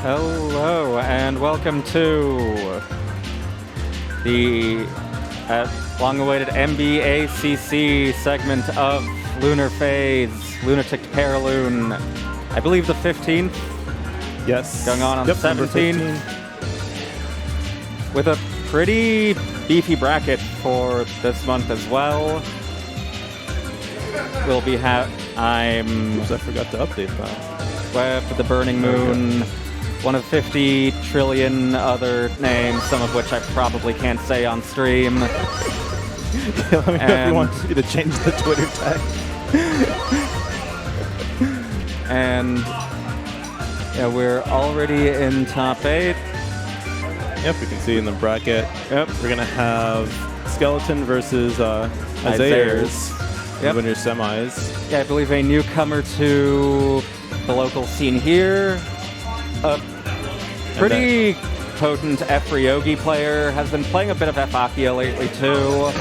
Hello, and welcome to the long-awaited MBAACC segment of Lunar Phase, Lunatic Perilune. I believe the 15th. Yes. Going on the 17th. With a pretty beefy bracket for this month as well. We'll be I forgot to update that. Web, the Burning Moon, one of 50 trillion other names, some of which I probably can't say on stream. Let me know if you want me to change the Twitter tag. And yeah, we're already in top 8. Yep, we can see in the bracket. Yep. We're going to have Skeleton versus Isaiaerz. Yep. Winner semis. Yeah, I believe a newcomer to the local scene here. A pretty potent F-Ryogi player, has been playing a bit of F-Accio lately too.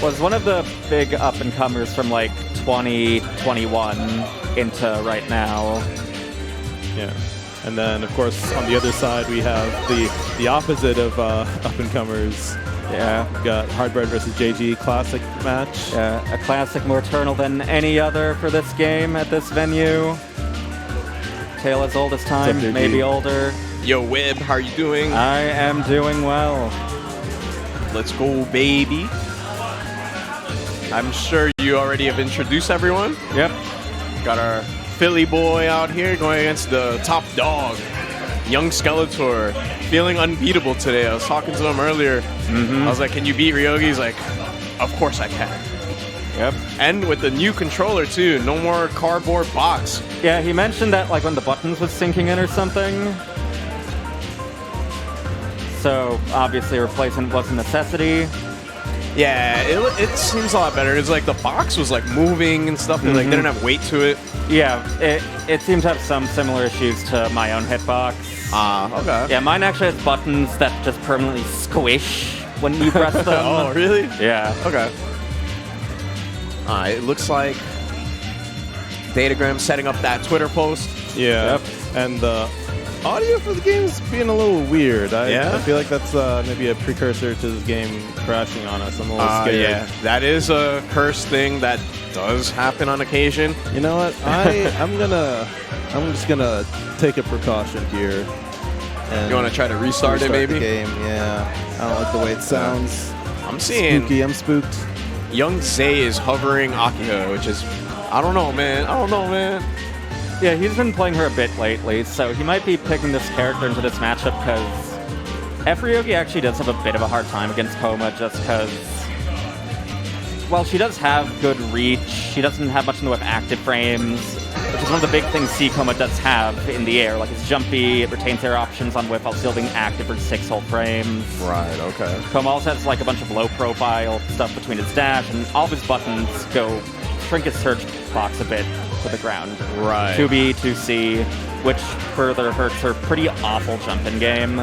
Was one of the big up-and-comers from like 2021 into right now. Yeah. And then, of course, on the other side, we have the opposite of up-and-comers. Yeah. We got Hardbread versus JG classic match. Yeah, a classic more eternal than any other for this game at this venue. Tale as old as time, maybe older. Yo, Wib, how are you doing? I am doing well. Let's go, baby. I'm sure you already have introduced everyone. Yep. Got our Philly boy out here going against the top dog, Young Skeletor. Feeling unbeatable today. I was talking to him earlier. I was like, can you beat Ryogi? He's like, of course I can. Yep. And with the new controller too, no more cardboard box. Yeah, he mentioned that like when the buttons was sinking in or something. So obviously replacement was a necessity. Yeah, it seems a lot better. It's like the box was like moving and stuff, and like didn't have weight to it. Yeah, it seems to have some similar issues to my own hitbox. Okay. Yeah, mine actually has buttons that just permanently squish when you press them. Oh, really? Yeah. Okay. It looks like Datagram setting up that Twitter post. Yeah. Yep. And the audio for the game is being a little weird. Yeah? I feel like that's maybe a precursor to this game crashing on us. I'm a little scared. Yeah, that is a curse thing that does happen on occasion. You know what? I'm just gonna take a precaution here. And You want to try to restart it, maybe? The game, yeah. I don't like the way it sounds. I'm seeing Spooky. I'm spooked. Young Zay is hovering Akiha, which is, I don't know, man. Yeah, he's been playing her a bit lately, so he might be picking this character into this matchup because F-Ryogi actually does have a bit of a hard time against Koma just because, well, she does have good reach. She doesn't have much in the way of active frames, which is one of the big things C-Koma does have in the air. Like, it's jumpy, it retains air options on whip while still being active for 6 whole frames. Right, okay. Koma also has like a bunch of low-profile stuff between his dash, and all of his buttons go shrink his search box a bit to the ground. Right. 2B, 2C, which further hurts her pretty awful jumping game.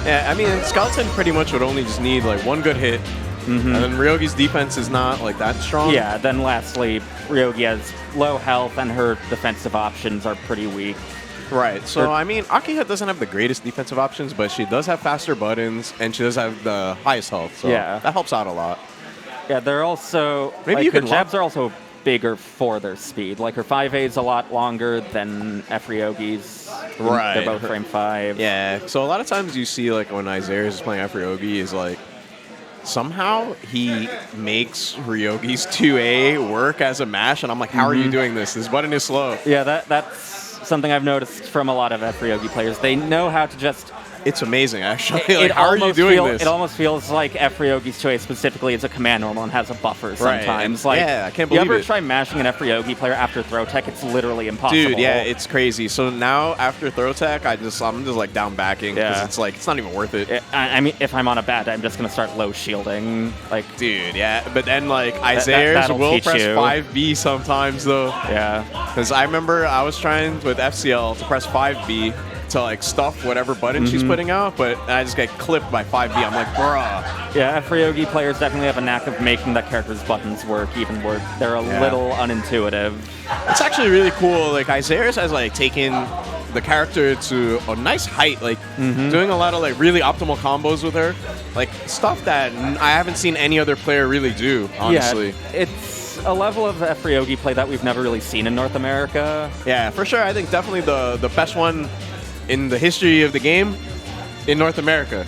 Yeah, I mean, Skeleton pretty much would only just need like one good hit, and then Ryogi's defense is not like that strong. Yeah, then lastly, Ryogi has low health and her defensive options are pretty weak. Right, so I mean, Akiha doesn't have the greatest defensive options, but she does have faster buttons, and she does have the highest health, so Yeah. that helps out a lot. Yeah, they're also... Maybe like, you her could jabs are also bigger for their speed. Like, her 5A is a lot longer than F-Ryogi's. Right. They're both frame 5. Yeah, so a lot of times you see, like, when Isaiaerz is playing F-Ryogi, is like, somehow he makes Ryogi's 2A work as a mash, and I'm like, how are you doing this? This button is slow. Yeah, that's something I've noticed from a lot of F-Ryogi players. They know how to just... It's amazing, actually. Like, how are you doing this? It almost feels like F-Ryogi's 2A specifically is a command normal and has a buffer sometimes. Right. Like, yeah, I can't believe it. You ever try mashing an F-Ryogi player after throw tech? It's literally impossible. Dude, yeah, it's crazy. So now after throw tech, I'm just like down backing because it's like it's not even worth it. I mean, if I'm on a bad day, I'm just gonna start low shielding. Like, dude, yeah. But then like Isaiaerz will press 5B sometimes though. Yeah. Because I remember I was trying with FCL to press 5B. to like stuff whatever button she's putting out, but I just get clipped by 5B. I'm like, bruh. Yeah, Fryogi players definitely have a knack of making that character's buttons work, even where they're a little unintuitive. It's actually really cool. Like Isaiaerz has like taken the character to a nice height, like doing a lot of like really optimal combos with her, like stuff that I haven't seen any other player really do, honestly. Yeah, it's a level of Fryogi play that we've never really seen in North America. Yeah, for sure. I think definitely the best one in the history of the game in North America.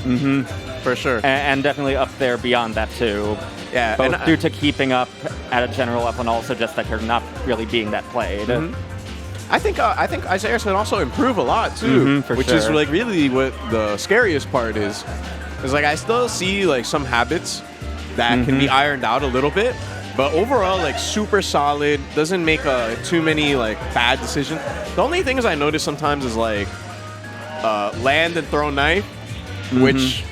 For sure. And definitely up there beyond that too. Yeah, both due to keeping up at a general level and also just that they're not really being that played. I think Isaiaerz can also improve a lot too, which is like really what the scariest part is. Because like I still see like some habits that can be ironed out a little bit, but overall like super solid. Doesn't make too many like bad decisions. The only things I notice sometimes is like land and throw knife, which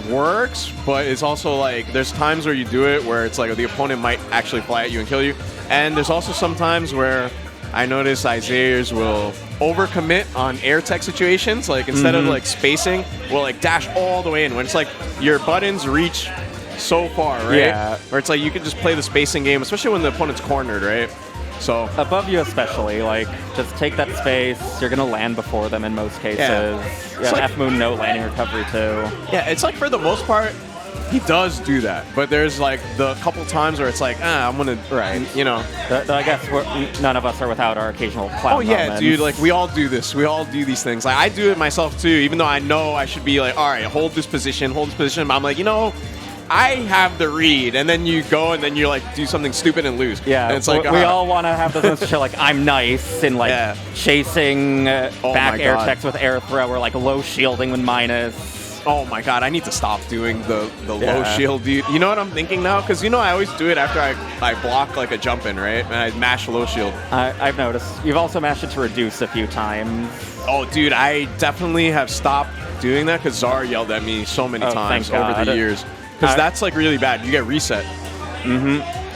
works, but it's also like there's times where you do it where it's like the opponent might actually fly at you and kill you, and there's also some times where I notice Isaiaerz will overcommit on air tech situations. Like instead of like spacing, will like dash all the way in when it's like your buttons reach so far, right? Yeah. Where it's like you can just play the spacing game, especially when the opponent's cornered, right? So above you especially, like just take that space. You're gonna land before them in most cases. Yeah, like, F-Moon no landing recovery too. Yeah, it's like for the most part, he does do that, but there's like the couple times where it's like, I'm gonna, you know. Though I guess none of us are without our occasional clown Oh yeah, moments. dude, like we all do this. We all do these things. Like I do it myself too, even though I know I should be like, all right, hold this position. But I'm like, you know, I have the read, and then you go and then you like do something stupid and lose. Yeah, and it's like we all want to have those shit like I'm nice and like chasing back air checks with air throw or like low shielding with minus. Oh my god, I need to stop doing the low shield, dude. You know what I'm thinking now? Because you know I always do it after I block like a jump in, right? And I mash low shield. I've noticed. You've also mashed it to reduce a few times. Oh, dude, I definitely have stopped doing that because Zara yelled at me so many times over the years. Because that's like really bad. You get reset.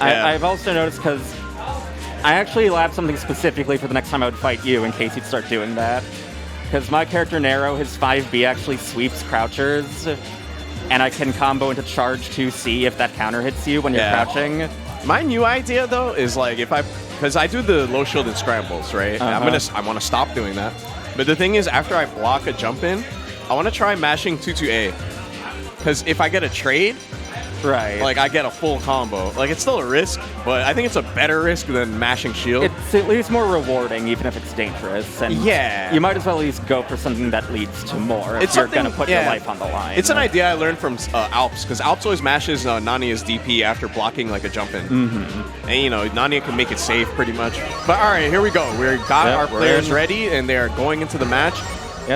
I've also noticed because I actually labbed something specifically for the next time I would fight you in case you'd start doing that. Because my character Nero, his 5B actually sweeps crouchers, and I can combo into charge 2C if that counter hits you when you're crouching. My new idea though is like because I do the low shield and scrambles, right? I want to stop doing that. But the thing is, after I block a jump in, I want to try mashing 2-2A. Because if I get a trade, like I get a full combo. Like it's still a risk, but I think it's a better risk than mashing shield. It's at least more rewarding, even if it's dangerous. And you might as well at least go for something that leads to more if you're going to put your life on the line. It's an idea I learned from Alps, because Alps always mashes Nania's DP after blocking like a jump in. And you know, Nania can make it safe pretty much. But all right, here we go. We got our players ready, and they're going into the match.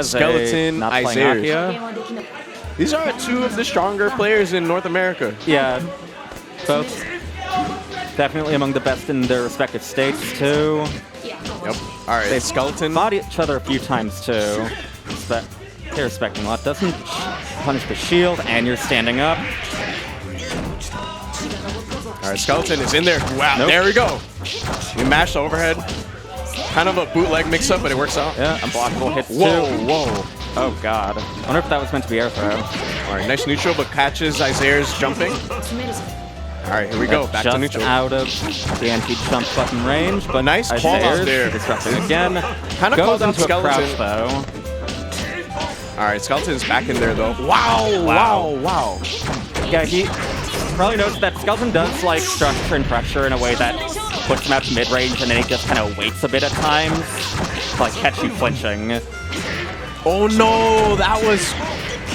Skeleton, Isaiaerz. These are two of the stronger players in North America. Yeah, both definitely among the best in their respective states, too. Yep. All right, They've Skeleton. fought each other a few times, too. But they're respecting a lot. Doesn't punish the shield, and you're standing up. All right, Skeleton is in there. Wow, there we go. We mashed overhead. Kind of a bootleg mix-up, but it works out. Yeah, unblockable hits, too. Whoa. Oh, God. I wonder if that was meant to be air throw. All right, nice neutral, but catches Isaiaerz jumping. All right, here we go. Back to neutral. Out of the anti-jump button range, but nice call out there. Disrupting again. Kind of goes into Skeleton. A crouch, though. All right, Skeleton's back in there, though. Wow. Yeah, he probably noticed that Skeleton does like structure and pressure in a way that puts him out to mid-range, and then he just kind of waits a bit at times to like catch you flinching. Oh no, that was...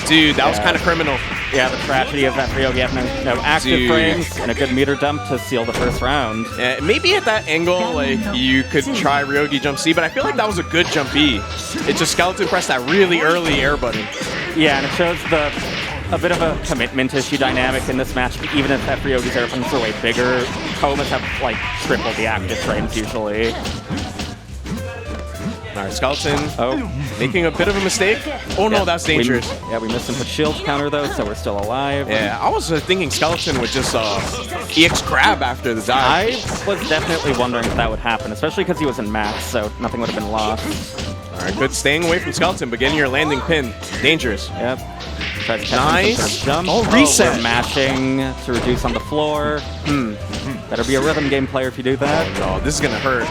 Dude, that was kind of criminal. Yeah, the tragedy of that Fryogi having no active frames and a good meter dump to seal the first round. Maybe at that angle, like, you could try Ryogi jump C, but I feel like that was a good jump B. It's just Skeleton pressed that really early air button. Yeah, and it shows a bit of a commitment issue dynamic in this match. Even if that Ryogi's air buttons are way bigger, Komas have, like, triple the active frames usually. All right, Skeleton Oh, making a bit of a mistake. Oh no, yeah, that's dangerous. Yeah, we missed input shield counter though, so we're still alive. Yeah, I was thinking Skeleton would just EX grab after the dive. I was definitely wondering if that would happen, especially because he was in max, so nothing would have been lost. All right, good staying away from Skeleton, but getting your landing pin, dangerous. Yep. Tries to catch Nice. some sort of jump. Oh, reset. We're mashing to reduce on the floor. Better be a rhythm game player if you do that. No, this is gonna hurt,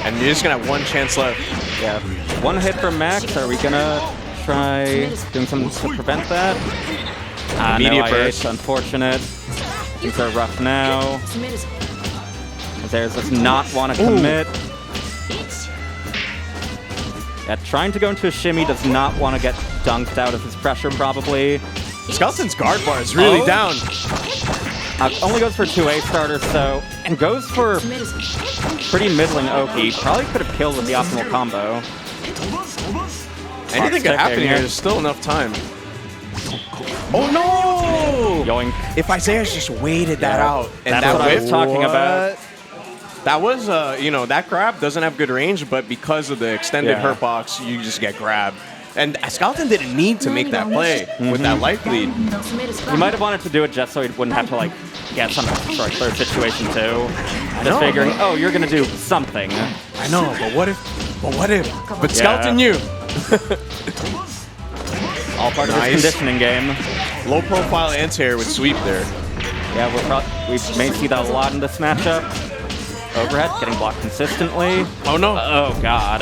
and you're just gonna have one chance left. Yeah. One hit from Max. Are we gonna try doing something to prevent that? Immediate no burst. IH, unfortunate. Things are rough now. Isaiaerz does not want to commit. Yeah, trying to go into a shimmy, does not want to get dunked out of his pressure, probably. Skeleton's guard bar is really down. Only goes for 2A starter, so, and goes for pretty middling Oki. Probably could have killed with the optimal combo. Anything could happen here. There's still enough time. Oh no! Yoink. If Isaiaerz just waited that out, and That's that what I was whip, talking about. that was, you know, that grab doesn't have good range, but because of the extended Yeah. hurt box, you just get grabbed. And Skeleton didn't need to make that play with that life lead. He might have wanted to do it just so he wouldn't have to, like, get some sort of third situation, too. Just know. figuring, oh, you're going to do something. I know, but what if? But Skeleton knew. All part of his conditioning game. Low profile anti-air with sweep there. Yeah, we may see that a lot in this matchup. Overhead, getting blocked consistently. Oh no. Oh, God.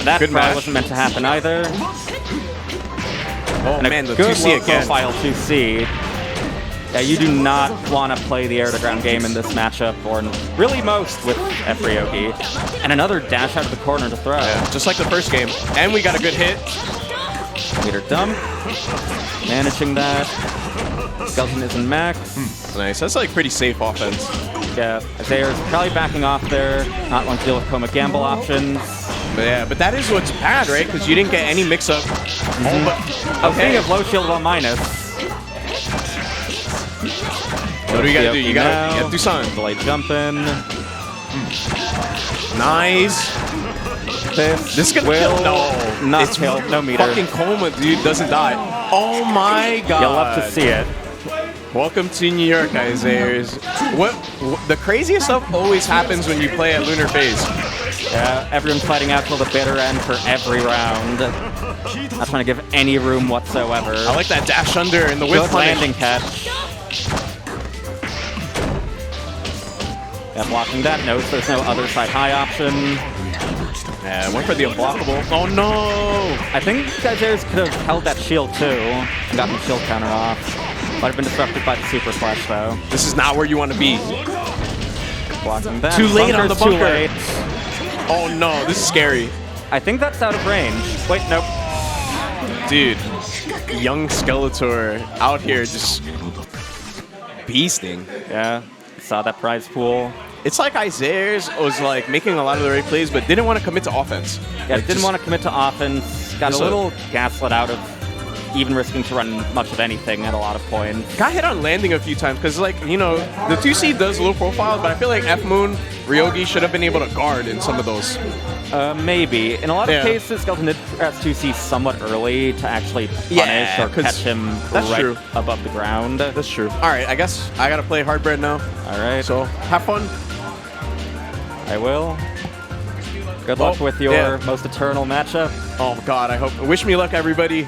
That Good probably match. wasn't meant to happen either. Oh And man, a the good 2C low again. profile 2C. Yeah, you do not want to play the air-to-ground game in this matchup, or really most with F-Ryogi. And another dash out of the corner to throw. Yeah, just like the first game. And we got a good hit. Meter dump. Managing that. Skeleton isn't max. Nice. That's like pretty safe offense. Yeah, Isaiaerz probably backing off there. Not wanting to deal with Coma Gamble options. But yeah, but that is what's bad, right? Because you didn't get any mix-up. Oh, speaking of low shield on minus. What do you gotta do? You gotta do something. Delayed jumping. Nice. This is gonna will kill. No, not it's kill. No meter. Fucking Coma, dude, doesn't die. Oh my god. You'll love to see it. Welcome to New York, Isaiaerz. What the craziest stuff always happens when you play at Lunar Phase. Yeah, everyone's fighting out till the bitter end for every round. Not trying to give any room whatsoever. I like that dash under and the whip Good punish. landing catch. Yeah, blocking that. Notes there's no other side high option. Yeah, went for the unblockable. Oh no! I think Isaiaerz could have held that shield too and gotten the shield counter off. Might have been disrupted by the super flash though. This is not where you want to be. Blocking that. Too late on the Bunker's too bunker. late. Oh no, this is scary. I think that's out of range. Wait, nope. Dude, young Skeletor out here just beasting. Yeah, saw that prize pool. It's like Isaiaerz was like making a lot of the right plays, but didn't want to commit to offense. Yeah, Like, didn't want to commit to offense. Got a Just a- little gaslit out of even risking to run much of anything at a lot of points. Got hit on landing a few times because, like, you know, the 2C does low profile, but I feel like F-Moon, Ryogi should have been able to guard in some of those. Maybe. In a lot of Yeah. cases, Skeleton did press 2C somewhat early to actually punish Yeah, or 'cause catch him that's right true. above the ground. That's true. All right, I guess I got to play Hardbread now. All right, So, have fun. I will. Good luck with your yeah. most eternal matchup. Oh, God, I hope. Wish me luck, everybody.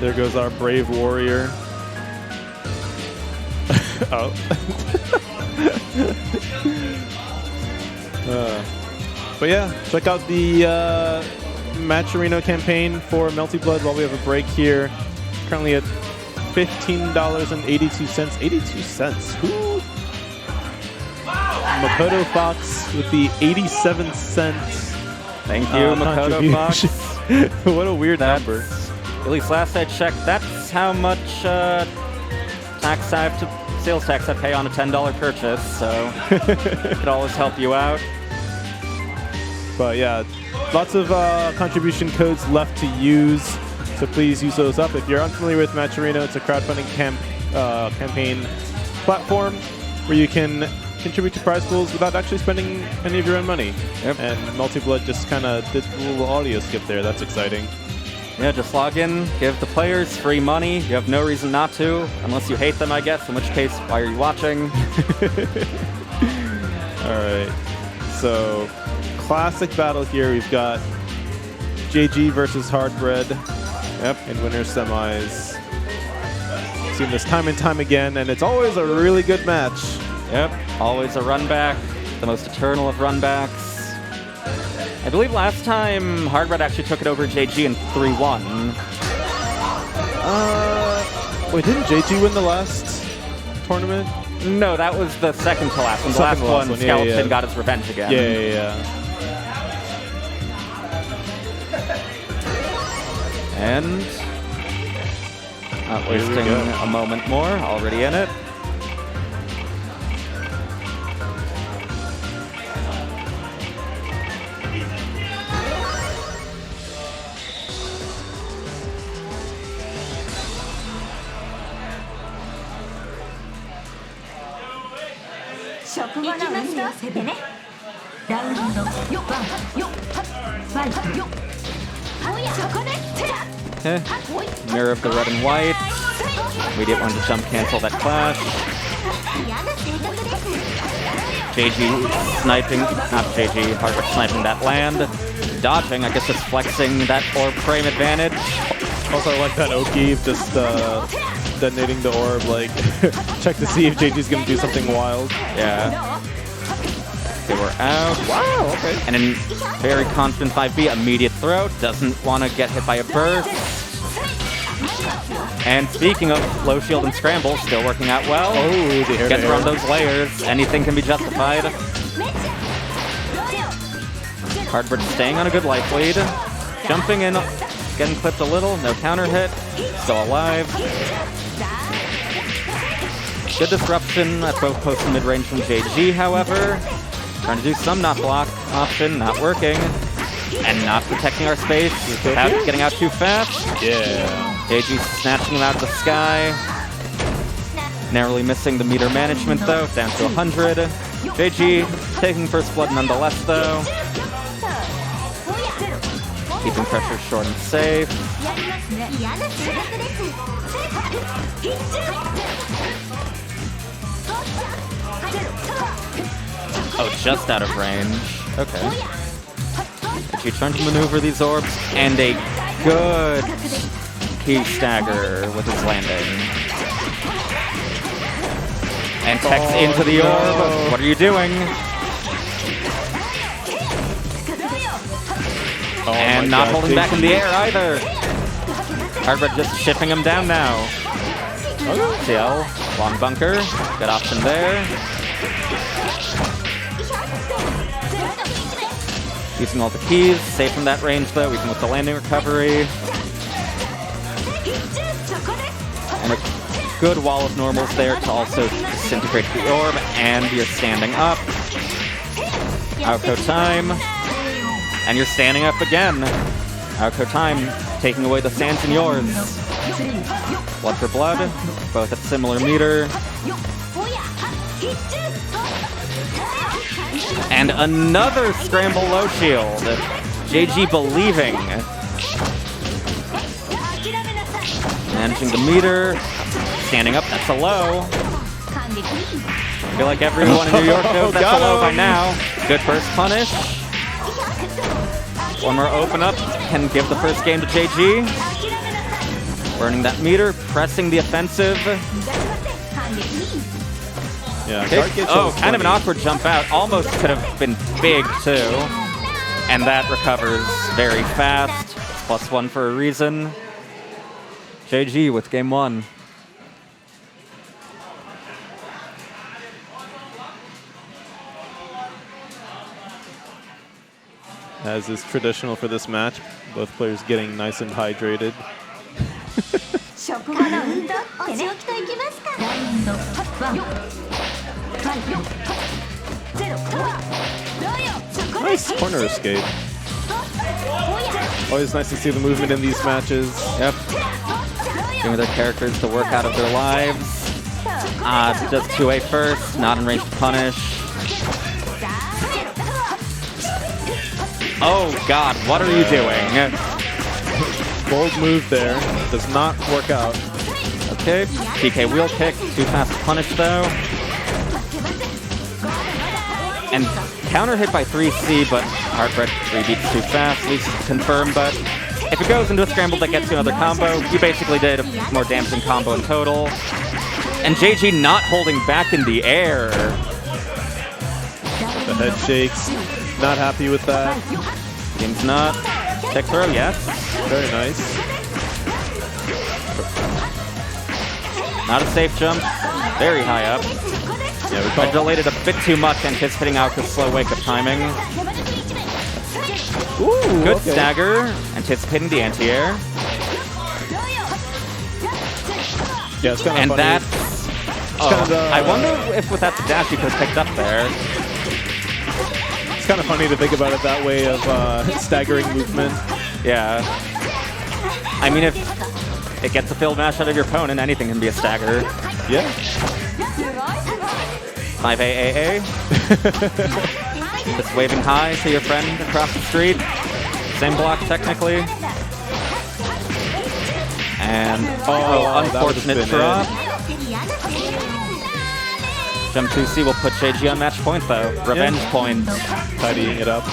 There goes our brave warrior. Oh. But yeah, check out the Matcherino campaign for Melty Blood while we have a break here. Currently at $15.82. 82 cents. Who? Makoto Fox with the 87 cents. Thank you, Makoto Fox. contribution. What a weird number. At least last I checked, that's how much tax I have to, sales tax I pay on a $10 purchase, so it could always help you out. But yeah, lots of contribution codes left to use, so please use those up. If you're unfamiliar with Matcherino, it's a crowdfunding campaign platform where you can contribute to prize pools without actually spending any of your own money. Yep. And Melty Blood just kind of did a little audio skip there. That's exciting. Yeah, just log in, give the players free money. You have no reason not to, unless you hate them, I guess, in which case, why are you watching? Alright, so classic battle here. We've got JG versus Hardbred in winner's semis. Seen this time and time again, and it's always a really good match. Yep, always a run back, the most eternal of run backs. I believe last time Hardbred actually took it over JG in 3-1. Wait, didn't JG win the last tournament? No, that was the second to last one. The last one, Skeleton got his revenge again. Yeah. And not wasting a moment more, already in it. Mirror of the red and white. We didn't want to jump cancel that clash. JG sniping, not JG, Hardbred sniping that land. Dodging, I guess just flexing that orb frame advantage. Also, I like that Oki just detonating the orb, like, check to see if JG's gonna do something wild. Yeah. They were out. Wow, okay. And in very confident 5B, immediate throw. Doesn't want to get hit by a burst. And speaking of low shield and scramble, still working out well. Oh, gets around those layers. Anything can be justified. Hardbred staying on a good life lead. Jumping in, getting clipped a little. No counter hit. Still alive. Good disruption at both post and mid-range from JG, however. Trying to do some not block option, not working. And not protecting our space without getting out too fast. Yeah. JG snatching him out of the sky. Narrowly missing the meter management though, down to 100. JG taking first blood nonetheless though. Keeping pressure short and safe. Oh, just out of range. Okay. JG trying to maneuver these orbs, and a good key stagger with his landing. And techs into the orb. What are you doing? And not holding back in the air either. Hardbred just shipping him down now. CL, long bunker. Good option there. Using all the keys, safe from that range though, even with the landing recovery. And a good wall of normals there to also disintegrate the orb, and you're standing up. Aoko time. And you're standing up again. Aoko time, taking away the sands in yours. Blood for blood, both at similar meter. And another scramble low shield. JG believing. Managing the meter. Standing up, that's a low. I feel like everyone in New York knows that's a low by now. Good first punish. One more open up can give the first game to JG. Burning that meter, pressing the offensive. Yeah, Okay. Oh, kind of an awkward jump out. Almost could have been big, too. And that recovers very fast. +1 for a reason. JG with game 1. As is traditional for this match, both players getting nice and hydrated. Nice corner escape. Always nice to see the movement in these matches. Yep. Giving their characters the work out of their lives. Just 2A first, not in range to punish. Oh god, what are you doing? Bold move there. Does not work out. Okay, PK wheel kick, too fast to punish though. And counter hit by 3C, but Heartbread 3 beats too fast, at least confirmed, but if it goes into a scramble that gets you another combo, you basically did a more damaging combo in total. And JG not holding back in the air. The head shakes. Not happy with that. Game's not. Tech throw, yes. Very nice. Not a safe jump. Very high up. Yeah, we I call delayed it a bit too much, anticipating Alka's slow wake-up timing. Ooh, Good okay. stagger, anticipating the anti-air. Yeah, it's kind of And funny. that's... kind of, I wonder if without the dash you could have picked up there. It's kind of funny to think about it that way of staggering movement. Yeah. I mean, if it gets a field mash out of your opponent, anything can be a stagger. Yeah. 5AAA. Just waving hi to your friend across the street. Same block, technically. And, unfortunate drop. Jump 2C will put JG on match point, though. Revenge point. Tidying it up.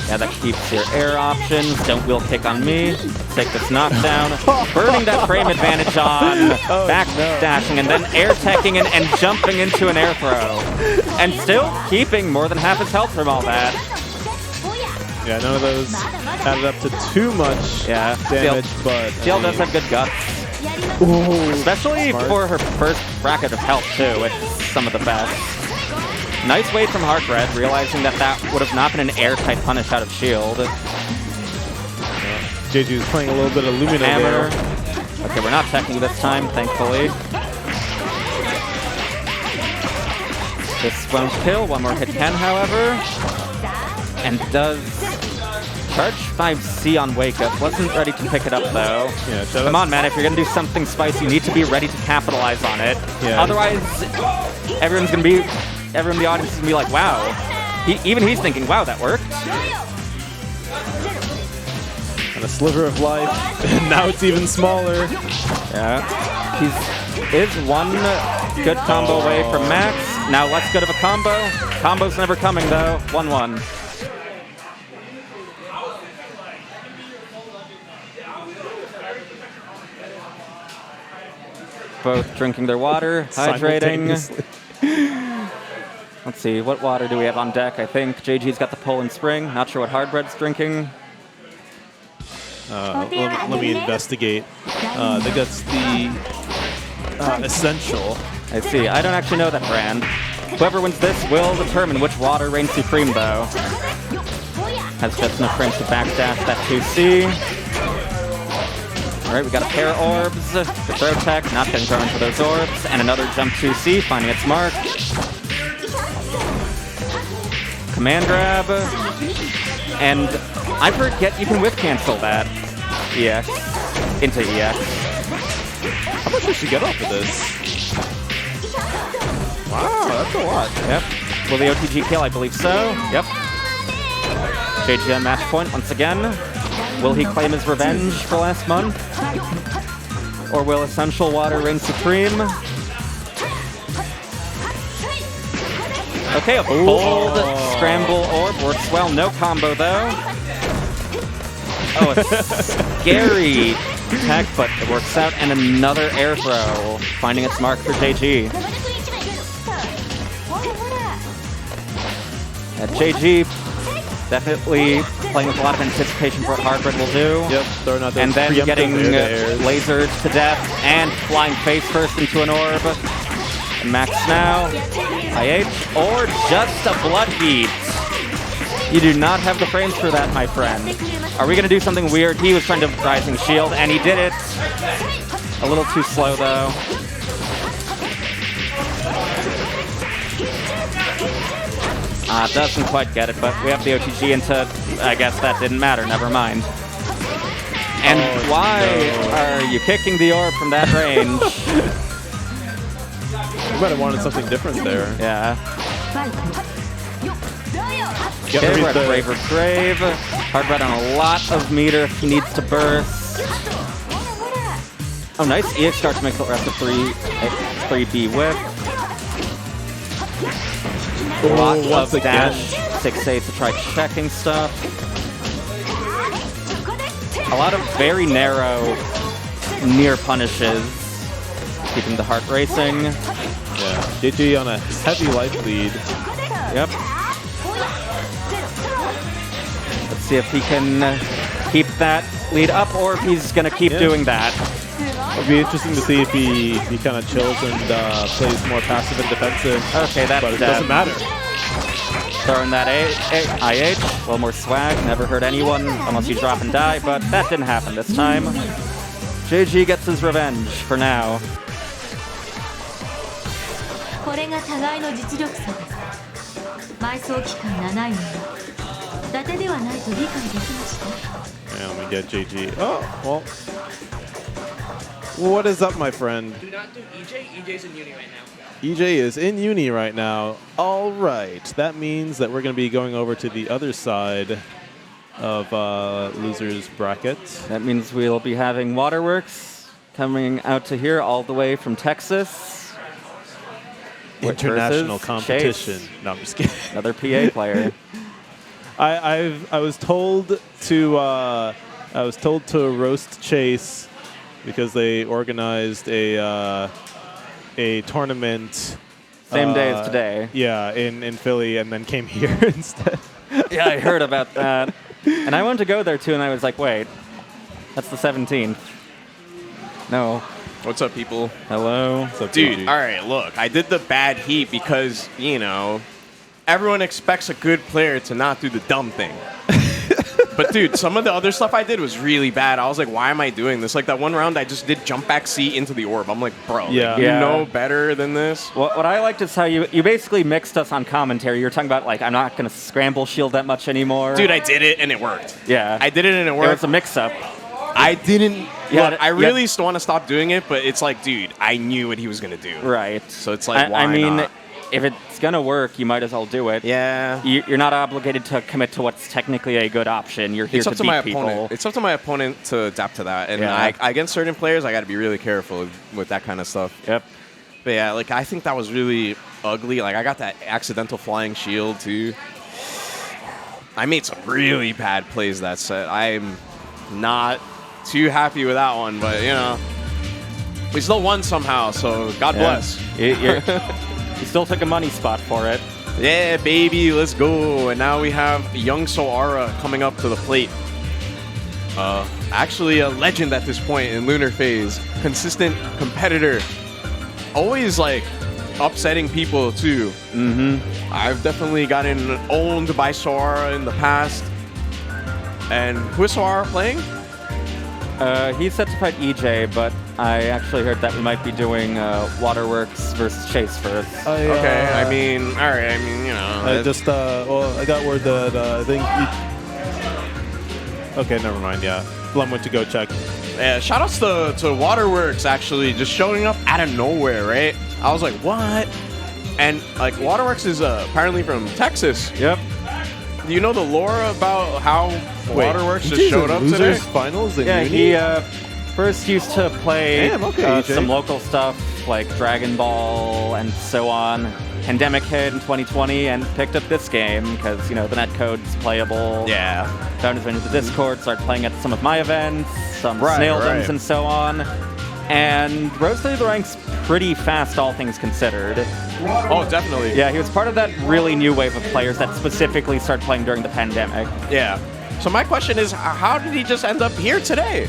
Yeah, that keeps your air options. Don't wheel kick on me. Take this knockdown. Burning that frame advantage on. Back dashing and then air teching and jumping into an air throw. And still keeping more than half his health from all that. Yeah, none of those added up to too much damage, but... CL does have good guts. Ooh, Especially smart. for her first bracket of health, too. It's some of the best. Nice wait from Heartbread, realizing that that would have not been an airtight punish out of shield. JG was playing a little bit of Lunar Hammer. there. Okay, we're not teching this time, thankfully. This won't kill. One more hit can, however. And does charge 5C on wake up. Wasn't ready to pick it up, though. Yeah, Come on, man. If you're going to do something spicy, you need to be ready to capitalize on it. Yeah. Otherwise, everyone in the audience is going to be like, wow. Even he's thinking, wow, that worked. And a sliver of life. And now it's even smaller. Yeah. He is one good combo away from max. Now less good of a combo. Combo's never coming, though. 1-1. Both drinking their water, hydrating. Let's see, what water do we have on deck? I think JG's got the Poland Spring. Not sure what Hardbread's drinking. Let me investigate. I think that's the Essential. I see. I don't actually know that brand. Whoever wins this will determine which water reigns supreme, though. Has just enough frames to backdash that 2C. All right, we got a pair of orbs. The throw tech, not getting thrown for those orbs. And another jump 2C, finding its mark. Command grab. And I forget you can whip cancel that EX into EX. How much does she get off of this? Wow, that's a lot. Yep. Will the OTG kill? I believe so. Yep. JG on match point once again. Will he claim his revenge for last month? Or will Essential Water reign supreme? Okay, a bold scramble orb works well. No combo, though. Oh, it's scary tech, but it works out. And another air throw, finding its mark for JG. JG definitely playing with a lot of anticipation for what Hardbread will do. Yep, throwing out those and then preemptive getting airs. lasered to death and flying face first into an orb. And max now, IH, or just a blood heat. You do not have the frames for that, my friend. Are we going to do something weird? He was trying to Rising Shield, and he did it. A little too slow, though. Doesn't quite get it, but we have the OTG into, I guess that didn't matter, never mind. And why are you kicking the orb from that range? You might have wanted something different there. Yeah. Get Okay, rid we're of at the- Braver Grave. Hardred on a lot of meter if he needs to burst. Oh, nice EX start to make the rest of 3B whip. A lot once of again. dash 6A to try checking stuff. A lot of very narrow near punishes, keeping the heart racing. Yeah. EJay on a heavy life lead. Yep. Let's see if he can keep that lead up or if he's going to keep doing that. It'll be interesting to see if he kind of chills and plays more passive and defensive. Okay, that's But it dead. doesn't matter. Throwing that IH, a little more swag, never hurt anyone unless you drop and die, but that didn't happen this time. JG gets his revenge for now. これが互いの実力差です。埋葬期間7位なら伊達ではないと理解できました。 And we get JG. Oh, well. What is up, my friend? Do not do EJay. EJay's in uni right now. EJay is in uni right now. All right. That means that we're going to be going over to the other side of losers bracket. That means we'll be having Waterworks coming out to here all the way from Texas. International versus competition. Chace, No, I'm just kidding. another PA player. I was told to roast Chace because they organized a tournament. Same day as today. Yeah, in Philly, and then came here instead. Yeah, I heard about that. And I wanted to go there too, and I was like, wait, that's the 17th. No. What's up, people? Hello. What's up, Dude, JG? all right, look, I did the bad heat because, you know, everyone expects a good player to not do the dumb thing. But, dude, some of the other stuff I did was really bad. I was like, why am I doing this? Like, that one round I just did jump back C into the orb. I'm like, bro, like, Yeah. you Yeah. know better than this? What I liked is how you basically mixed us on commentary. You were talking about, like, I'm not going to scramble shield that much anymore. Dude, I did it, and it worked. Yeah. I did it, and it It worked. was a mix-up. I didn't. Yeah, Look, I yeah. really still want to stop doing it, but it's like, dude, I knew what he was going to do. Right. So it's like, I why mean, not? if it's going to work, you might as well do it. Yeah. You're not obligated to commit to what's technically a good option. You're here It's to up to beat my people. opponent. It's up to my opponent to adapt to that. And Yeah. against certain players, I got to be really careful with that kind of stuff. Yep. But yeah, like, I think that was really ugly. Like, I got that accidental flying shield, too. I made some really bad plays that set. I'm not too happy with that one, but, you know, we still won somehow, so God bless. You still took a money spot for it. Yeah, baby, let's go. And now we have young Soara coming up to the plate. Actually a legend at this point in Lunar phase. Consistent competitor. Always, like, upsetting people, too. Mm-hmm. I've definitely gotten owned by Soara in the past. And who is Soara playing? He's set to fight EJay, but I actually heard that we might be doing Waterworks versus Chace first. Okay, I mean, all right, I mean, you know. I just I got word that I think. Okay, never mind. Yeah, Blum went to go check. Yeah, shout outs to Waterworks, actually, just showing up out of nowhere, right? I was like, what? And, like, Waterworks is apparently from Texas. Yep. Do you know the lore about how Waterworks just EJay's showed in up losers today? finals in Yeah, uni? he first used to play Damn, okay, EJay. some local stuff like Dragon Ball and so on. Pandemic hit in 2020 and picked up this game because, you know, the netcode's playable. Yeah. Found his way into the Discord, started playing at some of my events, some Right, Snaildoms right. and so on. And rose through the ranks pretty fast, all things considered. Oh, definitely. Yeah, he was part of that really new wave of players that specifically started playing during the pandemic. Yeah. So my question is, how did he just end up here today?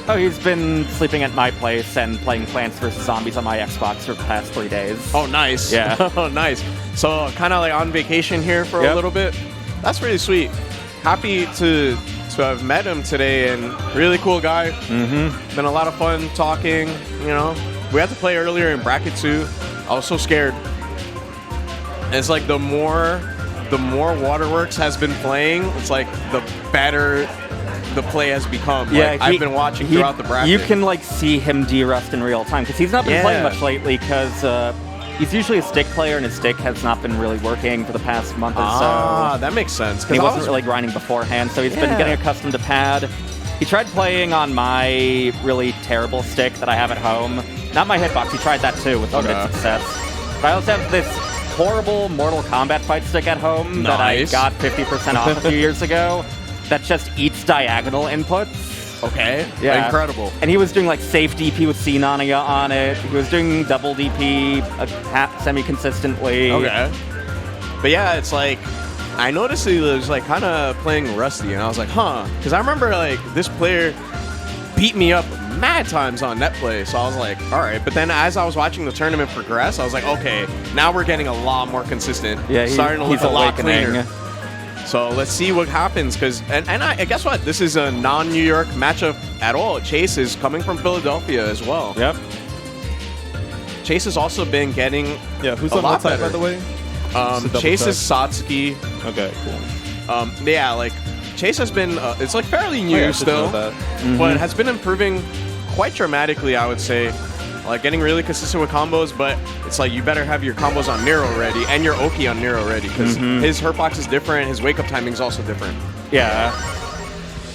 Oh, he's been sleeping at my place and playing Plants vs. Zombies on my Xbox for the past 3 days. Oh, nice. Yeah. Oh, nice. So kind of like on vacation here for a Yep. little bit. That's really sweet. Happy to have met him today, and really cool guy. Mm-hmm. Been a lot of fun talking, you know. We had to play earlier in bracket 2. I was so scared. And it's like the more Waterworks has been playing, it's like the better the play has become. Like, I've been watching throughout the bracket. You can like see him de-rust in real time because he's not been playing much lately because he's usually a stick player and his stick has not been really working for the past month or so. Ah, that makes sense. He wasn't really grinding beforehand, so he's been getting accustomed to pad. He tried playing on my really terrible stick that I have at home. Not my hitbox, he tried that too with limited success. But I also have this horrible Mortal Kombat fight stick at home that I got 50% off a few years ago that just eats diagonal inputs. Okay, yeah. Incredible. And he was doing like safe DP with C Nania on it. He was doing double DP semi-consistently. Okay. But yeah, it's like, I noticed he was like kind of playing rusty, and I was like, huh. Because I remember like this player beat me up mad times on net play, so I was like, all right. But then as I was watching the tournament progress, I was like, okay, now we're getting a lot more consistent. Yeah, starting to look a lot cleaner. awakening. So let's see what happens, because and I guess what, this is a non-New York matchup at all. Chace is coming from Philadelphia as well. Yep. Chace has also been getting who's a on lot that side, better. by the way? Chace is Satsuki. Okay, cool. Yeah, like Chace has been it's like fairly new still, but has been improving quite dramatically, I would say. Like getting really consistent with combos, but it's like you better have your combos on Nero ready and your Oki on Nero ready, because his hurt box is different, his wake up timing is also different. Yeah.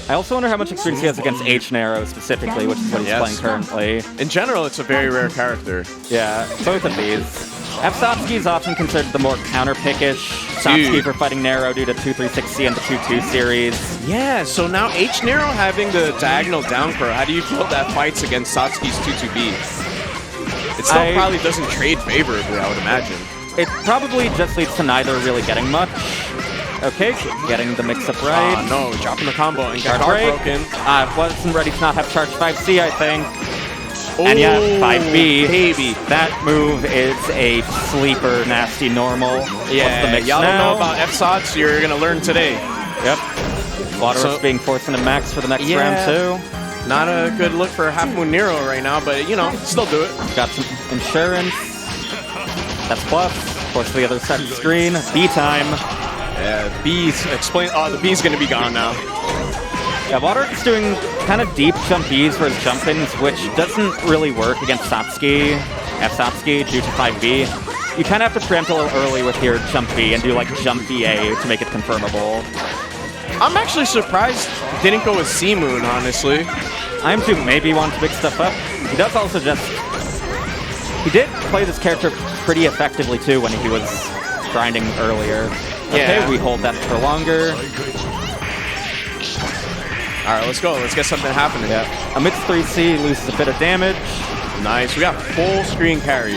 I also wonder how much experience he has against H Nero specifically, which is what he's playing currently. In general, it's a very rare character. Yeah, both of these. F-Satsuki is often considered the more counter-pickish Satsuki for fighting Nero due to 236C and the 2-2 series. Yeah, so now H Nero having the diagonal down throw, how do you feel that fights against Satsuki's 2-2B? It still probably doesn't trade favorably, I would imagine. It probably just leads to neither really getting much. Okay, getting the mix-up right. No, dropping the combo and got guard broken. Wasn't ready to not have charge 5C, I think. Ooh, and yeah, 5B. Baby. That move is a sleeper nasty normal. Yeah, y'all don't know about F-Sots, you're going to learn today. Yep. Waterworks being forced into max for the next round, too. Not a good look for Half Moon Nero right now, but, you know, still do it. Got some insurance. That's plus. Force to the other side of the screen. B time. Yeah, B's. Explain. Oh, the B's going to be gone now. Yeah, Waterworks doing kind of deep jump Bs for his jump-ins, which doesn't really work against Satsuki, F-Satsuki, due to 5B. You kind of have to preempt a little early with your jump B and do like jump BA to make it confirmable. I'm actually surprised he didn't go with C-Moon, honestly. I'm too. Maybe want to pick stuff up. He does also just... He did play this character pretty effectively, too, when he was grinding earlier. Okay, we hold that for longer. All right, let's go. Let's get something happening. Yeah. Amidst 3C, loses a bit of damage. Nice. We got full screen carry.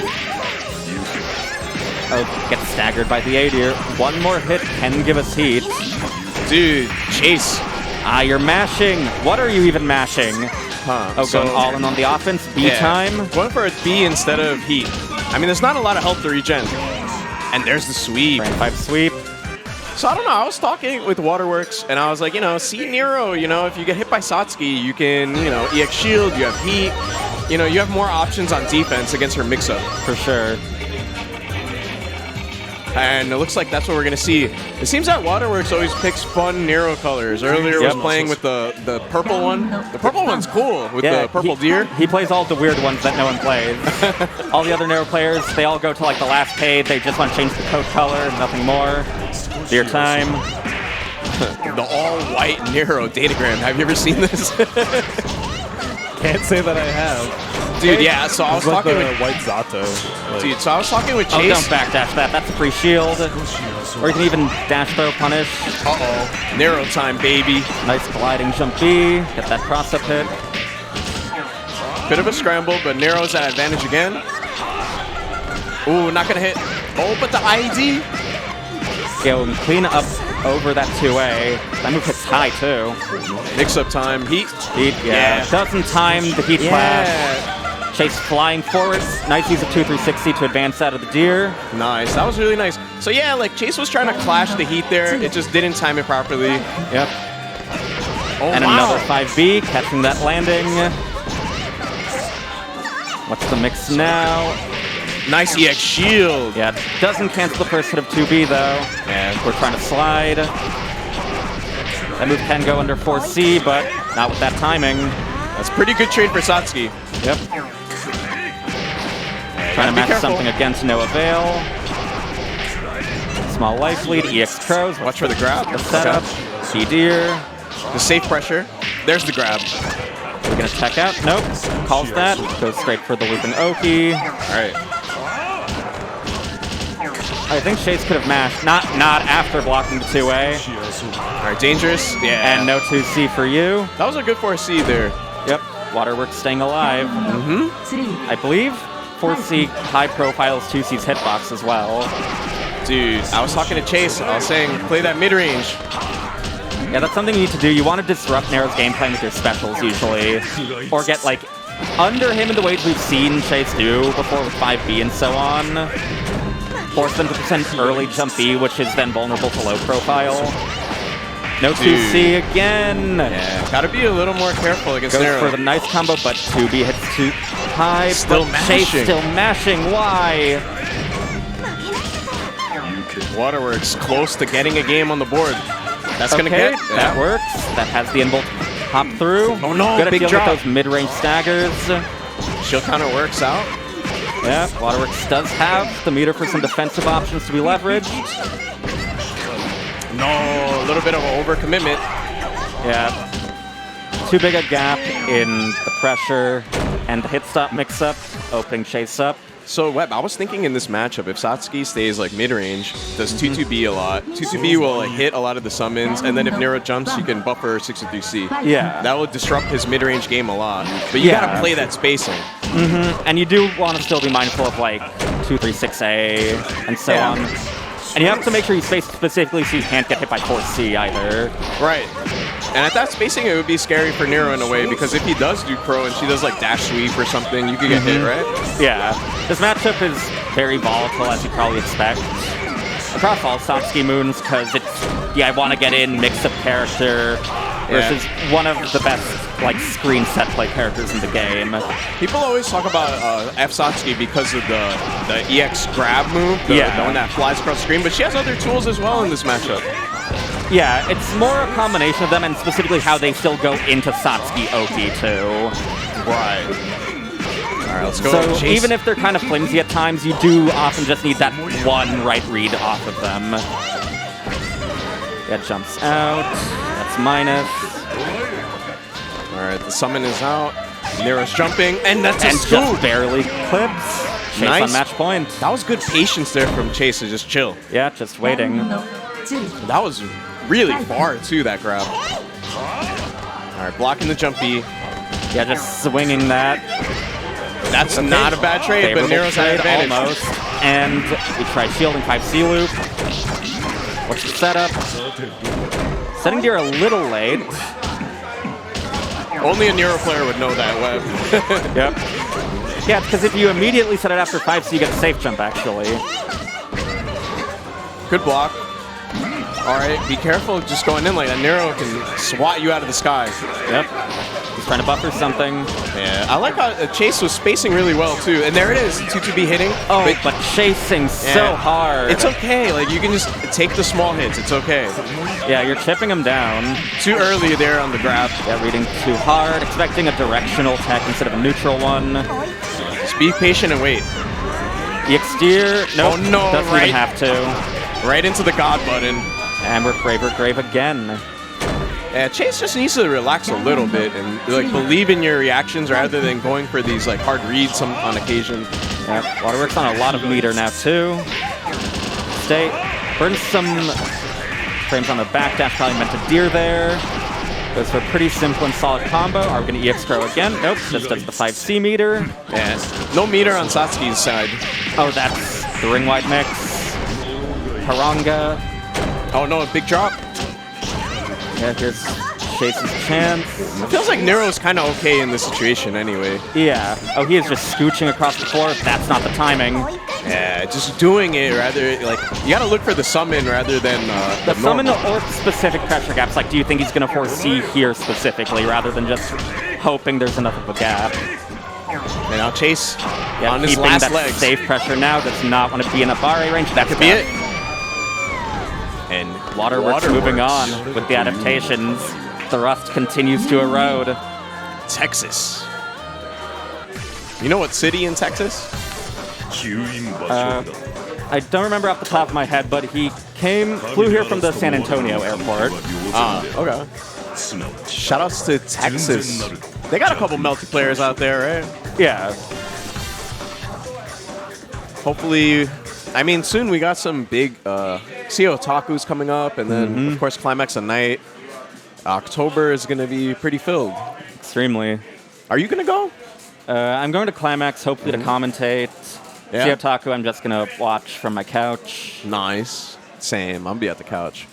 Oh, gets staggered by the A-Deer. One more hit can give us heat. Dude, Chace. You're mashing. What are you even mashing? Huh. Oh, going all in on the offense. B time. Going for a B instead of heat. I mean, there's not a lot of health to regen. And there's the sweep. Frame 5 sweep. So I don't know, I was talking with Waterworks, and I was like, you know, see Nero, you know, if you get hit by Satsuki, you can, you know, EX shield, you have heat, you know, you have more options on defense against her mix-up. For sure. And it looks like that's what we're going to see. It seems that Waterworks always picks fun Nero colors. Earlier was playing with the purple one. The purple one's cool with the purple deer. He plays all the weird ones that no one plays. All the other Nero players, they all go to like the last page. They just want to change the coat color, nothing more. Deer time. The all-white Nero datagram. Have you ever seen this? Can't say that I have. Dude, yeah, so I was talking with with white Zato. Like, dude, so I was talking with Oh, Chace. don't backdash that. That's a free shield. Or you can even dash throw punish. Uh-oh. Nero time, baby. Nice gliding jump B. Get that cross-up hit. Bit of a scramble, but Nero's at advantage again. Ooh, not gonna hit. Oh, but the ID. Yeah, we can clean up over that 2A. That move hits high, too. Mix-up time. Heat. Heat, yeah. Doesn't time the heat flash. Chace flying forward. Nice use of 2-3-60 to advance out of the deer. Nice. That was really nice. So yeah, like Chace was trying to clash the heat there. It just didn't time it properly. Yep. Oh, and another 5B, catching that landing. What's the mix now? Nice EX shield. Yeah, doesn't cancel the first hit of 2B though. And we're trying to slide. That move can go under 4C, but not with that timing. That's pretty good trade for Satsuki. Yep. Trying to match something again to no avail. Small life lead, EX Crows. Watch for the grab. The setup. C-Deer. The safe pressure. There's the grab. We're gonna check out. Nope. Calls that. Goes straight for the looping Oki. Alright. I think Chace could have mashed. Not after blocking the 2A. Alright, dangerous. Yeah. And no 2C for you. That was a good 4C there. Yep. Waterworks staying alive. I believe 4C high profile is 2C's hitbox as well. Dude, I was talking to Chace. I was saying, play that mid-range. Yeah, that's something you need to do. You want to disrupt Nero's game plan with your specials usually. Or get like under him in the ways we've seen Chace do before with 5B and so on. Force them to present early jump B, which is then vulnerable to low profile. No 2C again. Yeah, gotta be a little more careful against Goes Nero. for the nice combo, but 2B hits too high. Still but mashing. Chace still mashing. Why? Waterworks close to getting a game on the board. That's gonna get. That works. That has the inbolt hop through. Oh no, Good at big dealing drop. with those mid-range staggers. Shield counter works out. Yeah, Waterworks does have the meter for some defensive options to be leveraged. No, a little bit of an overcommitment. Yeah. Too big a gap in the pressure and the hit stop mix-up, opening Chace up. So, Webb, I was thinking in this matchup, if Satsuki stays like mid-range, does 2-2B a lot, 2-2B will like, hit a lot of the summons, and then if Nero jumps, you can buffer 6-3C. Yeah. That will disrupt his mid-range game a lot. But you gotta play that spacing. And you do want to still be mindful of like 2-3-6A and so on. And you have to make sure you space specifically so you can't get hit by 4C either. Right. And at that spacing, it would be scary for Nero in a way, because if he does do pro and she does like dash sweep or something, you could get hit, right? Yeah. This matchup is very volatile, as you probably expect. Across all Satsuki moons, because it's, I want to get in, mix-up character, versus one of the best like screen set play characters in the game. People always talk about F Satsuki because of the EX grab move, the one that flies across the screen, but she has other tools as well in this matchup. Yeah, it's more a combination of them, and specifically how they still go into Satsuki Oki too. Right. Alright, let's go. So Chace. even if they're kind of flimsy at times, you do often just need that one right read off of them. Yeah, jumps out. That's minus. Alright, the summon is out. Nero's jumping, and that's a scoop! Just barely clips. Chace Nice. on match point. That was good patience there from Chace to just chill. Yeah, just waiting. That was really far, too, that grab. Alright, blocking the jump B. Yeah, just swinging that. That's not a bad trade, but Favorable Nero's at trade, advantage. almost. And we try shielding 5C loop. What's the setup? Setting gear a little late. Only a Nero player would know that, Webb. Yep. Yeah, because if you immediately set it after 5C, you get a safe jump, actually. Good block. Alright, be careful just going in like that. Nero can swat you out of the sky. Yep. He's trying to buffer something. Yeah, I like how Chace was spacing really well, too. And there it is, 2-2B hitting. Oh, but chasing so hard. It's okay, like you can just take the small hits, it's okay. Yeah, you're chipping him down. Too early there on the grab. Yeah, reading too hard, expecting a directional tech instead of a neutral one. Just be patient and wait. EX steer, nope, Oh no, doesn't right? even have to. Right into the God button. And we're Braver Grave again. Yeah, Chace just needs to relax a little bit and like believe in your reactions rather than going for these like hard reads on occasion. Yeah, Waterworks on a lot of meter now too. Stay, burns some frames on the backdash, probably meant to deer there. Goes for a pretty simple and solid combo. Are we going to EX Crow again? Nope, just does the 5C meter. Yeah, no meter on Satsuki's side. Oh, that's the ring wide mix. Haranga. Oh no, a big drop. Yeah, here's Chace's chance. It feels like Nero's kind of okay in this situation anyway. Yeah. Oh, he is just scooching across the floor. That's not the timing. Yeah, just doing it rather, like, you gotta look for the summon rather than The summon normal. or specific pressure gaps, like do you think he's going to foresee here specifically rather than just hoping there's enough of a gap? And now Chace on his keeping last that legs. safe pressure now, does not want to be in a barre range. That Could be it. And Waterworks moving on with the adaptations. The rust continues to erode. Texas. You know what city in Texas? I don't remember off the top of my head, but he flew here from the San Antonio airport. Okay. Shoutouts to Texas. They got a couple Melty players out there, right? Yeah. Hopefully, I mean, soon we got some big Otaku's coming up, and then, of course, Climax at Night. October is going to be pretty filled. Extremely. Are you going to go? I'm going to Climax, hopefully to commentate. Yeah. Otaku, I'm just going to watch from my couch. Nice. Same. I'll be at the couch.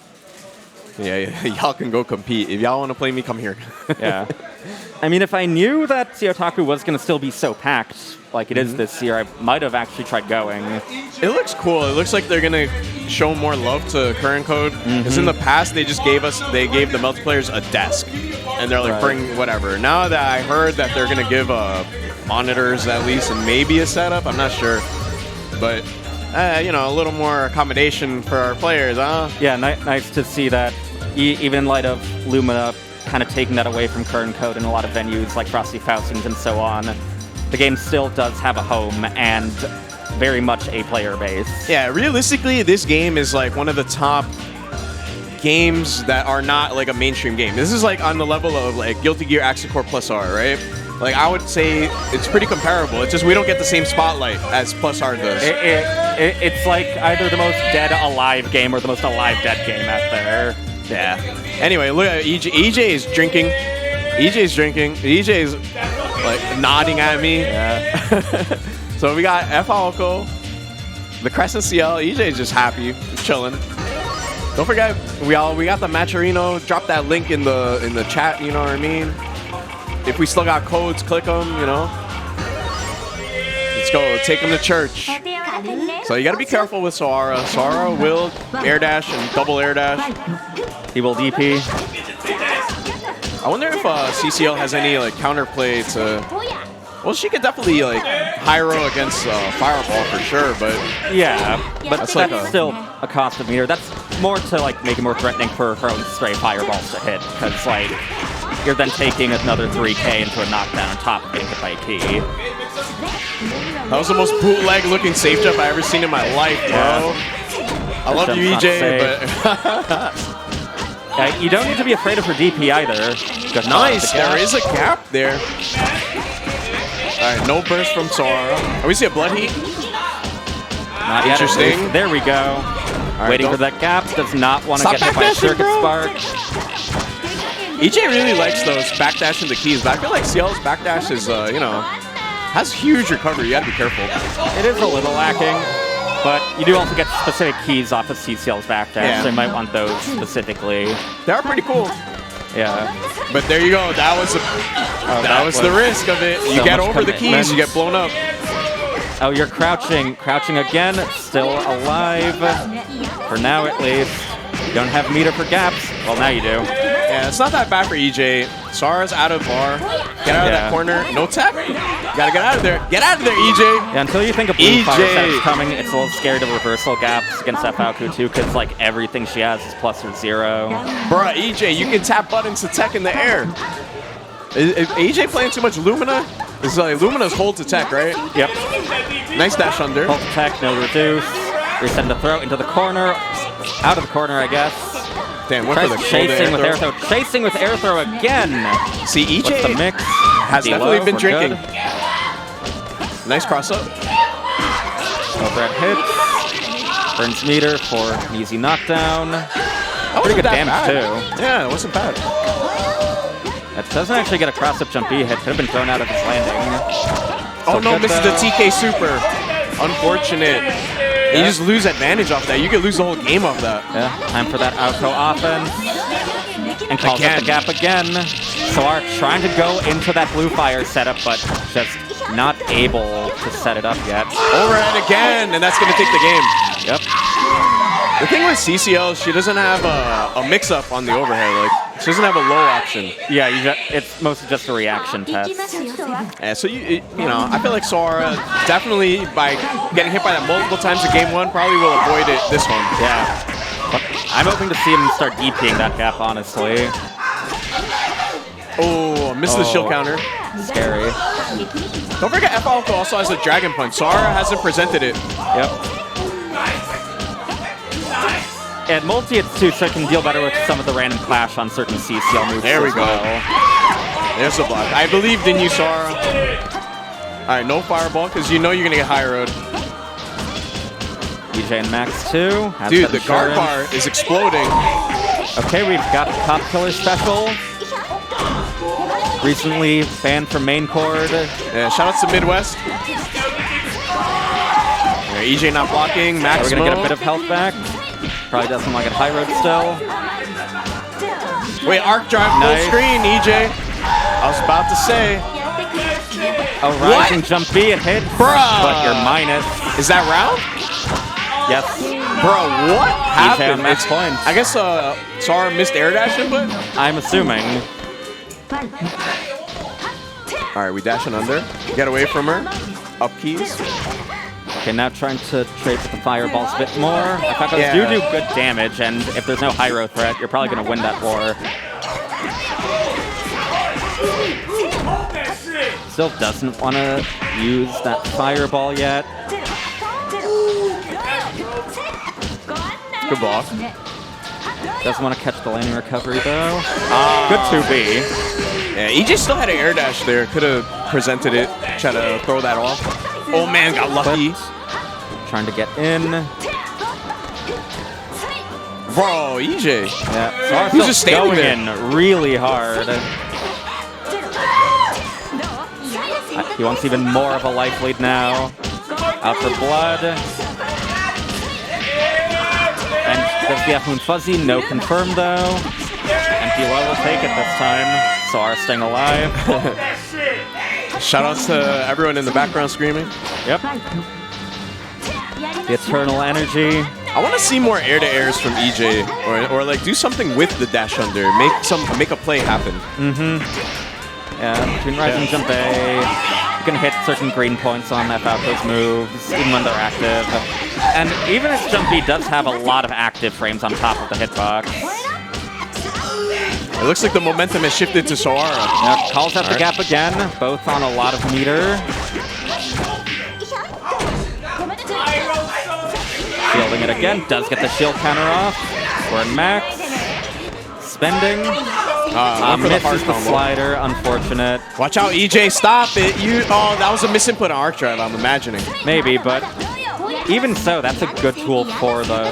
Yeah, y'all can go compete. If y'all want to play me, come here. Yeah. I mean, if I knew that Otaku was going to still be so packed like it is this year, I might have actually tried going. It looks cool. It looks like they're going to show more love to current code. Because in the past, they just gave the multiplayers a desk. And they're like, bring whatever. Now that I heard that they're going to give monitors at least and maybe a setup, I'm not sure. But, you know, a little more accommodation for our players, huh? Yeah, nice to see that, even in light of Lumina kind of taking that away from current code in a lot of venues like Frosty Faustings and so on. The game still does have a home and very much a player base. Yeah, realistically, this game is like one of the top games that are not like a mainstream game. This is like on the level of like Guilty Gear Axis Core Plus R, right? Like I would say it's pretty comparable. It's just we don't get the same spotlight as Plus R does. It's like either the most dead alive game or the most alive dead game out there. Yeah. Anyway, look at EJ. EJ is drinking. EJ's drinking. EJ's like nodding at me. Yeah. So we got F Alco, the Crescent CL. EJ's just happy, chilling. Don't forget, we got the Matcherino. Drop that link in the chat. You know what I mean? If we still got codes, click them. You know. Let's go. Take them to church. So you got to be careful with Soara. Soara will air dash and double air dash. He will DP. I wonder if CCL has any like counterplay to. Well, she could definitely like high row against Fireball for sure, but yeah, but that's that's still a cost of meter. That's more to like make it more threatening for her own stray fireballs to hit, because like you're then taking another 3K into a knockdown on top of getting hit by a key. That was the most bootleg looking safe jump I've ever seen in my life, bro. Yeah. I love you, EJ, but you don't need to be afraid of her DP either. Nice, there is a gap there. All right, no burst from Soara. Oh, we see a blood heat. Not yet. Interesting. There we go. Right, waiting for that gap. Does not want to get hit by a Circuit Spark. EJ really likes those backdash into keys, but I feel like CL's backdash is, you know, has huge recovery. You gotta be careful. It is a little lacking, but you do also get specific keys off of CCL's backdash, so you might want those specifically. They are pretty cool. Yeah. But there you go. That was that was the risk of it. You get over the keys, you get blown up. Oh, you're crouching. Crouching again. Still alive. For now, at least. You don't have meter for gaps. Well, now you do. Yeah, it's not that bad for EJ. Soara's out of bar. Get out of that corner. No tap. Gotta get out of there. Get out of there, EJ. Yeah, until you think a blue fire setup's coming, it's a little scary to reversal gaps against Falco too, because like everything she has is plus or zero. Bruh, EJ, you can tap buttons to tech in the air. Is EJ playing too much Lumina? It's like Lumina's hold to tech, right? Yep. Nice dash under. Hold to tech, no reduce. Reset the throw into the corner. Out of the corner, I guess. Damn, what for the chasing with air throw. Chasing with air throw again. See, EJ What's the mix? has definitely been drinking. Good. Nice cross up. Overhead hits. Burns meter for an easy knockdown. Pretty good damage too. Yeah, it wasn't bad. That doesn't actually get a cross up jump B hit. Could have been thrown out of his landing. Oh no, misses the TK super. Unfortunate. You just lose advantage off that. You could lose the whole game off that. Yeah, time for that outro offense. And calls up the gap again. Soara trying to go into that blue fire setup, but just not able to set it up yet. Overhead again, and that's going to take the game. Yep. The thing with CCL, she doesn't have a mix-up on the overhead. Like, she doesn't have a low option. Yeah, it's mostly just a reaction test. Yeah, so you know, I feel like Soara definitely by getting hit by that multiple times in game one probably will avoid it this one. Yeah. I'm hoping to see him start DPing that gap, honestly. Oh, missed the shield counter. Scary. Don't forget F-Alpha also has a Dragon Punch. Soara hasn't presented it. Yep. And Melty, it's too, so it can deal better with some of the random clash on certain CCL moves. There we as go. well. There's the block. I believed in you, Soara. All right, no fireball, because you know you're going to get high road. EJay and Max too. Dude, the guard bar is exploding. Okay, we've got the Cop Killer special. Recently banned from main chord. Yeah, shout out to Midwest. Yeah, EJay not blocking. Max We're going to get a bit of health back. Probably doesn't like it high road still. Wait, arc drive full Nice. screen, EJay. I was about to say. Oh, rising jump B, it hit. Bruh. But you're minus. Is that round? Yes. Bro, what EJay happened? on max points. I guess Soara missed air dash input? I'm assuming. All right, we dashing under. Get away from her. Up keys. Okay, now trying to trade with the fireballs a bit more. Akakos Yeah. do good damage, and if there's no high row threat, you're probably going to win that war. Still doesn't want to use that fireball yet. Good block. Doesn't want to catch the landing recovery though. Good 2B. Yeah, EJay still had an air dash there. Could have presented it. Try to throw that off. Oh man, got lucky. Trying to get in. Bro, EJay. Yeah, Soara's He's still just standing going there. in really hard. He wants even more of a life lead now. Out for blood. And does the F-Moon Fuzzy? No confirm though. Empty well will take it this time. Soara staying alive. Shout out to everyone in the background screaming. Yep. The eternal energy. I want to see more air-to-airs from EJay, or like do something with the dash under. Make a play happen. Yeah, between Rising and Jump A, you can hit certain green points on F-Alpha's moves, even when they're active. And even if Jump B does have a lot of active frames on top of the hitbox. It looks like the momentum has shifted to Soara. Now calls out the gap again, both on a lot of meter. Shielding it again, does get the shield counter off. We're in max. Spending. Went for the hard Misses the combo. slider, unfortunate. Watch out, EJay, stop it. Oh, that was a misinput on arc drive, I'm imagining. Maybe, but even so, that's a good tool for the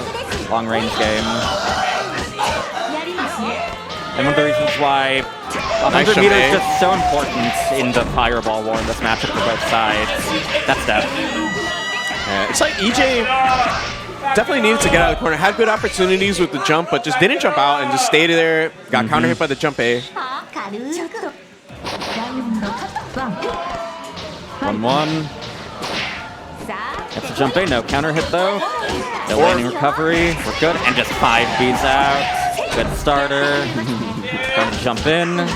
long-range game. And one of the reasons why 100 Nice meters is shot, just so important in the fireball war in this matchup for both sides. That's Def. Yeah, it's like EJay definitely needed to get out of the corner. Had good opportunities with the jump, but just didn't jump out and just stayed there. Got counter hit by the jump A. 1-1. That's a jump A, no counter hit though. No landing recovery, we're good. And just 5 beats out. Good starter. Trying to jump in.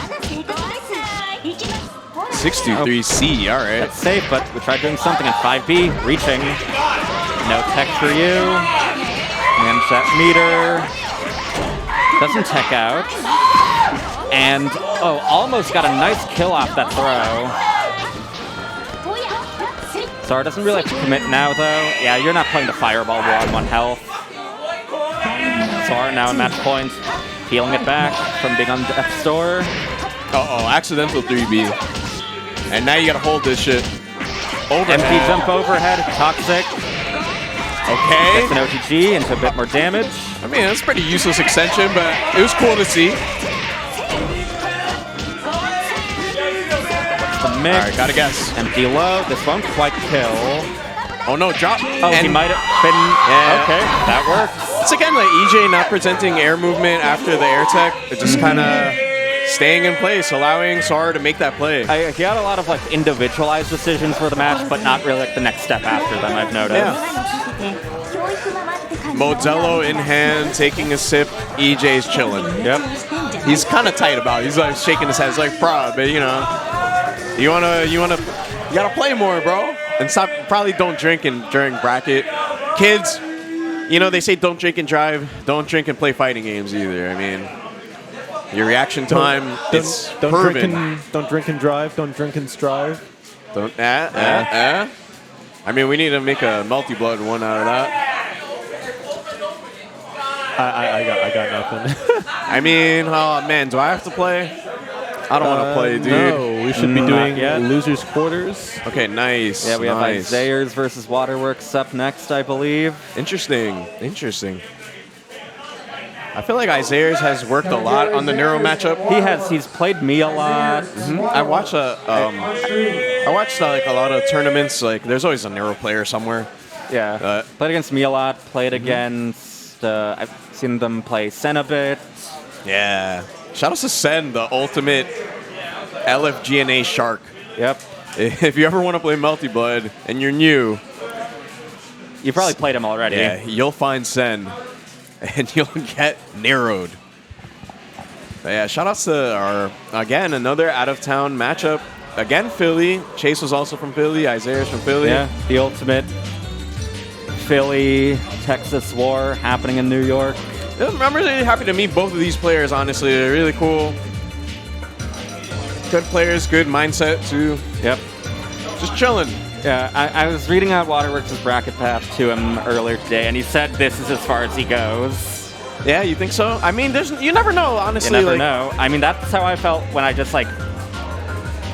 623C, all right. That's safe, but we tried doing something on 5B. Reaching. No tech for you. Manage that meter. Doesn't tech out. And, oh, almost got a nice kill off that throw. Soara doesn't really have to commit now, though. Yeah, you're not playing the fireball war on 1 health. Soara now at match point. Peeling it back from being on the F store. Uh-oh, accidental 3B. And now you gotta hold this shit. Overhead. MP jump overhead, toxic. Okay. Gets an OTG into a bit more damage. I mean, that's a pretty useless extension, but it was cool to see. The mix. All right, gotta guess. Empty low. This won't quite kill. Oh no, drop. Oh, he And might have been. Yeah. Okay, that worked. it's again like EJay not presenting air movement after the air tech. It's just kind of staying in place, allowing Soara to make that play. He had a lot of like individualized decisions for the match, but not really like the next step after them, I've noticed. Yeah. Modelo in hand, taking a sip. EJay's chilling. Yep. He's kind of tight about it. He's like shaking his head. He's like, bro, but you know, you gotta play more, bro. And stop. Probably don't drink during bracket. Kids, You know, they say don't drink and drive. Don't drink and play fighting games either. I mean, your reaction time is proven. Don't drink and drive. Don't drink and strive. Don't. I mean, we need to make a Melty Blood one out of that. I got nothing. I mean, oh man, do I have to play? I don't want to play, dude. No, we should be doing losers quarters. Okay, nice. Yeah, we have nice. Isaiaerz versus Waterworks up next, I believe. Interesting. Interesting. I feel like Isaiaerz has worked a lot on the Neuro matchup. He has. He's played me a lot. I watch I watched like a lot of tournaments. Like, there's always a Neuro player somewhere. Yeah. Played against me a lot. Played against. I've seen them play Sen a bit. Yeah. Shout out to Sen, the ultimate LFGNA shark. Yep. If you ever want to play Melty Blood and you're new, You probably played him already. yeah, you'll find Sen and you'll get narrowed. But yeah, shout outs to our, again, another out of town matchup. Again, Philly. Chace was also from Philly. Isaiaerz from Philly. Yeah, the ultimate Philly, Texas war happening in New York. I'm really happy to meet both of these players, honestly. They're really cool. Good players, good mindset, too. Yep. Just chilling. Yeah, I was reading out Waterworks' bracket path to him earlier today, and he said this is as far as he goes. Yeah, you think so? I mean, you never know, honestly. You never know. I mean, that's how I felt when I just, like,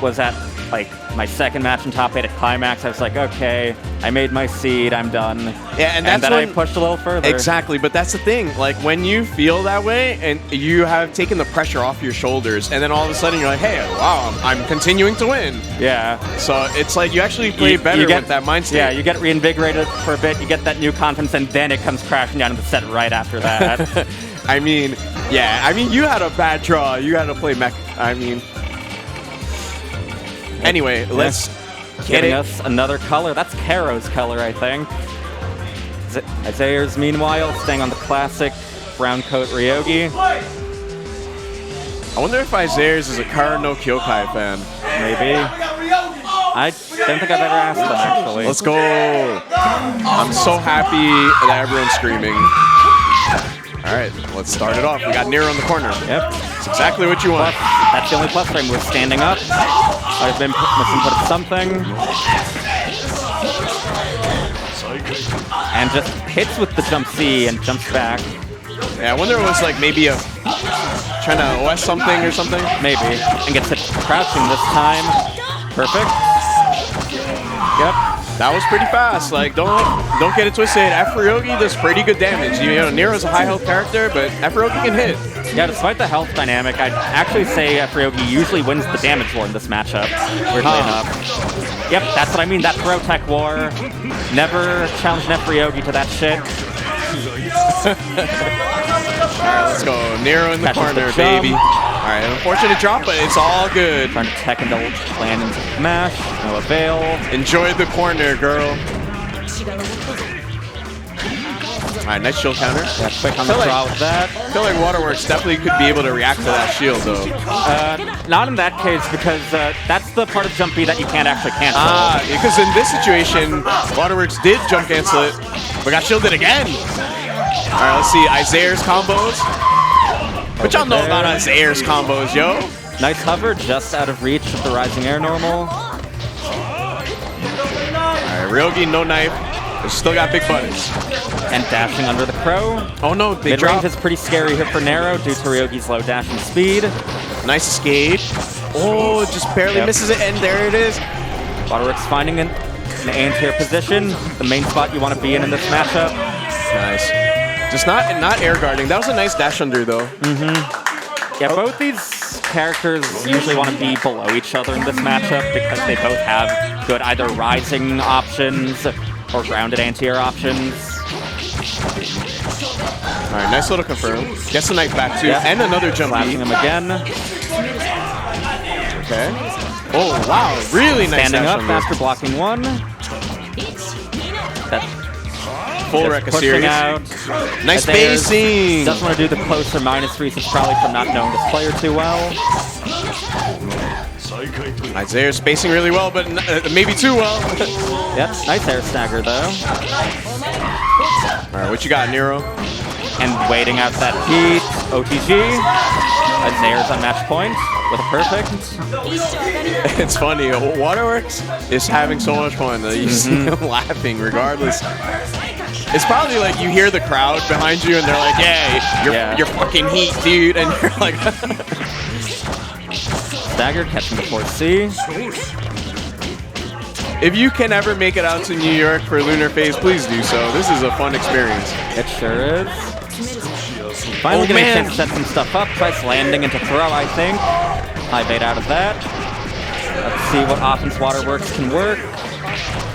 was at, like, my second match in top 8 at Climax. I was like, okay, I made my seed, I'm done. Yeah, and that's then when I pushed a little further. Exactly, but that's the thing. Like, when you feel that way and you have taken the pressure off your shoulders, and then all of a sudden you're like, hey, wow, I'm continuing to win. Yeah. So it's like you actually play better with that mindset. Yeah, you get reinvigorated for a bit, you get that new confidence, and then it comes crashing down in the set right after that. I mean, yeah, I mean, you had a bad draw. You had to play mech. I mean, anyway, let's get Giving it. us another color. That's Karo's color, I think. Isaiaerz, meanwhile, staying on the classic brown coat Ryogi. I wonder if Isaiaerz is a Kara no Kyokai fan. Maybe. I don't think I've ever asked them, actually. Let's go. I'm so happy that everyone's screaming. All right, let's start it off. We got Nero in the corner. Yep. It's exactly what you want. That's the only plus frame. We're standing up. I've been misinputted something. And just hits with the jump C and jumps back. Yeah, I wonder if it was like maybe trying to OS something or something. Maybe. And gets hit crouching this time. Perfect. Yep. That was pretty fast. Like, don't get it twisted. F Ryogi does pretty good damage. You know, Nero's a high health character, but F Ryogi can hit. Yeah, despite the health dynamic, I'd actually say F Ryogi usually wins the damage war in this matchup, weirdly enough. Yep, that's what I mean, that Throw Tech war. Never challenged F Ryogi to that shit. Alright, let's go. Nero in the Catches corner, the jump. baby. Alright, unfortunate drop, but it's all good. Trying to tech into land into mash, no avail. Enjoy the corner, girl. Alright, nice shield counter. Yeah, quick on the draw with that. I feel like Waterworks definitely could be able to react to that shield, though. Not in that case, because that's the part of jump B that you can't actually cancel. Because in this situation, Waterworks did jump cancel it, but got shielded again. Alright, let's see. Isaiaerz combos. What y'all know about Isaiaerz combos, yo? Nice hover, just out of reach of the rising air normal. Alright, Ryogi, no knife. But still got big buttons. And dashing under the crow. Oh no, they Mid-range dropped. is pretty scary here for Nero due to Ryogi's low dashing speed. Nice escape. Oh, just barely misses it, and there it is. Waterworks finding an A-tier position, the main spot you want to be in this matchup. Nice. Just not air guarding. That was a nice dash under, though. Yeah, both these characters usually want to be below each other in this matchup because they both have good either rising options or grounded anti-air options. Alright, nice little confirm. Gets the knife back, too. Yep. And another jump Flashing beat. him again. Okay. Oh, wow. Really nice Standing dash up under. after blocking one. That Full just wreck a pushing series. out. Nice Isaiaerz spacing. doesn't want to do the closer minus reasons, probably from not knowing this player too well. Isaiaerz spacing really well, but maybe too well. Yep, nice air stagger though. Alright, right, what you got, Nero? And waiting out that heat, OTG. Isaiaerz on match point with a perfect. It's funny, Waterworks is having so much fun. You see him laughing regardless. It's probably like you hear the crowd behind you and they're like, yeah, you're fucking heat, dude. And you're like... Stagger catching the 4C. If you can ever make it out to New York for Lunar Phase, please do so. This is a fun experience. It sure is. Finally getting a chance to set some stuff up. Tries landing into throw, I think. High bait out of that. Let's see what offense Waterworks can work.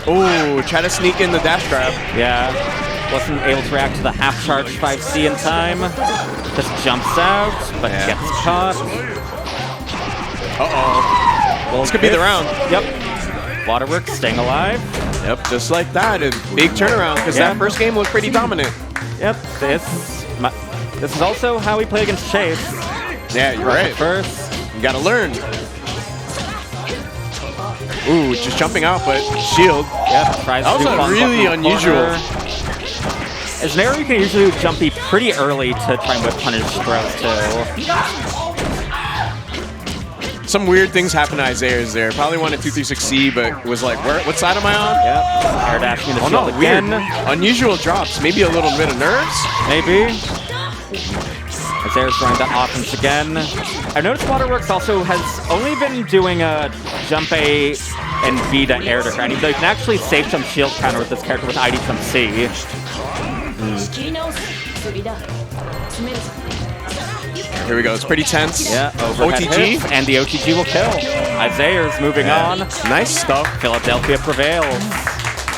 Oh, try to sneak in the dash grab. Yeah. Wasn't able to react to the half charge 5C in time. Just jumps out, but gets caught. Uh-oh. This could be the round. Yep. Waterworks staying alive. Yep, just like that. A big turnaround, because that first game looked pretty dominant. Yep, this is also how we play against Chace. Yeah, you're right. First. You gotta learn. Ooh, just jumping out, but shield. Yep, tries that was to really unusual. As an arrow, you can usually do jumpy pretty early to try and whip punish throws too. Some weird things happened to Isaiaerz there. Probably wanted 236C, but was like, what side am I on? Yep. Air dashing the shield weird. again. Unusual drops. Maybe a little bit of nerves? Maybe. Isaiaerz throwing that offense again. I've noticed Waterworks also has only been doing a jump A and B to air to ground, even though you can actually save some shield counter with this character with ID from C. Here we go. It's pretty tense. Yeah, overhead OTG. hits, and the OTG will kill. Isaiaerz moving on. Nice stuff. Philadelphia prevails.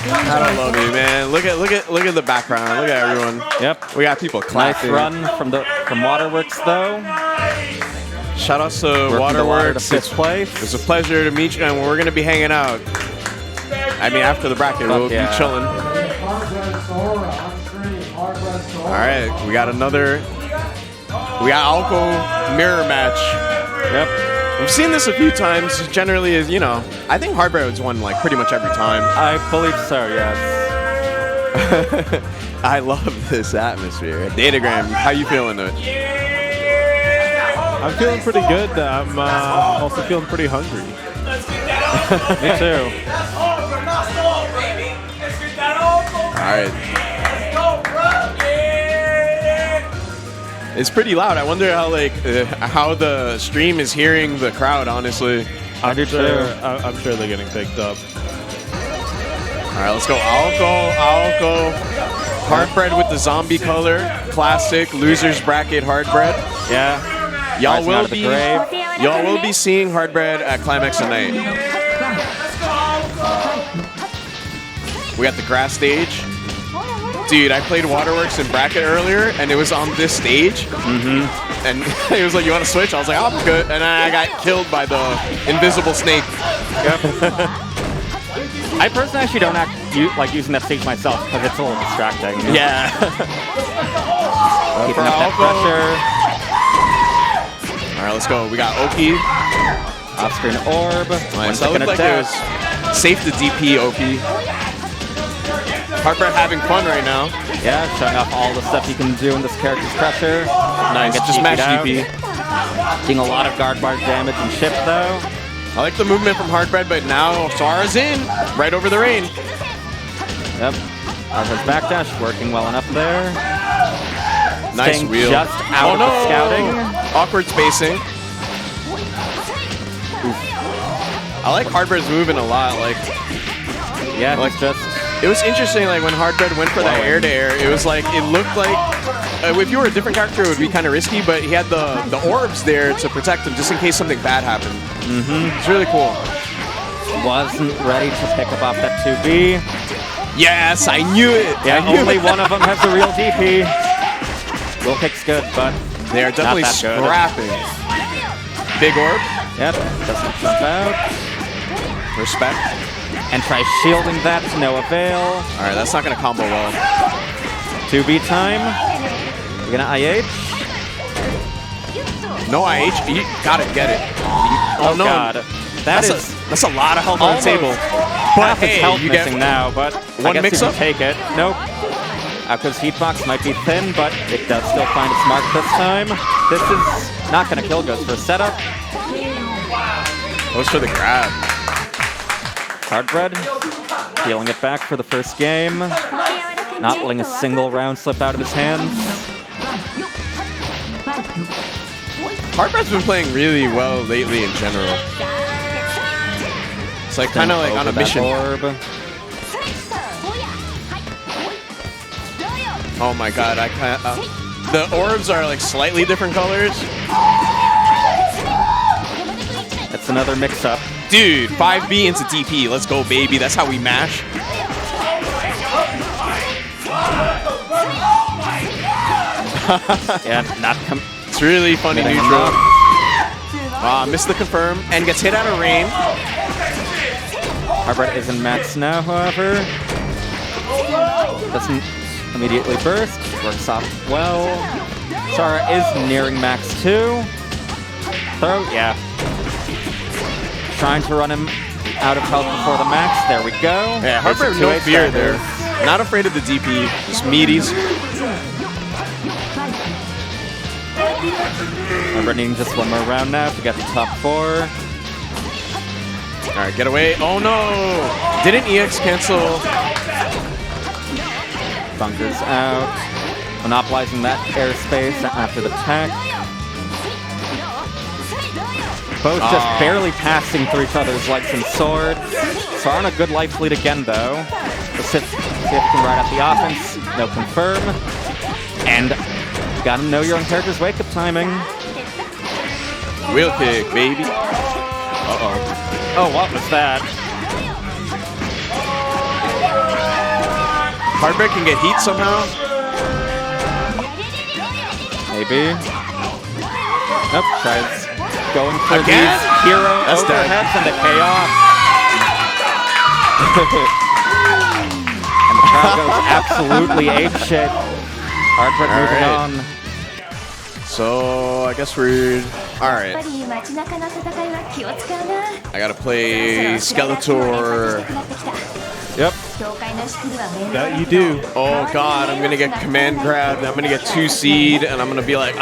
I love it, man. Look at the background. Look at everyone. Yep. We got people clapping. Nice run from Waterworks though. Shout out to Waterworks. Fifth place. It's a pleasure to meet you, and we're gonna be hanging out. I mean, after the bracket, we'll be chilling. All right, we got another. We got Alco mirror match. Yep. We've seen this a few times. Generally, is I think Hardbread's won like pretty much every time. I believe so. Yes. I love this atmosphere. Datagram, how you feeling it? I'm feeling pretty good. I'm also feeling pretty hungry. Me too. All right. It's pretty loud. I wonder how how the stream is hearing the crowd. Honestly, I'm sure they're getting picked up. All right, let's go. Alco. Hardbread with the zombie color. Classic losers bracket Hardbread. Yeah. Y'all will be seeing Hardbread at Climax tonight. We got the grass stage. Dude, I played Waterworks in bracket earlier, and it was on this stage. And it was like, you want to switch? I was like, oh, I'm good. And I got killed by the invisible snake. Yep. I personally actually don't like using that stage myself because it's a little distracting. Yeah. Keeping up that pressure. All right, let's go. We got Oki. Off-screen orb. Nice. That looked like it was safe to DP Oki. Hardbread having fun right now. Yeah, showing off all the stuff you can do in this character's pressure. Nice, just mash DP. Doing a lot of guard bar damage and ship though. I like the movement from Hardbread, but now Soara's in, right over the rain. Yep. Hardbread's backdash working well enough there. Nice Staying wheel. Just out of the scouting. Awkward spacing. Oof. I like Hardbread's moving a lot. Yeah, like just. It was interesting, like when Hardbread went for that air-to-air, it was like, it looked like, if you were a different character, it would be kind of risky, but he had the orbs there to protect him just in case something bad happened. It's really cool. Wasn't ready to pick up off that 2B. Yes, I knew it. Yeah, only one of them has the real DP. Will kick's good, but they are definitely scrapping. Big orb. Yep, doesn't jump out. Respect. And try shielding that to no avail. All right, that's not going to combo well. 2B time. We're going to IH. No IH. You gotta get it. Oh no. God. That's a lot of health on the table. But hey, health you missing now, but one I guess mix you up. Can take it. Nope. Ako's hitbox might be thin, but it does still find its mark this time. This is not going to kill, goes for a setup. Goes for the grab. Hardbread, peeling it back for the first game. Not letting a single round slip out of his hands. Hardbread's been playing really well lately in general. It's like kind of like on a mission. Orb. Oh my god, I can't. The orbs are like slightly different colors. It's another mix-up. Dude, 5B into DP. Let's go, baby. That's how we mash. Yeah, not It's really funny neutral. Missed the confirm and gets hit out of rain. Hardbread isn't max now, however. Doesn't immediately burst. Works off well. Soara is nearing max 2. Throw, yeah. Trying to run him out of health before the max. There we go. Yeah, Hardbread no fear there. Not afraid of the DP. Just meaties. Hardbread needing just one more round now to get the top 4. All right, get away. Oh no! Didn't EX cancel? Bunkers out. Monopolizing that airspace after the tech. Both just barely passing through each other's legs and swords. Soara on a good life lead again, though. Let's see if he can ride out the offense. No confirm. And you gotta know your own character's wake-up timing. Wheel kick, baby. Uh-oh. Oh, what was that? Hardbread can get heat somehow. Maybe. Nope, tries going for Again? these hero That's overheads and they pay off. And the crowd goes absolutely apeshit. Hardbread moving on. So, I guess we're... Alright. I gotta play Skeletor. Yep. That you do. Oh god, I'm gonna get command grabbed, I'm gonna get 2 seed, and I'm gonna be like,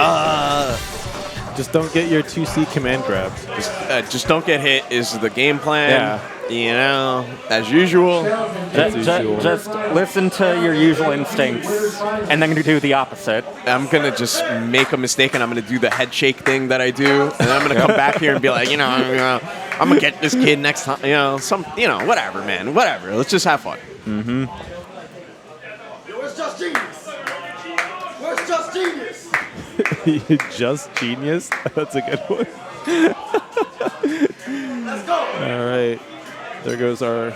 Just don't get your 2C command grabbed. just don't get hit is the game plan. Yeah. You know, as usual. Just listen to your usual instincts and then do the opposite. I'm gonna just make a mistake and I'm gonna do the head shake thing that I do, and then I'm gonna come back here and be like, I'm gonna get this kid next time. Whatever, man, whatever. Let's just have fun. Mm-hmm. Where's Just Genius? Where's Just Genius? Just genius. That's a good one. Let's go. All right. There goes our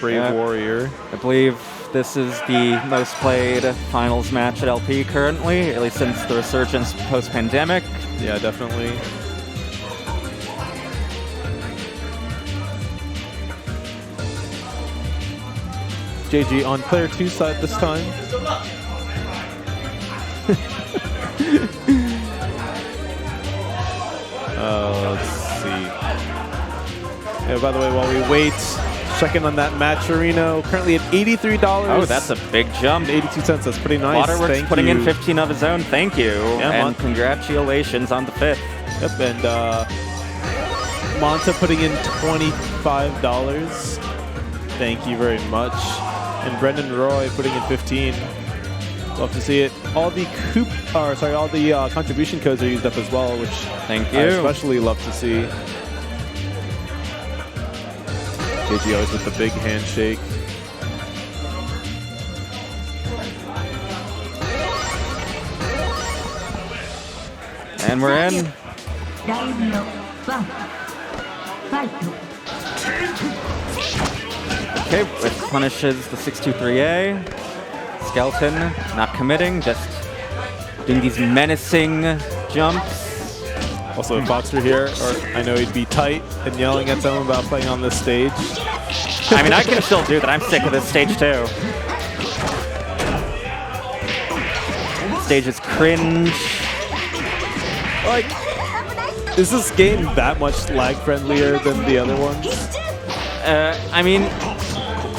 brave warrior. I believe this is the most played finals match at LP currently, at least since the resurgence post-pandemic. Yeah, definitely. JG on player 2 side this time. Let's see. Yeah, by the way, while we wait, checking on that match, Reno, currently at $83. Oh, that's a big jump. 82 cents. That's pretty nice. Waterworks Thank putting you. in 15 of his own. Thank you. Yeah, and congratulations on the 5th. Yep, and Monta putting in $25. Thank you very much. And Brendan Roy putting in 15. Love to see it. All the all the contribution codes are used up as well, which Thank you. I especially love to see. JG always with the big handshake. And we're in. Okay, it punishes the 623A. Skeleton not committing, just doing these menacing jumps. Also, if Boxer here, or I know he'd be tight and yelling at someone about playing on this stage. I mean, I can still do that. I'm sick of this stage too. Stage is cringe. Like, is this game that much lag friendlier than the other ones? I mean,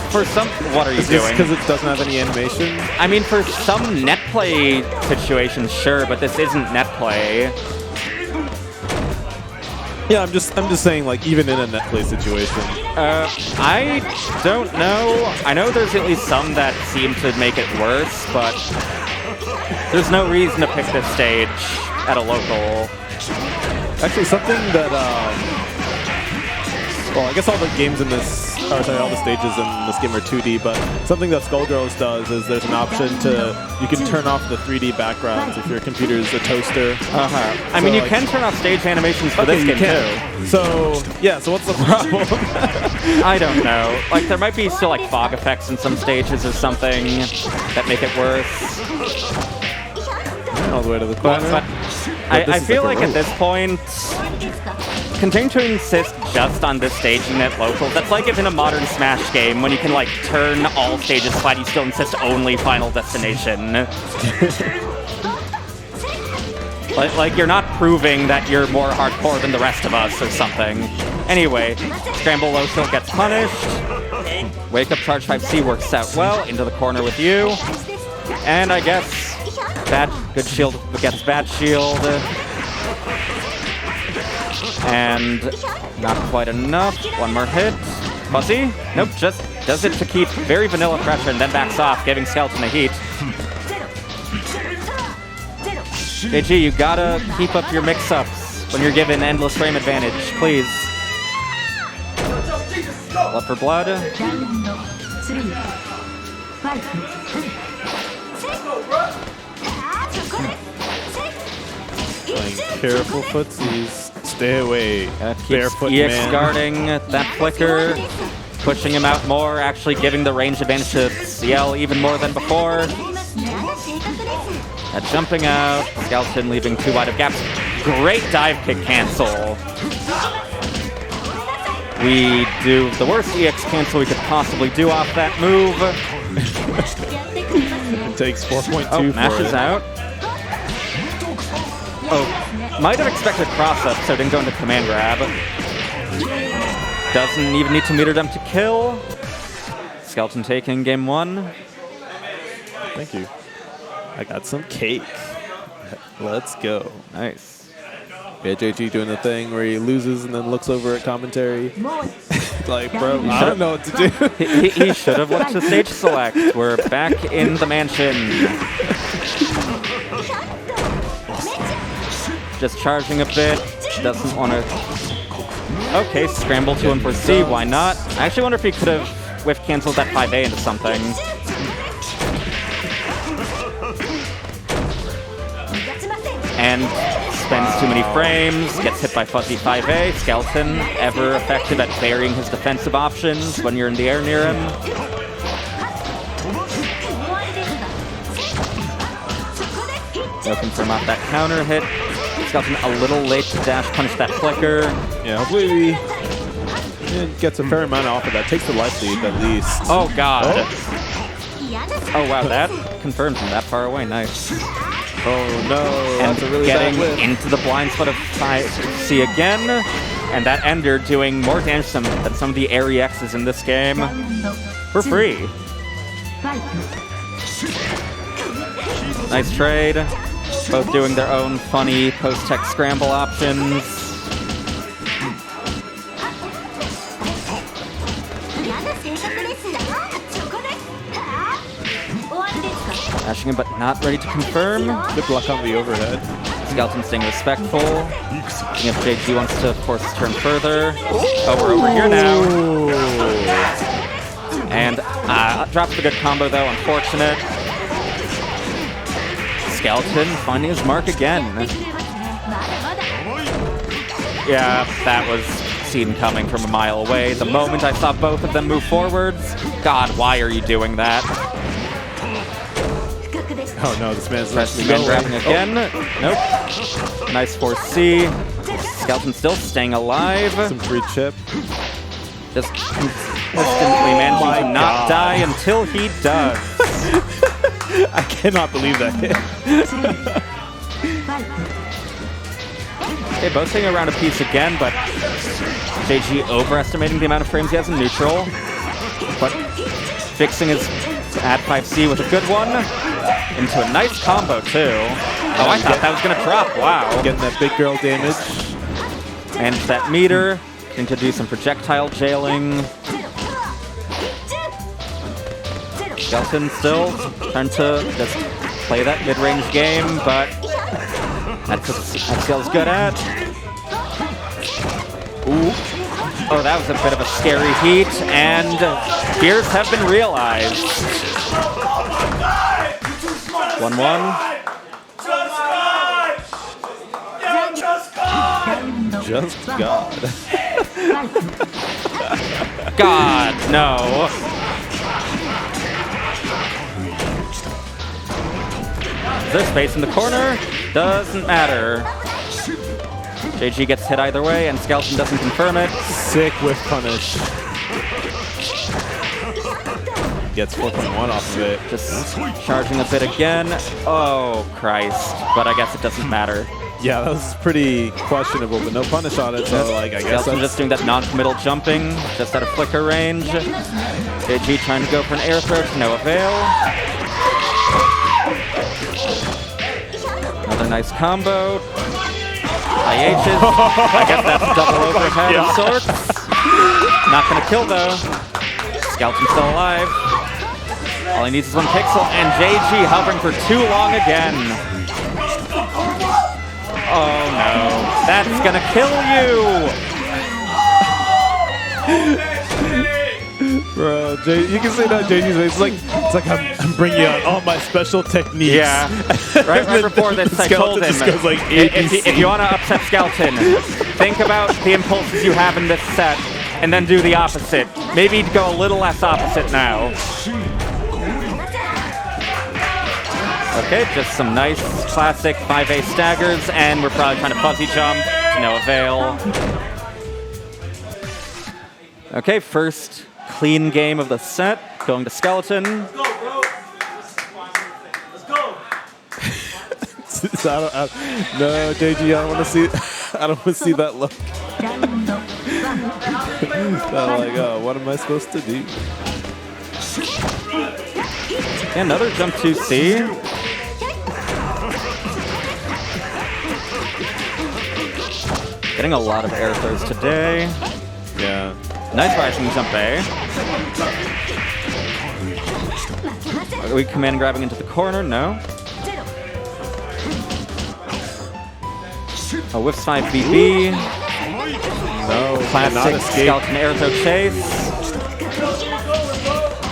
For some, what are you doing? Because it doesn't have any animation? I mean, for some net play situations, sure, but this isn't net play. Yeah, I'm just saying, like, even in a net play situation. I don't know. I know there's at least some that seem to make it worse, but there's no reason to pick this stage at a local. Actually, something that, well, I guess all the games in this, or sorry, all the stages in this game are 2D, but something that Skullgirls does is there's an option you can turn off the 3D backgrounds if your computer's a toaster. I mean, you can turn off stage animations for this game too. So, yeah, so what's the problem? I don't know. Like, there might be still, like, fog effects in some stages or something that make it worse. All the way to the corner. But I feel like at this point, continuing to insist just on this staging at locals, that's like if in a modern Smash game, when you can like turn all stages flat, you still insist only Final Destination. like you're not proving that you're more hardcore than the rest of us or something. Anyway, Scramble low tilt gets punished. Wake up charge 5C works out well, into the corner with you. And I guess good shield gets bad shield. And not quite enough. One more hit. Fuzzy? Nope, just does it to keep very vanilla pressure and then backs off, giving Skeleton a heat. EJay, you gotta keep up your mix-ups when you're given endless frame advantage, please. Blood for blood. Playing careful footsies. Stay away. Barefoot EX man. guarding that flicker, pushing him out more, actually giving the range advantage to CL even more than before. Jumping out, Skeleton leaving too wide of gaps. Great dive kick cancel. We do the worst EX cancel we could possibly do off that move. It takes 4.2 Oh, for mashes it. out. Oh, might have expected cross-up, so didn't go into command grab. Doesn't even need to meter them to kill. Skeleton taking game 1. Thank you. I got some cake. Let's go. Nice. EJay doing the thing where he loses and then looks over at commentary. Like, bro, I don't know what to do. He should have looked to stage select. We're back in the mansion. Just charging a bit. Doesn't want to... Okay, scramble to him for C. Why not? I actually wonder if he could have whiff canceled that 5A into something. And spends too many frames, gets hit by fuzzy 5A. Skeleton, ever effective at varying his defensive options when you're in the air near him. No confirm off that counter hit. Skeleton a little late to dash punish that flicker. Yeah, hopefully he gets a fair amount off of that. Takes the life lead at least. Oh god. Oh wow, that confirmed from that far away. Nice. Oh no, And that's a really getting bad whip. into the blind spot of 5C again. And that Ender doing more damage than some of the airy X's in this game. For free. Nice trade. Both doing their own funny post-tech scramble options. Dashing him, but not ready to confirm. Good luck on the overhead. Skeleton staying respectful. Seeing if JG wants to force his turn further. Oh, we're over here now. And drops the good combo though, unfortunate. Skeleton finding his mark again. Yeah, that was seen coming from a mile away. The moment I saw both of them move forwards, God, why are you doing that? Oh no, this man's Again, grabbing again. Nope. Nice 4C. Skeleton still staying alive. Some free chip. Just consistently managing to not die until he does. I cannot believe that hit. Okay, both staying around a piece again, but JG overestimating the amount of frames he has in neutral. But fixing his at 5C with a good one. Into a nice combo, too. Oh, I thought that was going to drop. Wow. Getting that big girl damage. And that meter. Going to do some projectile jailing. Skeleton still trying to just play that mid-range game, but that's what Axial's good at. Ooh. Oh, that was a bit of a scary heat, and fears have been realized. 1-1. Just God. God, no. Is there space in the corner? Doesn't matter. JG gets hit either way, and Skeleton doesn't confirm it. Sick with punish. Gets 4.1 off of it. Just charging a bit again. Oh, Christ. But I guess it doesn't matter. Yeah, that was pretty questionable, but no punish on it, so like I guess Skeleton just doing that non-committal jumping, just out of flicker range. JG trying to go for an air throw to no avail. Another nice combo. IH's. I guess that's a double overhead of sorts. Not gonna kill though. Skeleton's still alive. All he needs is one pixel, and JG hovering for too long again. Oh no, that's gonna kill you! Bro, you can say that JG's face. It's like I'm bringing out all my special techniques. Yeah, right before this I told him, goes like if you want to upset Skeleton, think about the impulses you have in this set, and then do the opposite. Maybe go a little less opposite now. Okay, just some nice classic 5A staggers, and we're probably trying to fuzzy jump to no avail. Okay, first clean game of the set, going to Skeleton. Let's go, bro. Let's go. No, JG, I don't want to see. I don't want to see that look. I'm like, oh, what am I supposed to do? Another jump 2C. Getting a lot of air throws today. Yeah. Nice rising jump A. Are we command and grabbing into the corner? No. A whiffs 5 BB. No, Classic Skeleton air throw chase.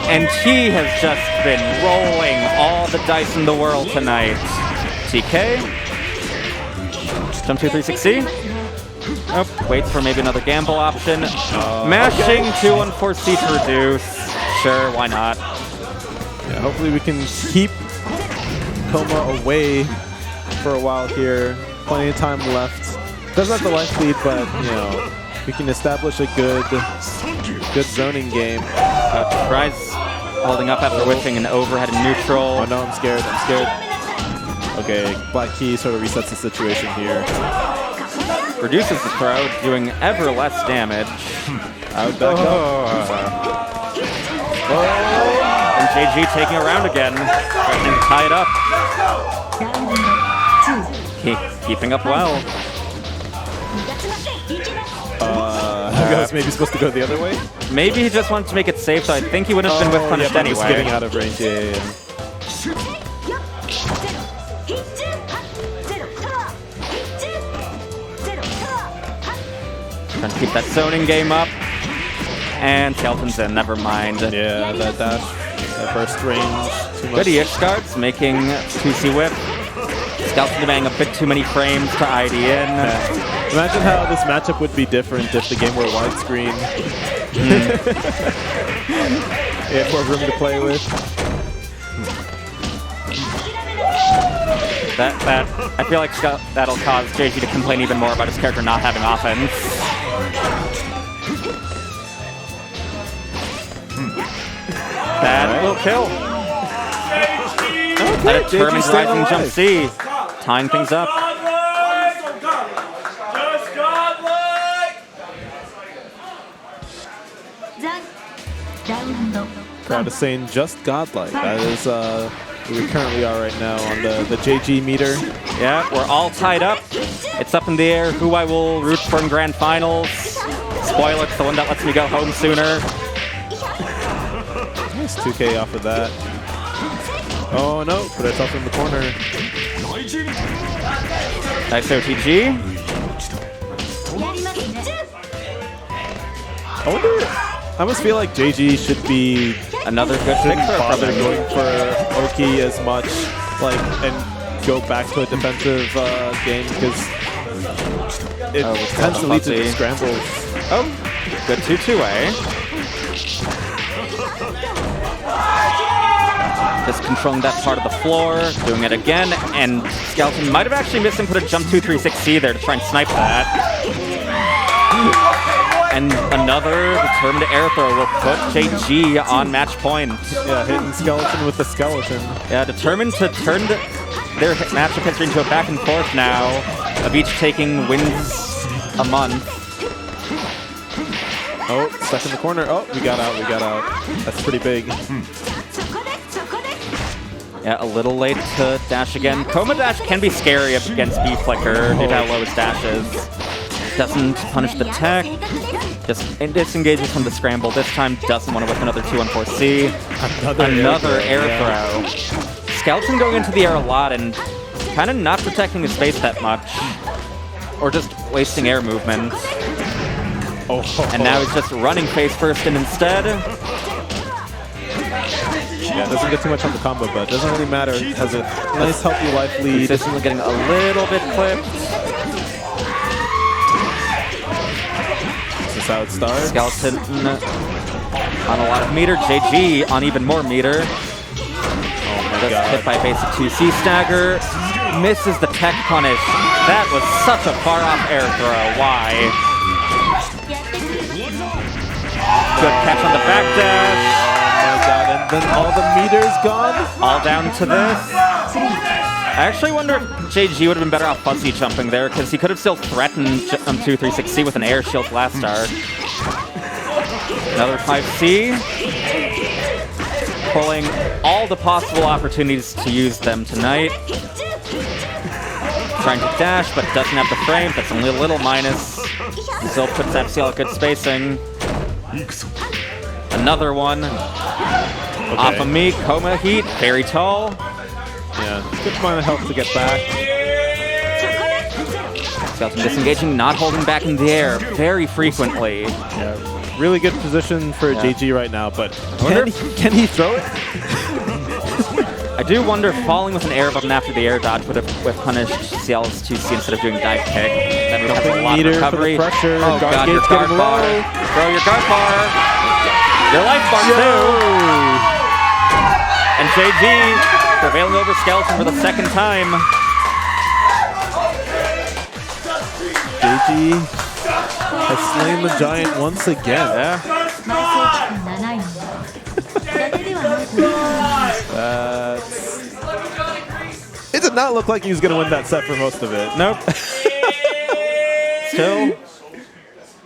And he has just been rolling all the dice in the world tonight. TK. Jump 2, 3, 6C. Oh, waits for maybe another gamble option. Mashing 2 on 4C to reduce. Sure, why not? Yeah, hopefully we can keep Coma away for a while here. Plenty of time left. Doesn't have the life lead, but you know, we can establish a good zoning game. Prize holding up after whiffing an overhead and neutral. Oh no, I'm scared. I'm scared. Okay, Black Key sort of resets the situation here. Reduces the throw, doing ever less damage. I would back up. And JG taking a round again, threatening to tie it up. Keeping up well. I was maybe supposed to go the other way? Maybe he just wanted to make it safe, so I think he would have been whiff punished yeah, anyway. Just getting out of range, yeah. Trying to keep that zoning game up. And Skeleton's in, never mind. Yeah, that dash, that burst range, too much. Good EX guards, making 2C whip. Skeleton demanding a bit too many frames to ID in. Yeah. Imagine how this matchup would be different if the game were widescreen. Yeah, more room to play with. I feel like that'll cause JG to complain even more about his character not having offense. That will kill. Okay, A determined JG staying rising jump alive. C, tying things up. Crowd is saying just godlike. That is where we currently are right now on the JG meter. Yeah, we're all tied up. It's up in the air who I will root for in grand finals. Spoiler, it's the one that lets me go home sooner. Nice 2K off of that. Oh no, put ourselves in the corner. Nice OTG. I wonder, I almost feel like JG should be Another good pick for bother a going for Oki as much, like, and go back to a defensive game because it tends to lead to the scrambles. Oh, good 2-2-A. Just controlling that part of the floor, doing it again, and Skeleton might have actually misinputted jump 2-3-6-C there to try and snipe that. And another determined air throw will put JG on match point. Yeah, hitting Skeleton with the skeleton. Yeah, determined to turn their matchup history into a back and forth now, of each taking wins a month. Oh, stuck in the corner. Oh, we got out. That's pretty big. Yeah, a little late to dash again. Coma dash can be scary against B-Flicker due to how low his dash is. Doesn't punish the tech, just disengages from the scramble. This time doesn't want to whip another 2-1-4-C. Another air throw. Skeleton going into the air a lot and kind of not protecting his space that much. Or just wasting air movement. Oh. And now he's just running face first and instead. Yeah, doesn't get too much on the combo, but it doesn't really matter. It has a nice healthy life lead. Consistently getting a little bit clipped. This is how it starts. Skeleton on a lot of meter. JG on even more meter. Oh my Just god. hit by basic 2C stagger. Misses the tech punish. That was such a far off air throw. Why? Good catch on the back dash. Oh my god, and then all the meters gone? All down to this. I actually wonder if JG would have been better off fuzzy jumping there, because he could have still threatened 2-3-6-C with an air shield last start. Another 5C. Pulling all the possible opportunities to use them tonight. Trying to dash, but doesn't have the frame. That's only a little minus. Still puts FCL at good spacing. Another one. Okay. Off of me, Coma Heat, very tall. Yeah, good amount of health to get back. Skeleton disengaging, not holding back in the air very frequently. Yeah, really good position for JG right now, but can he throw it? I do wonder if falling with an air button after the air dodge would have punished CL's 2C instead of doing dive kick. Then we would have a lot of recovery. Pressure. Oh god, your guard bar. Throw your guard bar. Your life bar too. And JG prevailing over Skeleton for the second time. JG has slain the giant once again. Yeah. It did not look like he was going to win that set for most of it. Nope. Still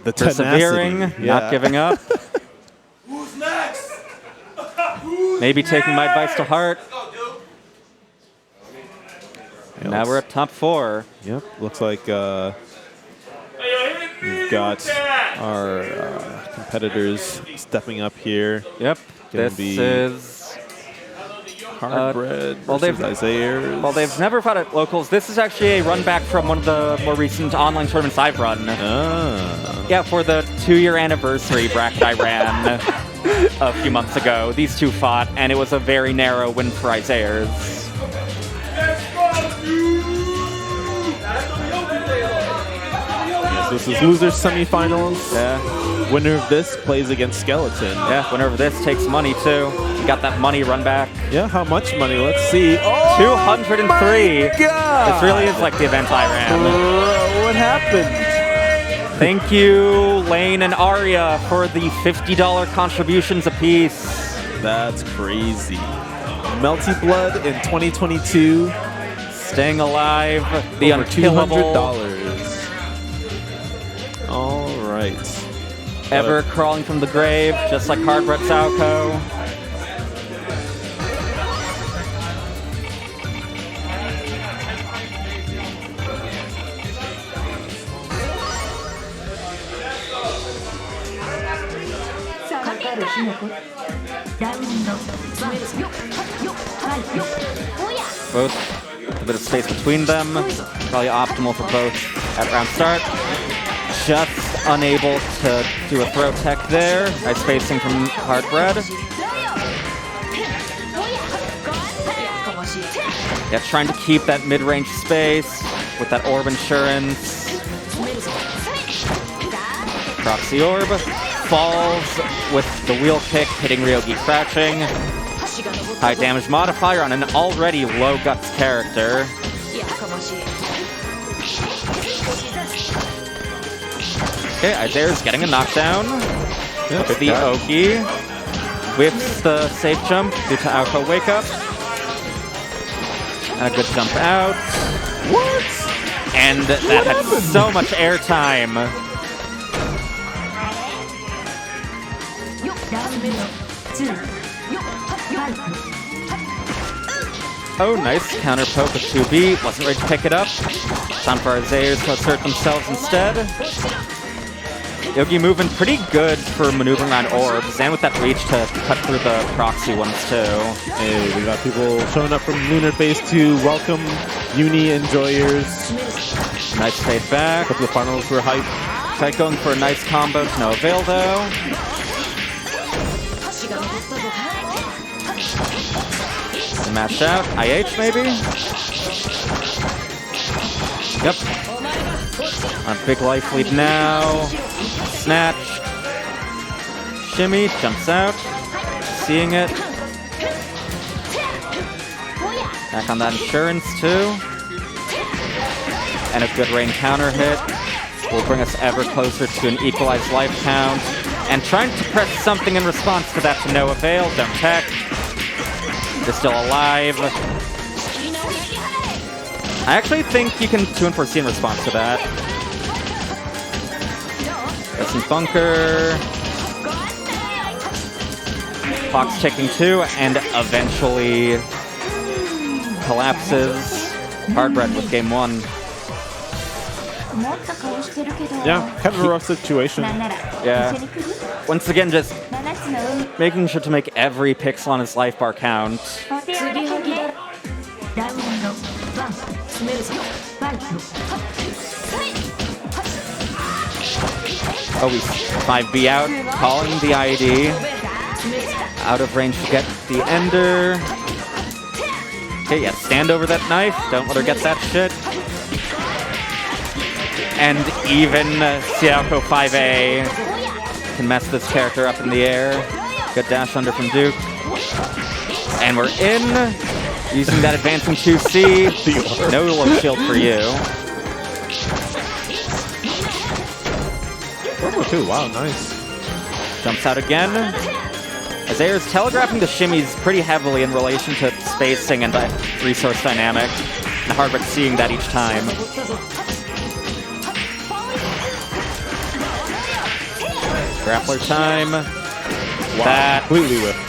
The persevering, tenacity. not giving up. Who's next? Maybe taking my advice to heart. Now we're at top 4. Yep, looks like we've got our competitors stepping up here. Yep. Gonna This be is Hardbread well, versus Isaiaerz. Well, they've never fought at locals. This is actually a run back from one of the more recent online tournaments I've run. Ah. Yeah, for the 2-year anniversary bracket I ran a few months ago. These two fought, and it was a very narrow win for Isaiaerz. This is losers semifinals. Yeah. Winner of this plays against Skeleton. Yeah, winner of this takes money too. You got that money run back. Yeah, how much money? Let's see. Oh, 203. my God. This really is like the event I ran. What happened? Thank you, Lane and Arya, for the $50 contributions apiece. That's crazy. Melty Blood in 2022. Staying alive, the over unkillable. $200. All right. Ever crawling from the grave, just like Hardbread Sauko. Both a bit of space between them. Probably optimal for both at round start. Just unable to do a throw tech there. Nice spacing from Hardbread. Yeah, trying to keep that mid-range space with that orb insurance. Proxy orb. Falls with the wheel kick, hitting Ryogi crouching. High damage modifier on an already low guts character. Okay, Isaiaerz getting a knockdown. Yep, The Oki whips the safe jump due to Aoko wake up. And a good jump out. What? And that had so much airtime. Oh, nice counter poke with 2B. Wasn't ready to pick it up. Time for Isaiaerz to assert themselves instead. Yogi moving pretty good for maneuvering around orbs, and with that reach to cut through the proxy ones too. Hey, we got people showing up from Lunar Base to welcome Uni enjoyers. Nice fade back. A couple of finals were hype. Tried going for a nice combo to no avail though. Smash out. IH maybe? Yep. On a big life lead now. Snatch. Shimmy. Jumps out. Seeing it. Back on that insurance too. And a good rain counter hit will bring us ever closer to an equalized life count. And trying to press something in response to that to no avail. Don't tech. They're still alive. I actually think you can 2 and 4C in response to that. That's some bunker. Clock's ticking too, and eventually collapses. Hardbread with game 1. Yeah, kind of a rough situation. Yeah. Once again, just making sure to make every pixel on his life bar count. Oh, he's 5B out, calling the ID. Out of range to get the ender. Okay, yeah, stand over that knife. Don't let her get that shit. And even Xiaoko 5A can mess this character up in the air. Good dash under from Duke. And we're in. Using that advancing 2C. No low shield for you. Oh, wow, nice. Jumps out again. Isaiaerz telegraphing the shimmies pretty heavily in relation to spacing and resource dynamic. And Hardbread seeing that each time. Grappler time. Wow. That Completely whipped.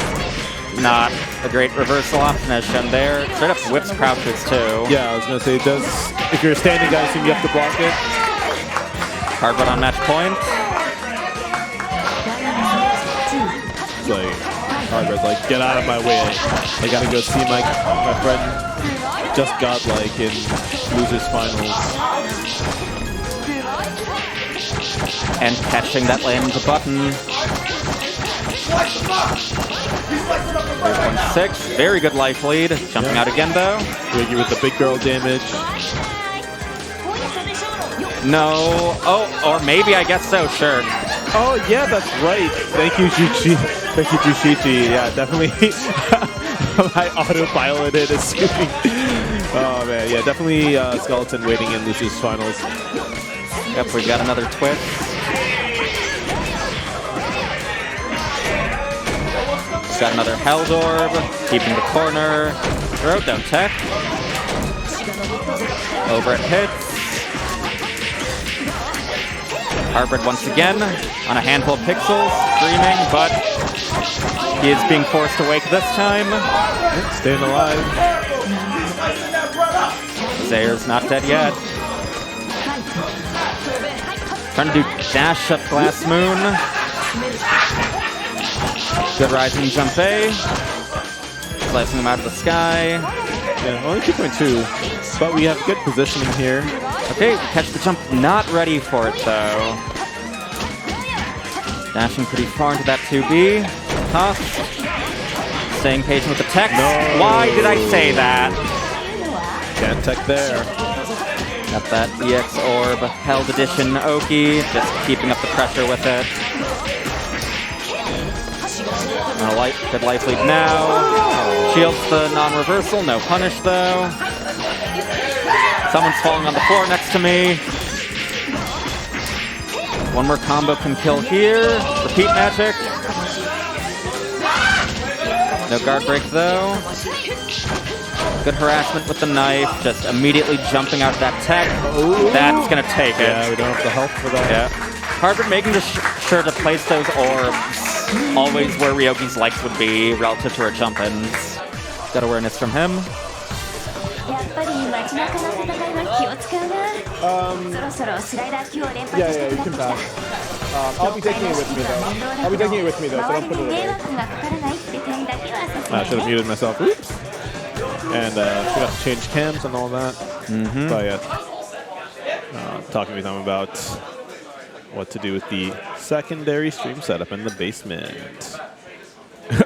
not a great reversal option as shown there. Straight up whips crouches too. Yeah, I was gonna say it does. If you're a standing guy, so you have to block it. Hardbread on match point. It's like Hardbread's like, get out of my way. I gotta go see my friend just godlike in losers finals. And catching that land button. 3.6, very good life lead. Jumping out again though. Yogi with the big girl damage. No, oh, or maybe I guess so, sure. Oh yeah, that's right. Thank you, Juchi. Thank you, Jushichi. Yeah, definitely. I autopiloted assuming. Oh man, yeah, definitely Skeleton waiting in Lucius finals. Yep, we've got another twist. Just got another Held Orb, keeping the corner. Throw, don't tech. Over it hits. Hardbread once again on a handful of pixels, screaming, but he is being forced awake this time. Staying alive. Isaiaerz not dead yet. Trying to do dash up Glass Moon. Good rising jump A. Slicing him out of the sky. Yeah, only 2.2, but we have good positioning here. Okay, catch the jump. Not ready for it, though. Dashing pretty far into that 2B. Toss. Staying patient with the tech. No. Why did I say that? Can't tech there. Got that EX Orb, Held Edition Oki, just keeping up the pressure with it. Good life lead now. Shields the non-reversal, no punish though. Someone's falling on the floor next to me. One more combo can kill here. Repeat magic. No guard break though. Good harassment with the knife, just immediately jumping out of that tech. Ooh. That's gonna take it. Yeah, we don't have the health for that. Yeah. Harbor making sure to place those orbs always where Ryogi's likes would be relative to her jump-ins. Got awareness from him. Yeah, you can pass. I'll be taking it with me though. So don't put it away. I should have muted myself. Oops. And forgot to change cams and all that. But yeah, talking with them about what to do with the secondary stream setup in the basement.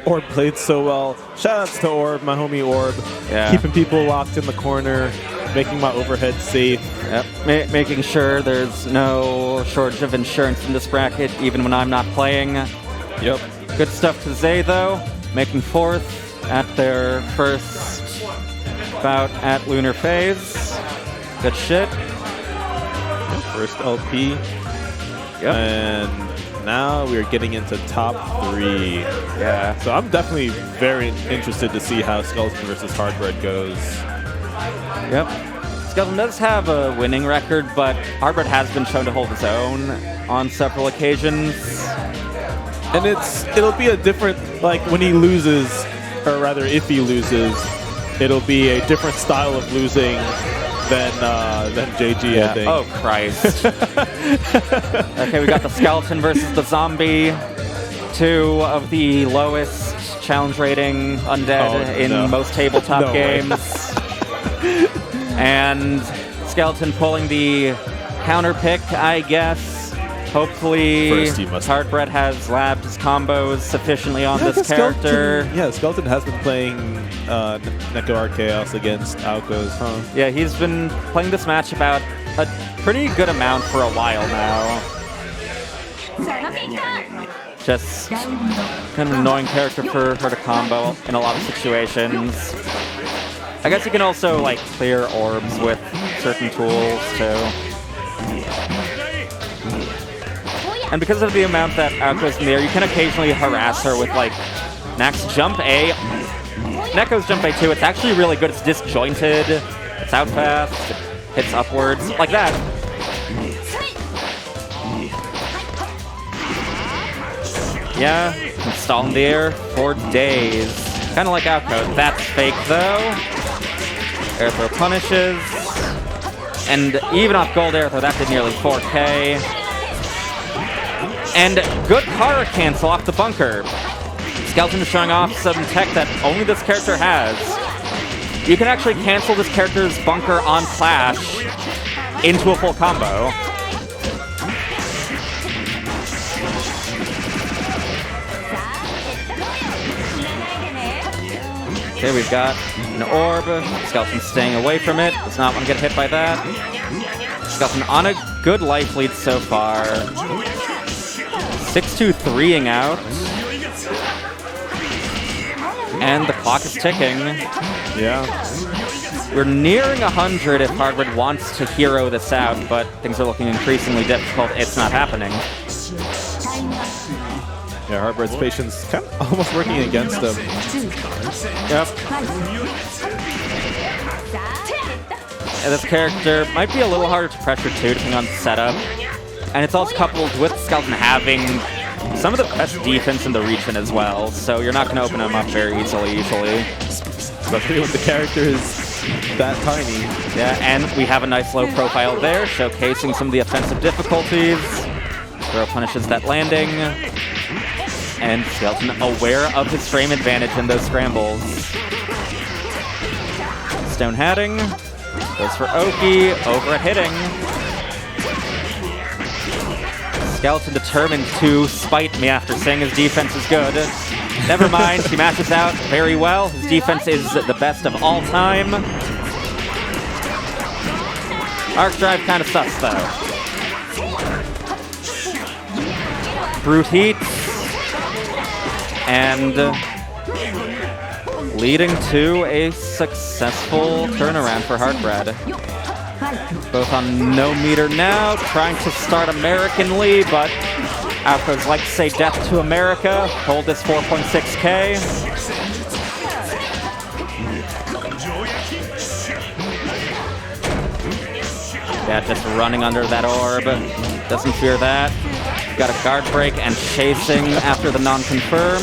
Orb played so well. Shoutouts to Orb, my homie Orb. Yeah. Keeping people locked in the corner, making my overhead safe. Yep. Making sure there's no shortage of insurance in this bracket, even when I'm not playing. Yep. Good stuff to Zay, though. Making fourth at their first bout at Lunar phase. Good shit. First LP. Yep. And now we're getting into top 3. Yeah. So I'm definitely very interested to see how Skeleton versus Hardbread goes. Yep. Skeleton does have a winning record, but Hardbread has been shown to hold his own on several occasions. And it'll be a different, like when he loses, or rather if he loses, it'll be a different style of losing than JG, I think. Oh, Christ. Okay, we got the Skeleton versus the Zombie. 2 of the lowest challenge rating undead in most tabletop games. And Skeleton pulling the counter pick, I guess. Hopefully, Hardbread has labbed his combos sufficiently on this character. Skeleton has been playing Neko Chaos against Alcos, huh? Yeah, he's been playing this match about a pretty good amount for a while now. Just kind of an annoying character for her to combo in a lot of situations. I guess you can also like clear orbs with certain tools too. And because of the amount that Alco's in the air, you can occasionally harass her with like Nax's jump A. Neko's jump A too, it's actually really good. It's disjointed, it's out fast, it hits upwards, like that. Yeah, install in the air for days. Kind of like Alco. That's fake though. Air throw punishes. And even off gold air throw, that did nearly 4K. And good Kara cancel off the bunker. Skeleton is showing off some tech that only this character has. You can actually cancel this character's bunker on Clash into a full combo. Okay, we've got an orb. Skeleton staying away from it. Does not want to get hit by that. Skeleton on a good life lead so far. 6-2-3ing out. And the clock is ticking. Yeah. We're nearing 100 if Hardbread wants to hero this out, but things are looking increasingly difficult. It's not happening. Yeah, Hardbread's patience kind of almost working against him. Yep. And this character might be a little harder to pressure too, depending on the setup. And it's also coupled with Skeleton having some of the best defense in the region as well, so you're not going to open him up very easily usually. Especially when the character is that tiny. Yeah, and we have a nice low profile there, showcasing some of the offensive difficulties. Throw punishes that landing. and Skeleton aware of his frame advantage in those scrambles. Stone hatting, goes for Oki, over hitting. Skeleton determined to spite me after saying his defense is good. Never mind, he matches out very well. His defense is the best of all time. Arc Drive kind of sucks though. Brute Heat. And leading to a successful turnaround for Hardbred. Both on no meter now, trying to start Americanly, but Outco's like to say death to America. Hold this 4.6K. Yeah, just running under that orb. Doesn't fear that. Got a guard break and chasing after the non-confirm.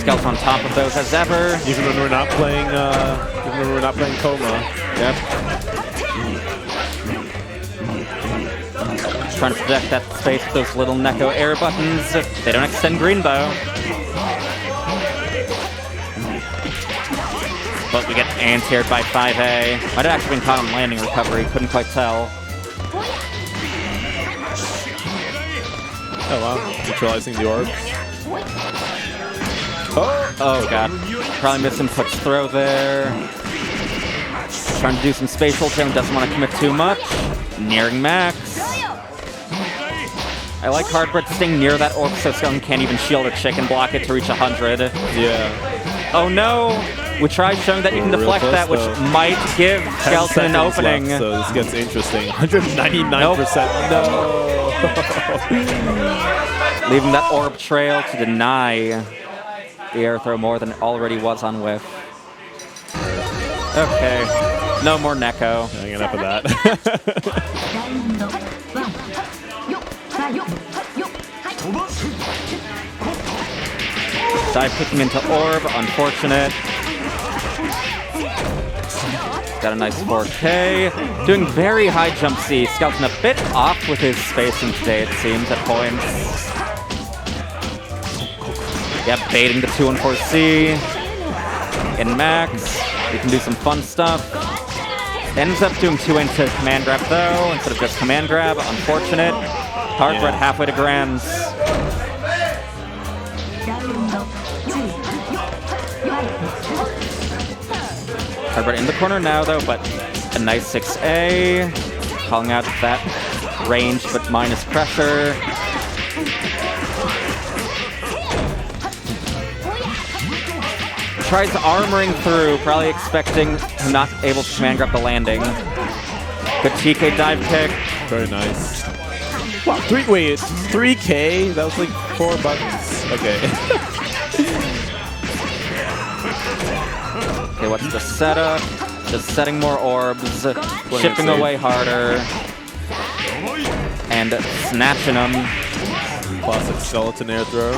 Skeleton on top of those as ever. Even when we're not playing, Coma. Yep. Trying to protect that space with those little Neko air buttons. They don't extend green though. But we get anti-aired by 5A. Might have actually been caught on landing recovery, couldn't quite tell. Oh wow, neutralizing the orb. Oh god. Probably misinputs throw there. Trying to do some spatial jam, doesn't want to commit too much. Nearing max. I like Hardbred staying near that orb so Skeleton can't even shield or chicken block it to reach 100. Yeah. Oh no! We tried showing that you can deflect that, which might give Skeleton an opening. Left, so this gets interesting. 199%. No! Leaving that orb trail to deny the air throw more than it already was on whiff. Okay. No more Neko. Hanging up with that. Dive kicking into orb, unfortunate. Got a nice 4K. Doing very high jump C. Skeleton a bit off with his spacing today, it seems, at points. Yep, baiting the 2 and 4C. In max. You can do some fun stuff. Ends up doing 2 into command grab though, instead of just command grab. Unfortunate. Hardbred halfway to grands. Hardbred in the corner now though, but a nice 6A. Calling out that range but minus pressure. Tries armoring through, probably expecting him not able to command grab the landing. Good TK dive kick. Very nice. Wow, 3K? That was like 4 buttons. Okay. Okay, what's the setup? Just setting more orbs, shipping away harder, and snatching them. Classic skeleton air throw.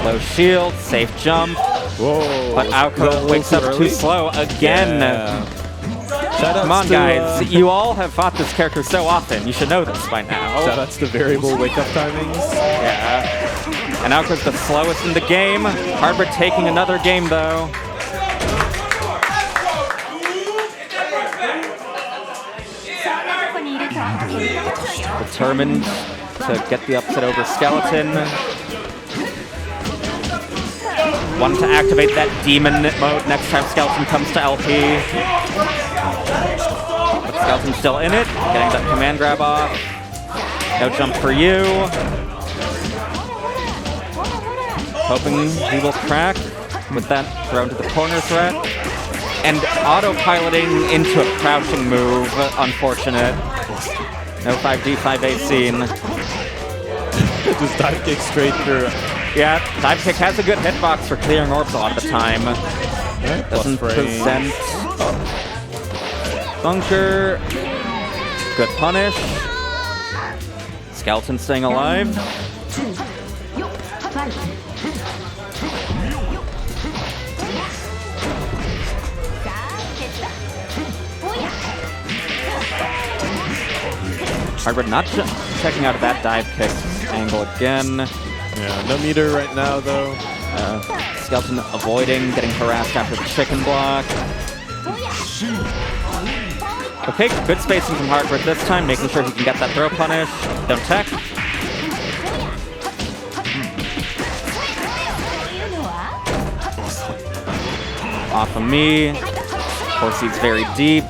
Low shield, safe jump. Whoa. But Alco wakes up too slow again. Yeah. Come on, guys. You all have fought this character so often. You should know this by now. Shoutouts to variable wake-up timings. Yeah. And Alco's the slowest in the game. Hardbred taking another game, though. Determined to get the upset over Skeleton. Wanted to activate that demon mode next time Skeleton comes to LP. But Skeleton's still in it, getting that command grab off. No jump for you. Hoping he will crack with that thrown to the corner threat. And autopiloting into a crouching move, unfortunate. No 5D, 5A scene. Just dive kick straight through. Yeah, dive kick has a good hitbox for clearing orbs a lot of the time. Right, Doesn't present. Bunker. Good punish. Skeleton staying alive. Hardbred not checking out of that dive kick angle again. Yeah, no meter right now, though. Skeleton avoiding, getting harassed after the chicken block. Okay, good spacing from Hardbread this time, making sure he can get that throw punish. Don't tech. Off of me. Horsey's very deep.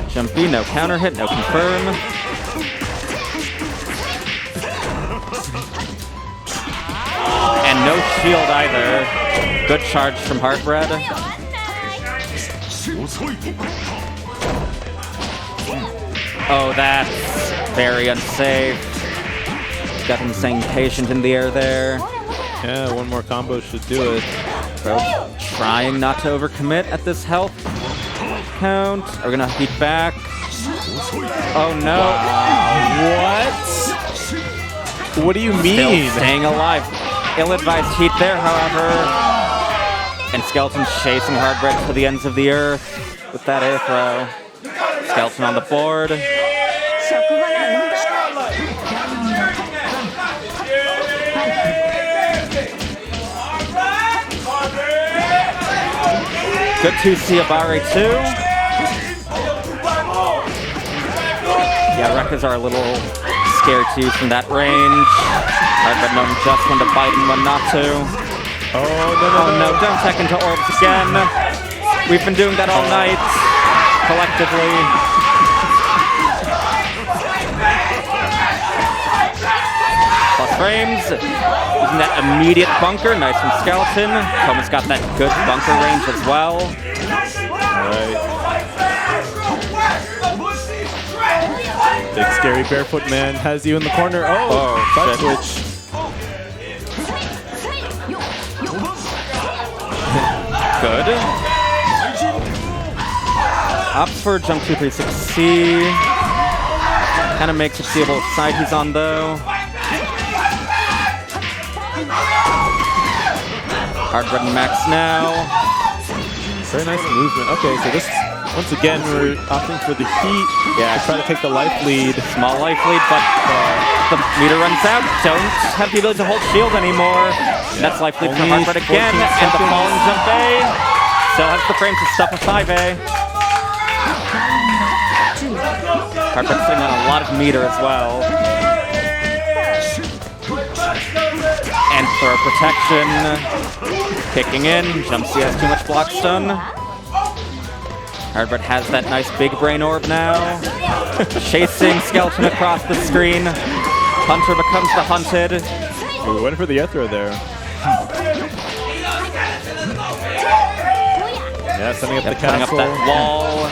Jumpy, no counter hit, no confirm. And no shield either. Good charge from Heartbread. Oh, that's very unsafe. Got him saying patient in the air there. Yeah, one more combo should do it. Bro, trying not to overcommit at this health count. Are we gonna heat back? Oh no. What? What do you mean? Still staying alive. Ill-advised heat there, however. And Skeleton chasing Hardbread to the ends of the earth with that air throw. Skeleton on the board. Good to see Abare too. Yeah, Rekkas are a little scared to use from that range. Hardbread knowing just when to bite and when not to. Oh no, don't tech into orbs again. We've been doing that all night, collectively. Plus frames, using that immediate bunker, nice from Skeleton. Koma's got that good bunker range as well. Alright. Big scary barefoot man has you in the corner. Oh butt switch. Good. Opts for jump 236C. Kind of makes it seeable which side he's on though. Hardbread and max now. Very nice movement. Okay, so this, once again, we're opting for the heat. Yeah, try to take the life lead. Small life lead, but the meter runs out. Don't have the ability to hold shield anymore. Yeah. That's life lead for Hardbread again. And the falling jump A. Still has the frame to stuff a 5A. Hardbread sitting on a lot of meter as well. And throw protection. Kicking in. Jump C has too much block stun. Hardbread has that nice big brain orb now. Chasing Skeleton across the screen. Hunter becomes the hunted. We went for the air throw there. Yeah, setting up the castle. Putting up that wall.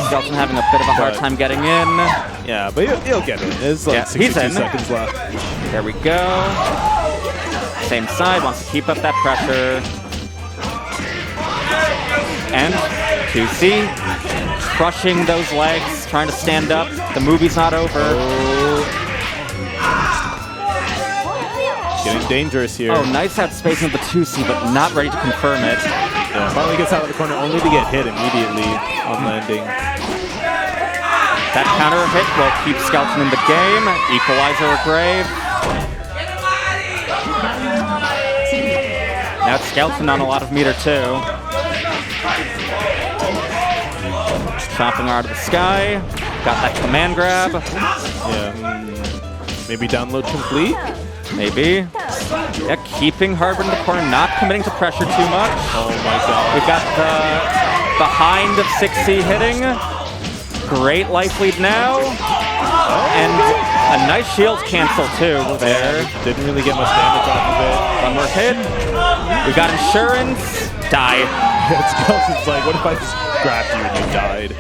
Skeleton having a bit of a hard time getting in. Yeah, but he'll get in. It's like 62 seconds left. There we go. Same side, wants to keep up that pressure. And 2C, crushing those legs, trying to stand up. The movie's not over. Getting dangerous here. Oh, nice outspacing of the 2C, but not ready to confirm it. Yeah, finally gets out of the corner only to get hit immediately on landing. That counter hit will keep Skeleton in the game. Equalizer or Grave. Now it's Skeleton on a lot of meter too. Chopping out of the sky. Got that command grab. Yeah. Maybe download complete? Maybe. Yeah, keeping Hardbread in the corner, not committing to pressure too much. Oh my god. We've got the behind of 6C hitting. Great life lead now. And a nice shield cancel too there. Didn't really get much damage off of it. One more hit. We got insurance. Die. Skeleton's like, what if I just grabbed you and you died?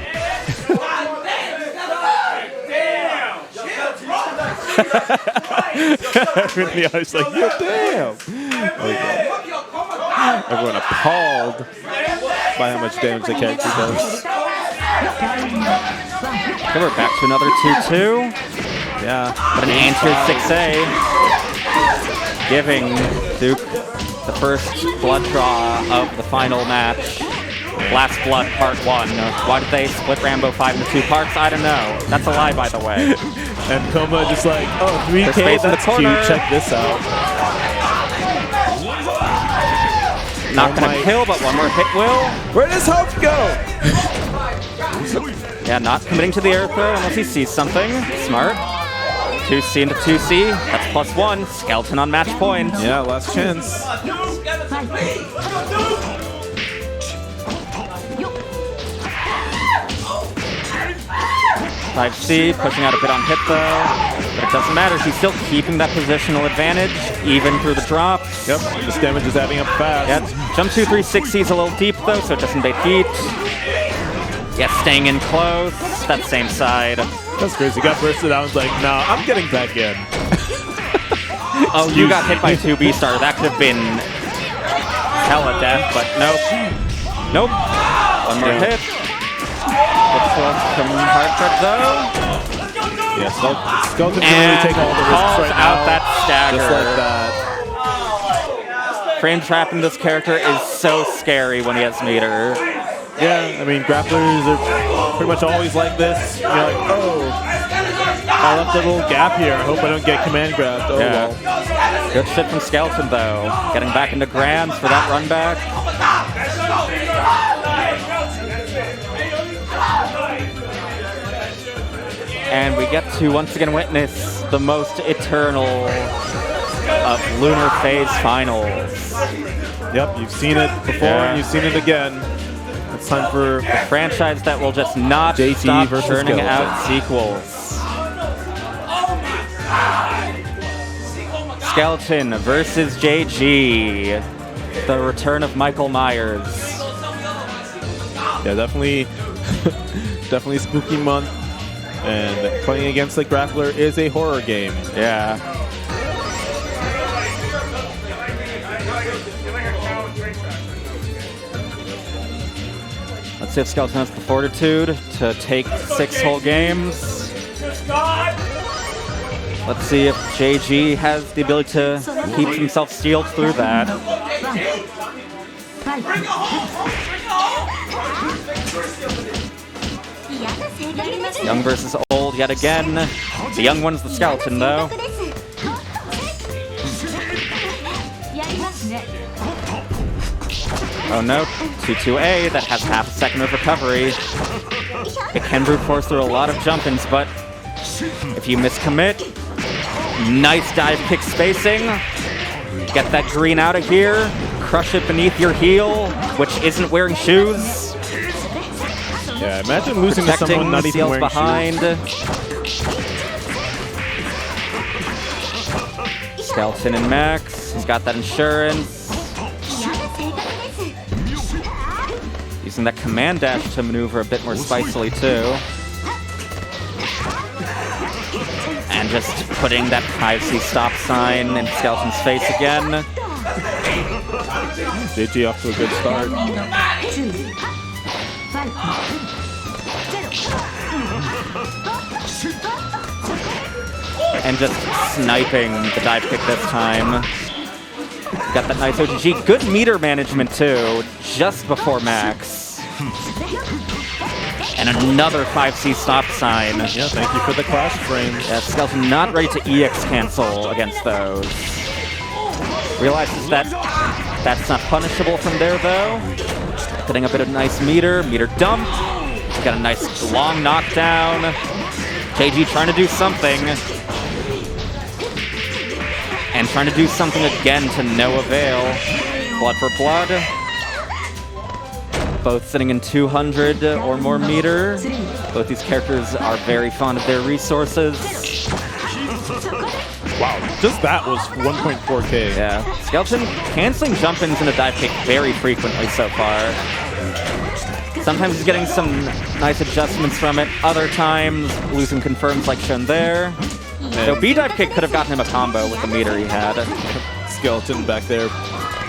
Really, I was like, yeah, damn. Everyone appalled by how much damage the character does. Okay, we're back to another 2-2. Yeah. But an answer 6A. Giving Duke the first blood draw of the final match. Last Blood Part 1. Why did they split Rambo 5 into 2 parts? I don't know. That's a lie, by the way. And Coma just like, oh, 3K, space in the that's corner. cute. Check this out. Not gonna kill, but one more hit will. Where does Hope go? Yeah, not committing to the air throw unless he sees something. Smart. 2C into 2C. That's +1. Skeleton on match point. Yeah, last chance. 5C, pushing out a bit on hit though. But it doesn't matter, he's still keeping that positional advantage, even through the drops. Yep, this damage is adding up fast. Yeah, jump 2-3-6C is a little deep though, so it doesn't bait heat. Yeah, staying in close. That same side. That's crazy. Got bursted out and was like, nah, I'm getting back in. Oh, you got hit by 2B starter. That could have been hella death, but nope. Nope. One more hit. Looks from Hardcore though. Yeah, Skeleton can And really take all the risks calls right out now. that stagger. Just like that. Frame trapping this character is so scary when he has meter. Yeah, I mean, grapplers are pretty much always like this. You're like, oh, I left a little gap here. I hope I don't get command grabbed. Oh, Yeah. well. Good shit from Skeleton though. Getting back into Grams for that run back. And we get to once again witness the most eternal of Lunar Phase Finals. Yep, you've seen it before Yeah. and you've seen it again. It's time for A franchise that will just not JT stop versus churning Skeleton. out sequels. Skeleton versus JG. The return of Michael Myers. Yeah, definitely, definitely spooky month. And playing against the grappler is a horror game. Yeah. Let's see if Skeleton has the fortitude to take 6 whole games. Let's see if JG has the ability to keep himself steeled through that. Young versus old yet again. The young one's the Skeleton though. Oh no, 2-2A, that has half a second of recovery. It can brute force through a lot of jump-ins, but if you miscommit, nice dive kick spacing. Get that green out of here, crush it beneath your heel, which isn't wearing shoes. Yeah, imagine losing to Protecting someone not even seals wearing behind. shoes. Skeleton and Max, he's got that insurance. Using that command dash to maneuver a bit more spicily too. And just putting that 5C stop sign in Skeleton's face again. JG off to a good start. And just sniping the dive kick this time. Got that nice OGG. Good meter management too, just before Max. And another 5C stop sign. Yeah, thank you for the clash frames. Yeah, Skeleton not ready to EX cancel against those. Realizes that that's not punishable from there though. Getting a bit of nice meter dump. Got a nice long knockdown. JG trying to do something. And trying to do something again to no avail. Blood for blood. Both sitting in 200 or more meter. Both these characters are very fond of their resources. Wow, just that was 1.4K. Yeah. Skeleton canceling jump-ins and a dive kick very frequently so far. Sometimes he's getting some nice adjustments from it. Other times, losing confirms like shown there. So B-dive kick could have gotten him a combo with the meter he had. Skeleton back there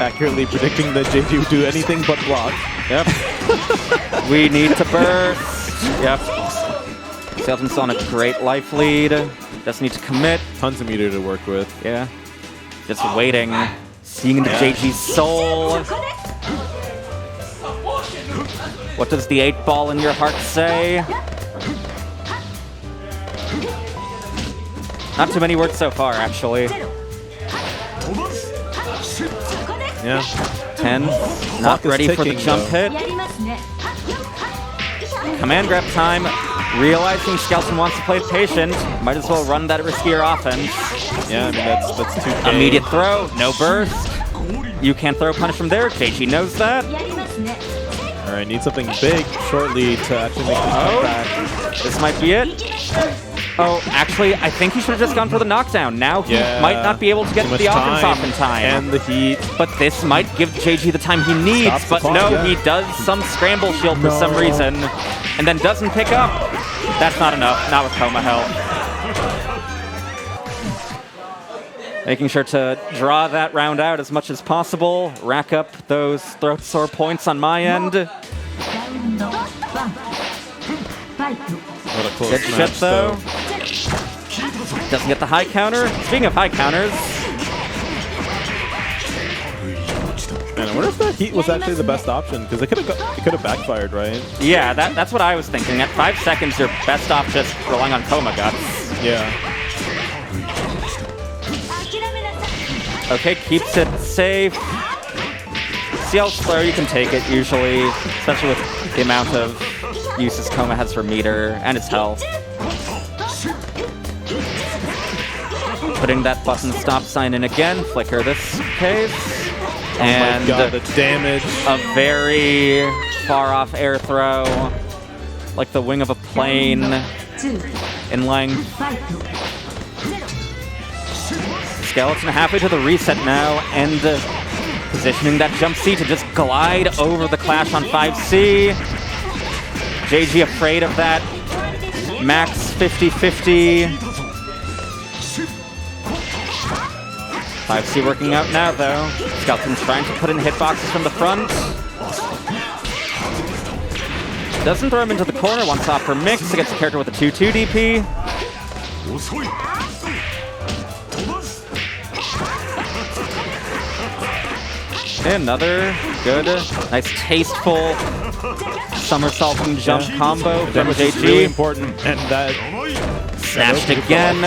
accurately predicting that JG would do anything but block. Yep. We need to burst. Yep. Skeleton's on a great life lead. Just need to commit. Tons of meter to work with. Yeah. Just waiting. Seeing into JG's soul. What does the 8-ball in your heart say? Not too many words so far, actually. Yeah. 10. Clock Not is ready for the ticking, jump though. hit. Command grab time. Realizing Skeleton wants to play patient, might as well run that riskier offense. Yeah, I mean, that's 2K. Immediate throw, no burst. You can't throw punish from there. HALCYON knows that. All right, need something big shortly to actually make this come back. This might be it. Oh, actually, I think he should have just gone for the knockdown. Now he might not be able to get Too much the offense off in time. And the heat. But this might give JG the time he needs. Stops the But clock, no, yeah. he does some scramble shield for some reason. And then doesn't pick up. That's not enough. Not with Coma health. Making sure to draw that round out as much as possible. Rack up those throat sore points on my end. What a close Good match, shit, though. Doesn't get the high counter. Speaking of high counters, Man, I wonder if that heat was actually the best option, because it could have backfired, right? yeah, that's what I was thinking. At 5 seconds, you're best off just relying on Coma Guts. Yeah. Okay, keeps it safe. See how slow you can take it, usually, especially with the amount of uses Coma has for meter and its health. Putting that button stop sign in again, flicker this case. And Oh my god, the damage. a very far off air throw, like the wing of a plane in length. Skeleton halfway to the reset now, and positioning that jump C to just glide over the clash on 5C. JG afraid of that max 50-50. 5C working out now, though. Skeleton trying to put in hitboxes from the front. Doesn't throw him into the corner, one stop for mix against a character with a 2-2 DP. Another good, nice tasteful somersaulting jump combo from Damage is really JG. important, and that Snatched again.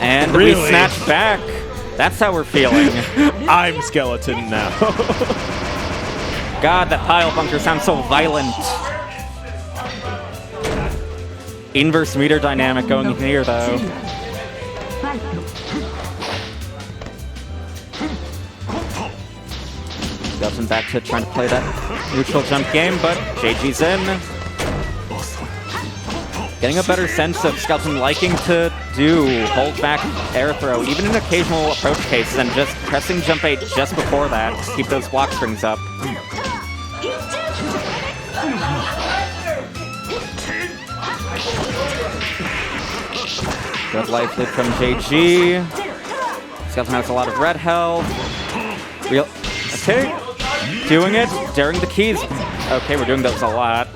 And we Really? snatch back. That's how we're feeling. I'm Skeleton now. God, that pile bunker sounds so violent. Inverse meter dynamic going here, though. Skeleton back to trying to play that neutral jump game, but JG's in. Getting a better sense of Skeleton liking to do hold back air throw, even in occasional approach cases, and just pressing jump 8 just before that to keep those block strings up. Good life lead from JG. Skeleton has a lot of red health. Okay, doing it, daring the keys. Okay, we're doing those a lot.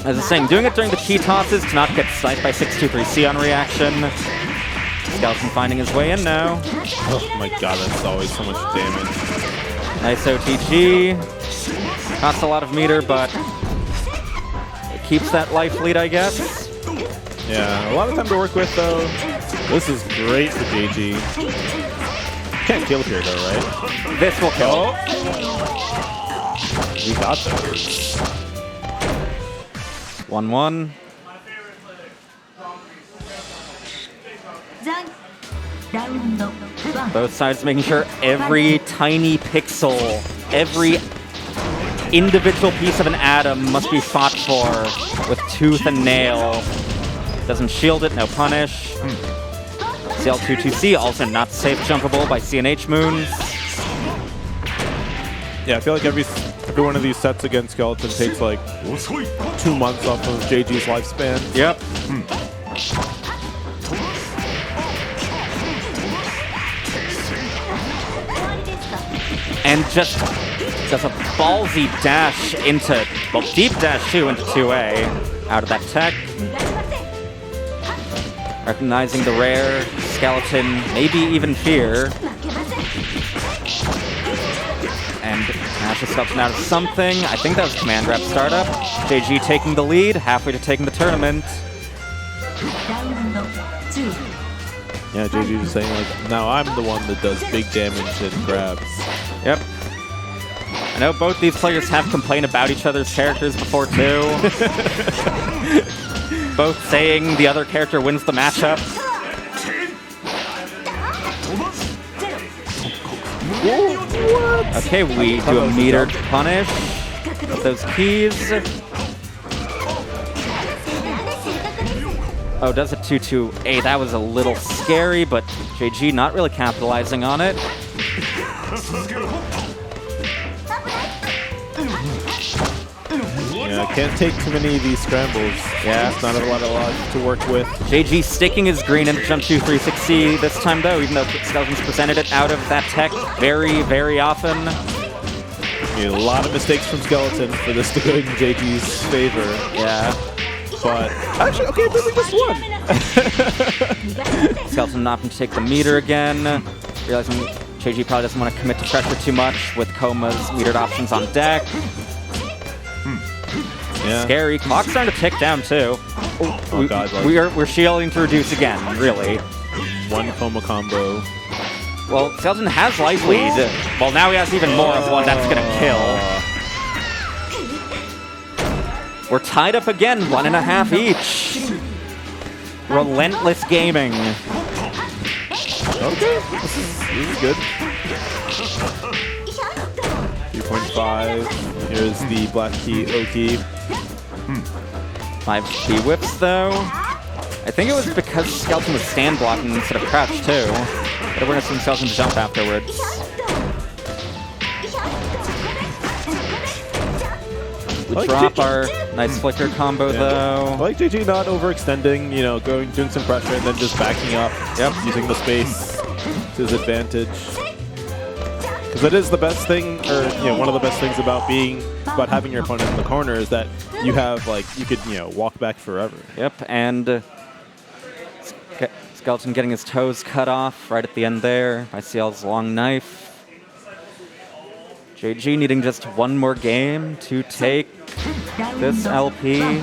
As I was saying, doing it during the key tosses to not get sniped by 623C on reaction. Skeleton finding his way in now. Oh my god, that's always so much damage. Nice OTG. Costs a lot of meter, but it keeps that life lead, I guess. Yeah, a lot of time to work with, though. This is great for JG. Can't kill here, though, right? This will kill. We got this. 1-1. Both sides making sure every tiny pixel, every individual piece of an atom must be fought for with tooth and nail. Doesn't shield it, no punish. CL22C also not safe jumpable by CNH moons. Yeah, I feel like every one of these sets against Skeleton takes like 2 months off of JG's lifespan. Yep. And just does a ballsy dash into, well, deep dash too into 2A out of that tech. Recognizing the rare, Skeleton, maybe even fear. Smashes Skeleton out of something. I think that was Command Grab startup. JG taking the lead, halfway to taking the tournament. Yeah, JG just saying like, now I'm the one that does big damage and grabs. Yep. I know both these players have complained about each other's characters before too. Both saying the other character wins the matchup. Okay, we do a metered punish with those keys. Oh, does it 2-2? That was a little scary, but JG not really capitalizing on it. Yeah, can't take too many of these scrambles. Yeah, it's not a lot to work with. JG sticking his green into jump 2 360 this time though, even though Skeleton's presented it out of that tech very, very often. A lot of mistakes from Skeleton for this to go in JG's favor. Yeah. But actually, okay, maybe just one. Skeleton opting to take the meter again. Realizing JG probably doesn't want to commit to pressure too much with Koma's metered options on deck. Yeah. Scary. Clock's starting to tick down too. Oh god, like we're shielding to reduce again, really. One Koma combo. Well, Skeleton has life lead. Well, now he has even more of one that's gonna kill. We're tied up again, 1.5 each. Relentless gaming. Okay, this is good. 3.5. Here's the black key, O key. 5 key whips though. I think it was because Skeleton was stand blocking instead of crouch too. But we're gonna see Skeleton jump afterwards. We drop our nice flicker combo though. I like JG not overextending, you know, doing some pressure and then just backing up. Yep, using the space to his advantage. Because that is the best thing, or you know, one of the best things about having your opponent in the corner is that you have you could walk back forever. Yep, and Skeleton getting his toes cut off right at the end there by CL's long knife. JG needing just one more game to take this LP.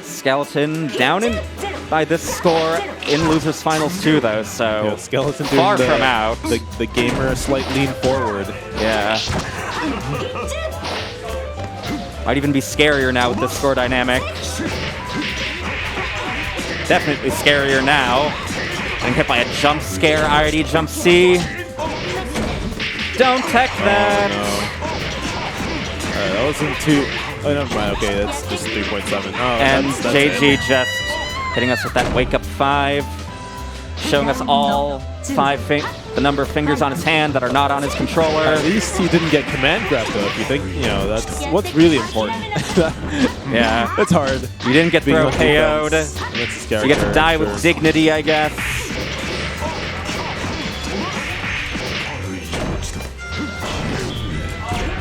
Skeleton down by this score in losers finals too, though. So yeah, Skeleton far from out. The gamer slight lean forward. Yeah. Might even be scarier now with this score dynamic. Definitely scarier now. Getting hit by a jump scare, IRD jump C. Don't tech that! Oh, no. Alright, that wasn't too... Oh, never mind. Okay, that's just 3.7. Oh, and that's JG it. just hitting us with that wake up 5. Showing us all 5 the number of fingers on his hand that are not on his controller. At least he didn't get command grab though, if you think, that's what's really important. Yeah. It's hard. You didn't get throw KO'd. You get to die with dignity, I guess.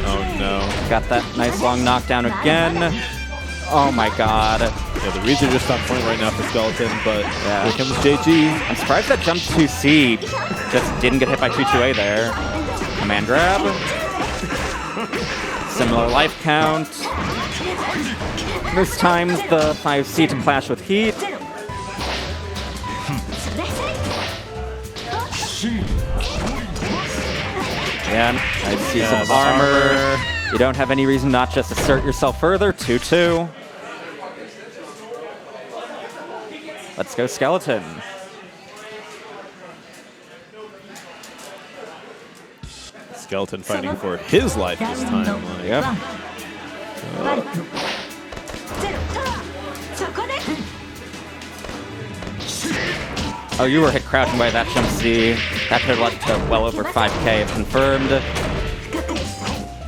Oh no. Got that nice long knockdown again. Oh my god. Yeah, the reads are just on point right now for Skeleton, but here comes JG. I'm surprised that jump 2C just didn't get hit by 2-2A there. Command grab. Similar life count. This time's the 5C to clash with heat. Yeah, I see some armor. You don't have any reason not just assert yourself further. 2-2. Let's go, Skeleton. Skeleton fighting for his life this time. Yep. Oh, you were hit crouching by that jump C. That could have led to well over 5K if confirmed.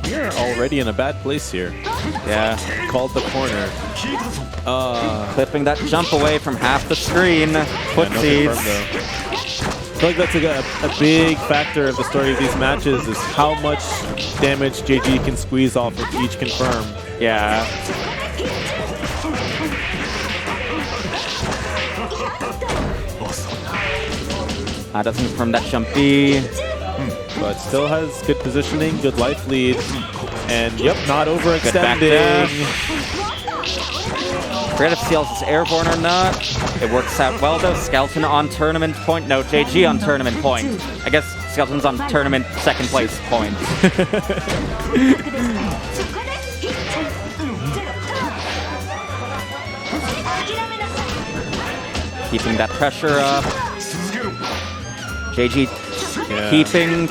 You're already in a bad place here. Yeah. Called the corner. Clipping that jump away from half the screen. Footsies. I feel like that's a big factor of the story of these matches is how much damage JG can squeeze off of each confirm. Yeah. Doesn't confirm that jump B. but still has good positioning, good life lead, and yep, not back overextending. Forget if CL's is airborne or not. It works out well though. Skeleton on tournament point. No, JG on tournament point. I guess Skeleton's on tournament second place point. Keeping that pressure up. JG keeping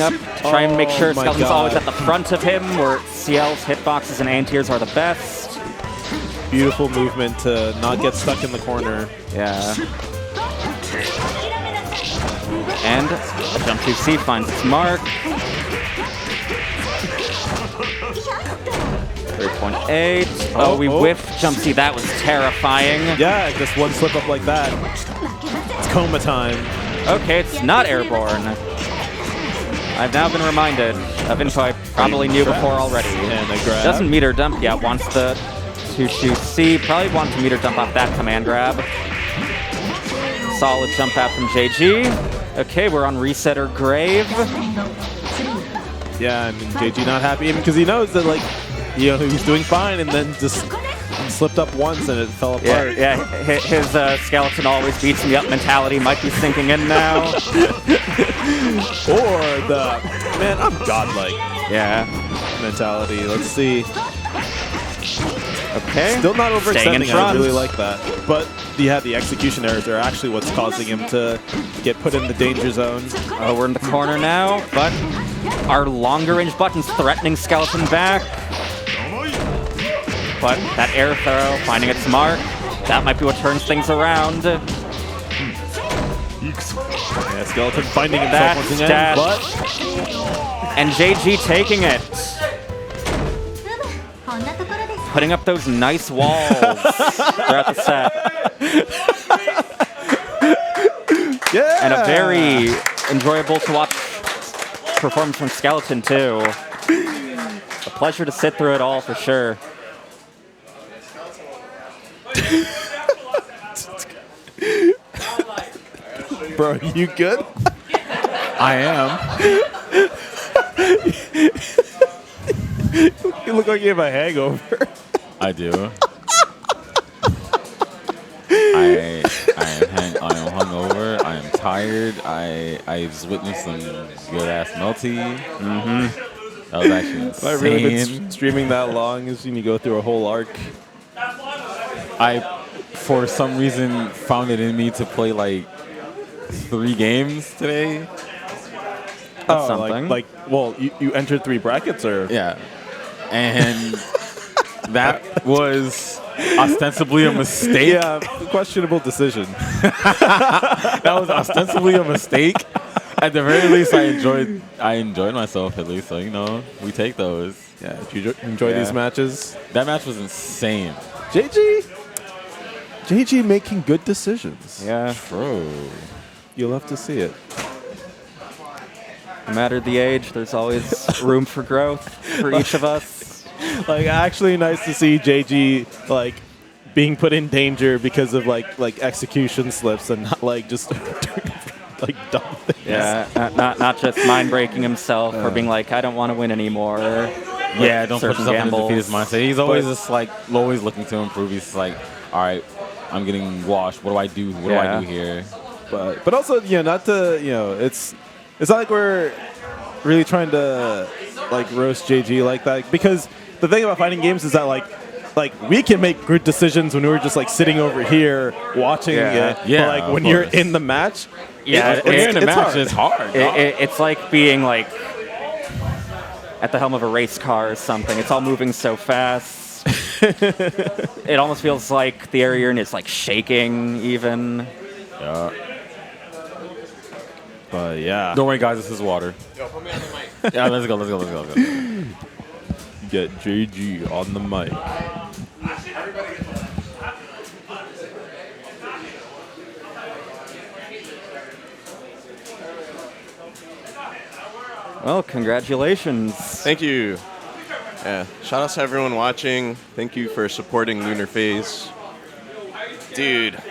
up to try and make sure Skeleton's always at the front of him, where CL's hitboxes and anti-airs are the best. Beautiful movement to not get stuck in the corner. Yeah. And jump 2C finds its mark. 3.8. Oh, we whiffed jump C. That was terrifying. Yeah, just one slip up like that. It's coma time. Okay, it's not airborne. I've now been reminded of info I probably knew before already. And a grab. Doesn't meter dump yet, wants the 2-2-C. Probably wants to meter dump off that command grab. Solid jump out from JG. Okay, we're on reset or grave. Yeah, I mean, JG not happy because he knows that, like, you know, he was doing fine and then just slipped up once and it fell apart. Yeah, his skeleton always beats me up mentality might be sinking in now. Or the, man, I'm godlike mentality. Let's see. Okay. Still not Staying in overextending. front. I really like that. But the execution errors are actually what's causing him to get put in the danger zone. Oh, we're in the corner now, but our longer range button's threatening Skeleton back. But that air throw, finding its mark, that might be what turns things around. Yeah, Skeleton finding himself once again, but... And JG taking it. Putting up those nice walls throughout the set. Yeah! And a very enjoyable to watch performance from Skeleton too. A pleasure to sit through it all for sure. Bro, you good? I am. You look like you have a hangover. I do. I am hungover. I am tired. I just witnessed some good ass Melty. That was actually insane. I've really been streaming that long. Is when you go through a whole arc. I, for some reason, found it in me to play like 3 games today. That's something. Well, you entered 3 brackets, or Yeah, and that was ostensibly a mistake. Yeah, questionable decision. That was ostensibly a mistake. At the very least, I enjoyed myself at least. So you know, we take those. Yeah, did you enjoy these matches? That match was insane. JG making good decisions. Yeah. Bro. You'll have to see it. No matter the age, there's always room for growth for each of us. Like, actually nice to see JG, like, being put in danger because of, like execution slips and not, like, just, like, dumb things. Yeah, not just mind-breaking himself or being like, I don't want to win anymore. Yeah, don't put yourself in a defeatist mindset. He's always But- just, like, always looking to improve. He's like, all right, I'm getting washed. What do I do? What do I do here? But also, you know, not to, you know, it's not like we're really trying to, like, roast JG like that, because the thing about fighting games is that, like we can make good decisions when we're just, like, sitting over here watching it. Yeah, but, like, of when you're course. in the match, Yeah, When you're in the it's match, hard. it's hard. It's like being like at the helm of a race car or something. It's all moving so fast. It almost feels like the area you're in is like shaking even. Yeah. But yeah, Don't worry, guys. This is water. Yo, put me on the mic. Yeah, let's go. get JG on the mic. Well, congratulations. Thank you. Yeah, shout out to everyone watching. Thank you for supporting Lunar Phase. Dude,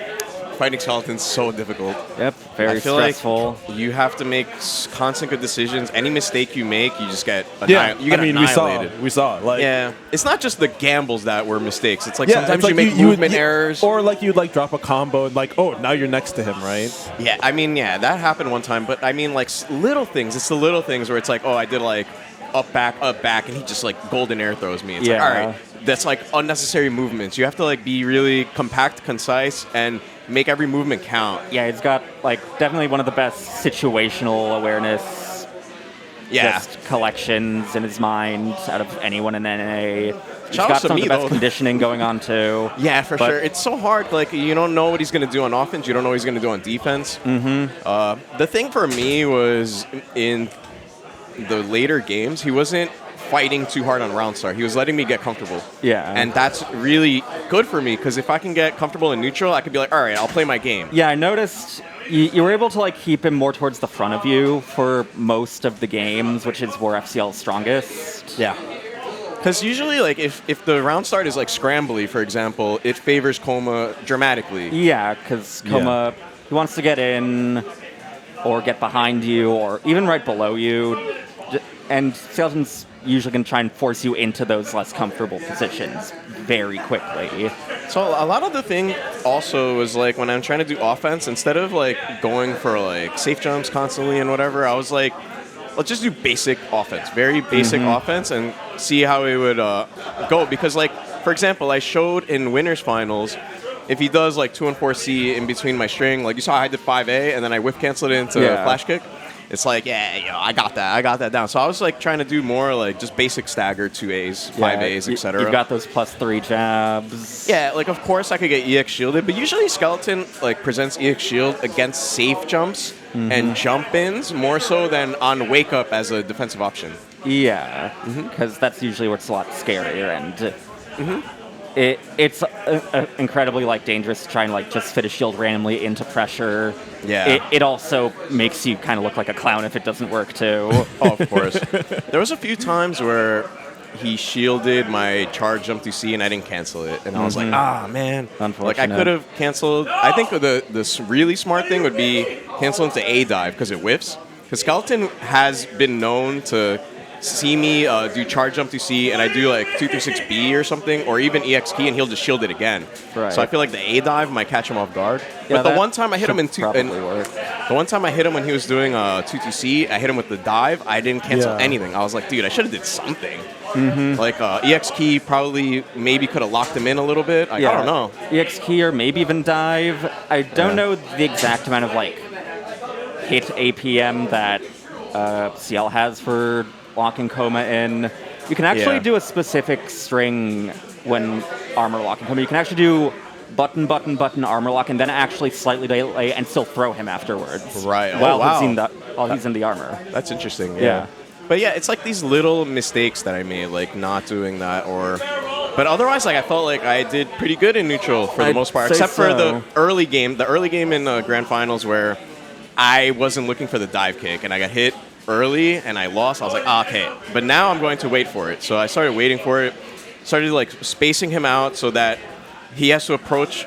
fighting Skeleton's so difficult. Yep, very I feel stressful. like you have to make constant good decisions. Any mistake you make, you just get Yeah, you get annihilated. we saw it. Like, Yeah, it's not just the gambles that were mistakes. It's like yeah, sometimes it's like you make movement errors. or like you'd like drop a combo and like, oh, now you're next to him, right? Yeah, I mean, yeah, that happened one time. But I mean, like little things. It's the little things where it's like, oh, I did like up, back, and he just like golden air throws me. It's like, all right, that's like unnecessary movements. You have to like be really compact, concise, and make every movement count. Yeah, he's got like definitely one of the best situational awareness just collections in his mind out of anyone in NA. He's got some of the best conditioning going on too. Yeah, for sure. It's so hard. Like, you don't know what he's going to do on offense. You don't know what he's going to do on defense. The thing for me was in the later games, he wasn't fighting too hard on round start. He was letting me get comfortable. Yeah. And that's really good for me because if I can get comfortable in neutral, I could be like, all right, I'll play my game. Yeah, I noticed you were able to like keep him more towards the front of you for most of the games, which is where FCL's strongest. Yeah. Because usually, like, if the round start is, like, scrambly, for example, it favors Coma dramatically. Yeah, because Coma, he wants to get in or get behind you or even right below you. And Skeleton's usually going to try and force you into those less comfortable positions very quickly. So a lot of the thing also is, like, when I'm trying to do offense, instead of, like, going for, like, safe jumps constantly and whatever, I was like, let's just do basic offense, very basic offense, and see how it would go. Because, like, for example, I showed in winners finals, if he does like 2 and 4C in between my string, like you saw, I did 5A and then I whiff canceled it into flash kick. It's like, I got that down. So I was like trying to do more like just basic stagger 2As, 5As, etc. You've got those +3 jabs. Yeah, like of course I could get EX shielded, but usually Skeleton like presents EX shield against safe jumps and jump ins more so than on wake up as a defensive option. Yeah, because that's usually what's a lot scarier, and it's incredibly like dangerous to try and like just fit a shield randomly into pressure. Yeah, it also makes you kind of look like a clown if it doesn't work too. Oh, of course. There was a few times where he shielded my charge jump to C and I didn't cancel it, and I was like, man, like I could have canceled. I think the really smart thing would be cancel into A dive because it whiffs. Because Skeleton has been known to see me do charge jump to C, and I do like 236B or something, or even EX key, and he'll just shield it again. Right. So I feel like the A dive might catch him off guard. But the one time I hit him in the one time I hit him when he was doing 2-2C, I hit him with the dive. I didn't cancel anything. I was like, dude, I should have did something. Like EX key probably maybe could have locked him in a little bit. I don't know. EX key or maybe even dive. I don't know the exact amount of like hit APM that CL has for locking Coma in. You can actually do a specific string when armor locking Coma. You can actually do button, button, button, armor lock, and then actually slightly delay and still throw him afterwards. Right. While he's in the armor. That's interesting. Yeah. But yeah, it's like these little mistakes that I made, like not doing that, but otherwise, like I felt like I did pretty good in neutral for the most part, except for the early game. The early game in grand finals where I wasn't looking for the dive kick and I got hit early and I lost. I was like, okay. But now I'm going to wait for it. So I started waiting for it. Started like spacing him out so that he has to approach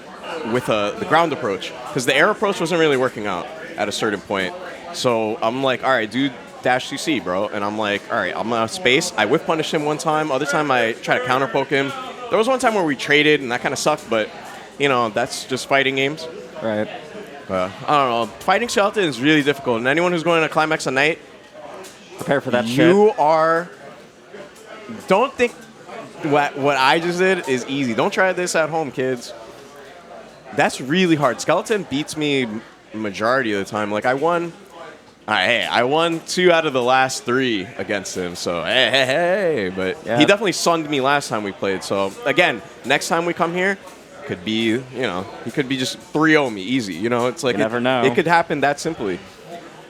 with the ground approach, because the air approach wasn't really working out at a certain point. So I'm like, all right, dude, dash CC, bro. And I'm like, all right, I'm gonna space. I whiff punished him one time. Other time I try to counter poke him. There was one time where we traded and that kind of sucked, but you know, that's just fighting games. Right. I don't know. Fighting Skeleton is really difficult, and anyone who's going to Climax at night, prepare for that shit. You are. Don't think what I just did is easy. Don't try this at home, kids. That's really hard. Skeleton beats me majority of the time. Like I won 2 out of the last 3 against him. So hey. But he definitely sunned me last time we played. So again, next time we come here, could be, he could be just 3-0 me easy. It's like you never know. It could happen that simply.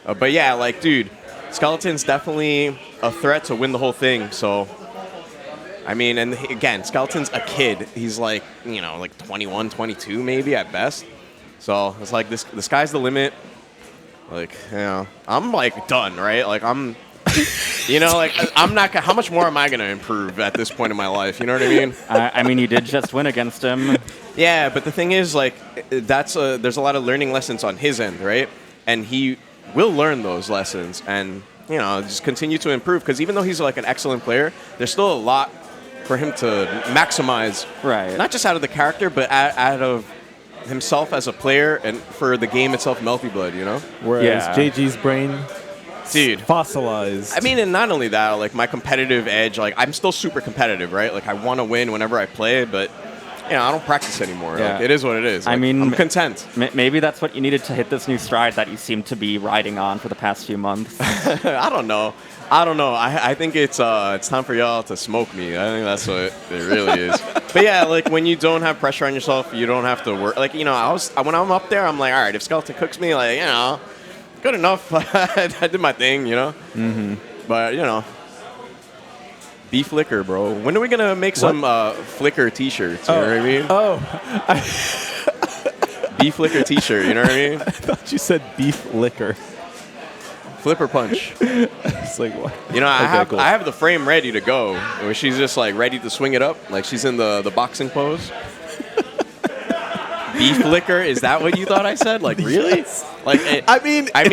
But yeah, like dude, Skeleton's definitely a threat to win the whole thing. So I mean, and again, Skeleton's a kid. He's like, like 21, 22 maybe at best. So it's like the sky's the limit. Like, I'm like done, right? Like I'm, like I'm not. How much more am I gonna improve at this point in my life? You know what I mean? I mean, you did just win against him. Yeah, but the thing is, like, there's a lot of learning lessons on his end, right? And he will learn those lessons and, you know, just continue to improve. Because even though he's, like, an excellent player, there's still a lot for him to maximize. Right. Not just out of the character, but out of himself as a player and for the game itself, Melty Blood, you know? Whereas Yeah. JG's brain, Dude. fossilized. I mean, and not only that, like, my competitive edge, like, I'm still super competitive, right? Like, I want to win whenever I play, but, you know, I don't practice anymore. Yeah. Like, it is what it is. I Like, mean, I'm content. Maybe that's what you needed to hit this new stride that you seem to be riding on for the past few months. I don't know. I think it's time for y'all to smoke me. I think that's what it really is. But yeah, like when you don't have pressure on yourself, you don't have to work. Like, you know, when I'm up there, I'm like, all right, if Skeleton cooks me, like, you know, good enough. I did my thing, you know. Mm-hmm. But you know, beef liquor, bro. When are we gonna make some Flickr T-shirts? You know what I mean? Oh, Beef liquor T-shirt. You know what I mean? I thought you said beef liquor. Flipper punch. It's like, what? You know, Okay, cool. I have the frame ready to go, where she's just like ready to swing it up, like she's in the boxing pose. Beef liquor? Is that what you thought I said? Like, really? Yes. Like, it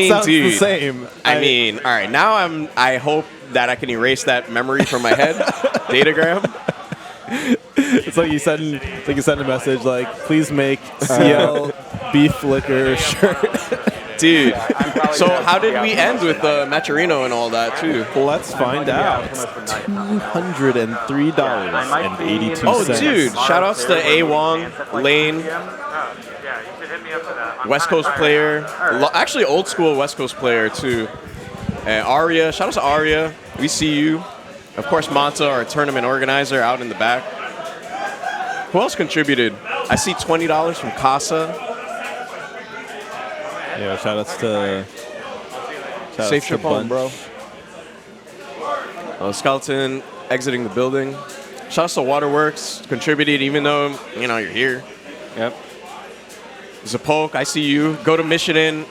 sounds dude, the same. I mean, all right. Now I hope that I can erase that memory from my head. Datagram. It's like you send a message like, please make CL beef liquor shirt. Dude. So how did we end with Maturino and all that too? Let's find out. $203.82. Oh, dude! Shout outs to A Wong, Lane, West Coast player, actually old school West Coast player too. Arya, shout out to Arya. We see you. Of course, Manta, our tournament organizer, out in the back. Who else contributed? I see $20 from Casa. Yeah, shout outs to Safe trip home, bro. Skeleton exiting the building. Shout outs to Waterworks, contributed even though, you know, you're here. Yep. Zapoke, I see you. Go to Michigan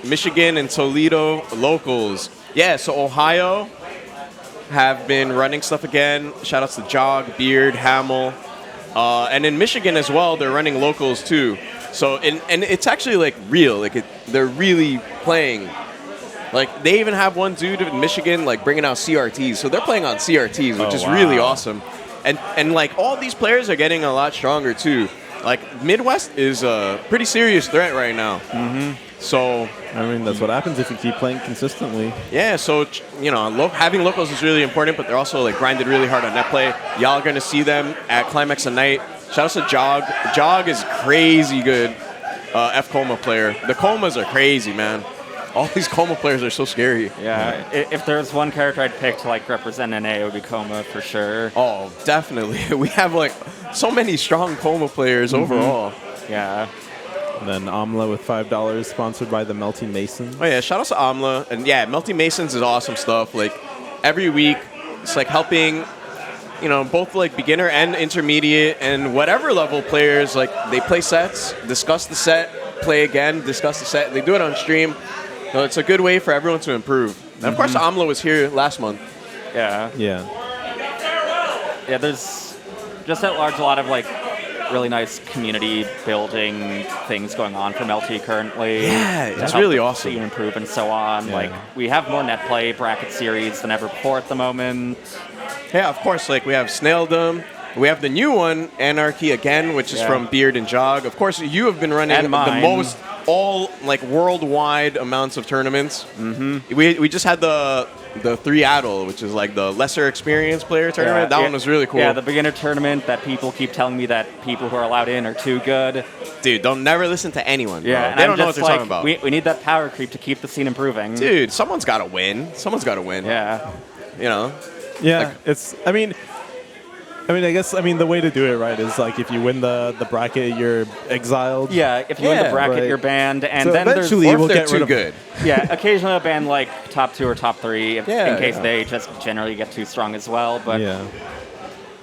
and Toledo locals. Yeah, so Ohio have been running stuff again. Shout outs to Jog, Beard, Hamill. And in Michigan as well, they're running locals too. So, and it's actually like real. Like they're really playing. Like they even have one dude in Michigan like bringing out CRTs. So they're playing on CRTs, which is really awesome. And like all these players are getting a lot stronger too. Like Midwest is a pretty serious threat right now. Mm-hmm. So I mean, that's what happens if you keep playing consistently. yeah, so you know, having locals is really important, but they're also like grinded really hard on net play. Y'all are gonna see them at Climax tonight. Shout out to Jog. Jog is crazy good. F-Coma player. The Comas are crazy, man. All these Coma players are so scary. Yeah, if there's one character I'd pick to like represent NA, it would be Coma for sure. Oh, definitely. We have like so many strong Coma players overall. Yeah. And then Amla with $5, sponsored by the Melty Mason. Oh yeah, shout out to Amla. And yeah, Melty Masons is awesome stuff. Like every week, it's like helping, you know, both like beginner and intermediate and whatever level players, like they play sets, discuss the set, play again, discuss the set. They do it on stream. So it's a good way for everyone to improve. And of course, Amla was here last month. Yeah. Yeah. Yeah, there's just at large a lot of like really nice community building things going on for Melty currently. Yeah, to it's help really the awesome. scene improve and so on. Yeah. Like we have more net play bracket series than ever before at the moment. Yeah, of course, like we have Snailedom. We have the new one, Anarchy again, which is from Beard and Jog. Of course, you have been running the most like worldwide amounts of tournaments. Mm-hmm. We just had the 3 Addle, which is like the lesser experienced player tournament. That one was really cool. Yeah, the beginner tournament that people keep telling me that people who are allowed in are too good. Dude, don't never listen to anyone. Yeah, bro. and They I'm don't know what just they're talking about. We need that power creep to keep the scene improving. Dude, someone's got to win. Someone's got to win. Yeah. You know? Yeah, I guess the way to do it right is like if you win the bracket, you're exiled. Yeah, if you win the bracket, right. you're banned, and So then eventually Or if we'll they're get too rid of good. yeah, occasionally I'll ban like top 2 or top 3 in case yeah. they just generally get too strong as well. But Yeah.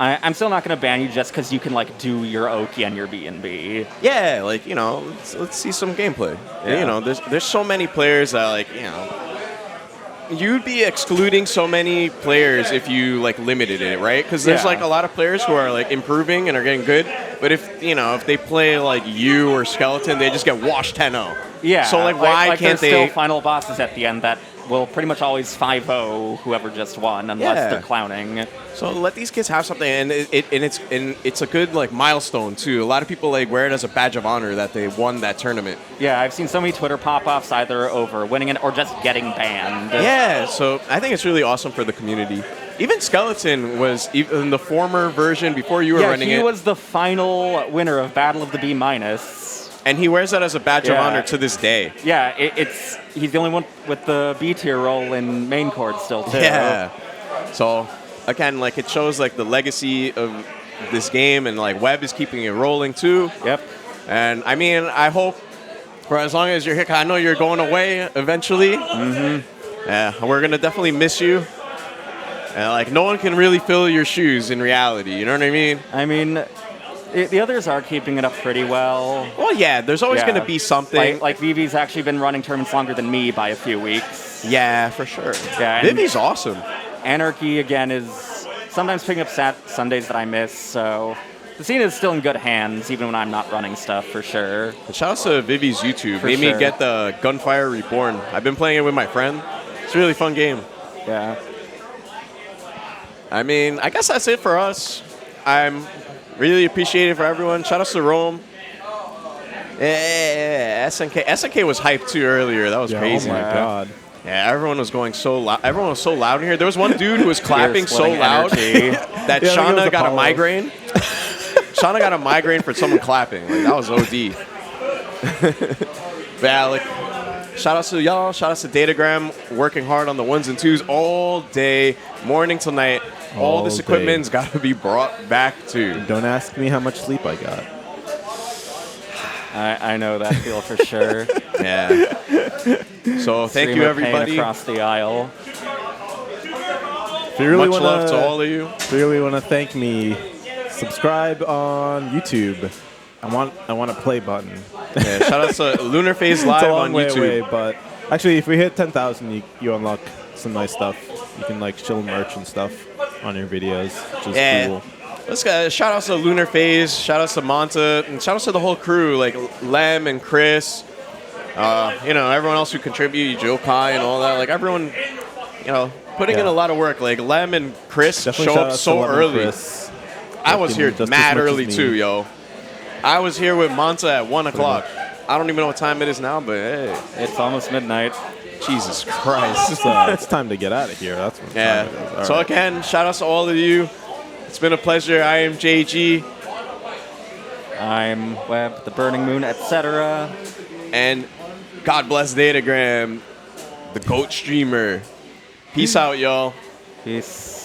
I'm still not going to ban you just because you can like do your Oki and your B&B. Yeah, like, you know, let's see some gameplay. Yeah. You know, there's so many players that, like, you know, you'd be excluding so many players if you like limited it, right? Because there's Yeah. like a lot of players who are like improving and are getting good, but if if they play like you or Skeleton, they just get washed 10-0. Yeah. So like why like can't there's still they? final bosses at the end that will pretty much always 5-0 whoever just won, unless Yeah. they're clowning. So let these kids have something, and it's a good like milestone too. A lot of people like wear it as a badge of honor that they won that tournament. Yeah, I've seen so many Twitter pop-offs either over winning it or just getting banned. Yeah, so I think it's really awesome for the community. Even Skeleton was in the former version before you were running he it, was the final winner of Battle of the B-. and he wears that as a badge of Yeah. honor to this day. Yeah, he's the only one with the B tier role in main court still too. Yeah. So again, like it shows like the legacy of this game, and like Webb is keeping it rolling too. Yep. And I mean, I hope for as long as you're here, 'cause I know you're going away eventually. Mm-hmm. Yeah, we're gonna definitely miss you. And like no one can really fill your shoes in reality. You know what I mean? I mean, the others are keeping it up pretty well. Well, yeah. There's always Yeah. gonna be something. Like Vivi's actually been running tournaments longer than me by a few weeks. Yeah, for sure. Yeah, and- Vivi's awesome. Anarchy, again, is sometimes picking up Sundays that I miss, so the scene is still in good hands, even when I'm not running stuff, for sure. And shout out to Vivi's YouTube. For Made sure. me get the Gunfire Reborn. I've been playing it with my friend. It's a really fun game. Yeah. I mean, I guess that's it for us. I'm really appreciative for everyone. Shout out to Rome. Yeah, SNK. SNK was hyped too earlier. That was crazy. Oh my god. Yeah, everyone was going so loud. Everyone was so loud in here. There was one dude who was clapping so splitting loud energy. that Yeah, I think it was Shauna got a Apollo. migraine. Shauna got a migraine for someone clapping. Like, that was OD. But yeah, like, shout out to y'all. Shout out to Datagram working hard on the 1s and 2s all day, morning till night. All this All equipment's got to be brought back to. Don't ask me how much sleep I got. I know that feel for sure. Yeah. So thank you, Streamer pain everybody. across the aisle. If you really Much love to all of you. If you really want to thank me, subscribe on YouTube. I want a play button. Yeah, shout out to Lunar Phase It's Live a long on way YouTube. away, but actually, if we hit 10,000, you unlock some nice stuff. You can like chill merch and stuff on your videos, which is Yeah. cool. Let's go. Shout out to Lunar Phase, shout out to Monta, and shout out to the whole crew, like Lem and Chris. Everyone else who contribute, Joe Kai and all that. Like everyone, putting in Yeah. a lot of work. Like Lem and Chris Definitely show shout up out to so Lem and early. Chris. I was here Just as mad much as early me. too, yo. I was here with Monta at 1 o'clock. I don't even know what time it is now, but hey, It's almost midnight. Jesus Christ. It's time to get out of here. That's what Yeah. time it is. All So right. again, shout out to all of you. It's been a pleasure. I am JG, I'm Webb, the Burning Moon, etc. and God bless Datagram, the GOAT streamer. Peace out, y'all. Peace.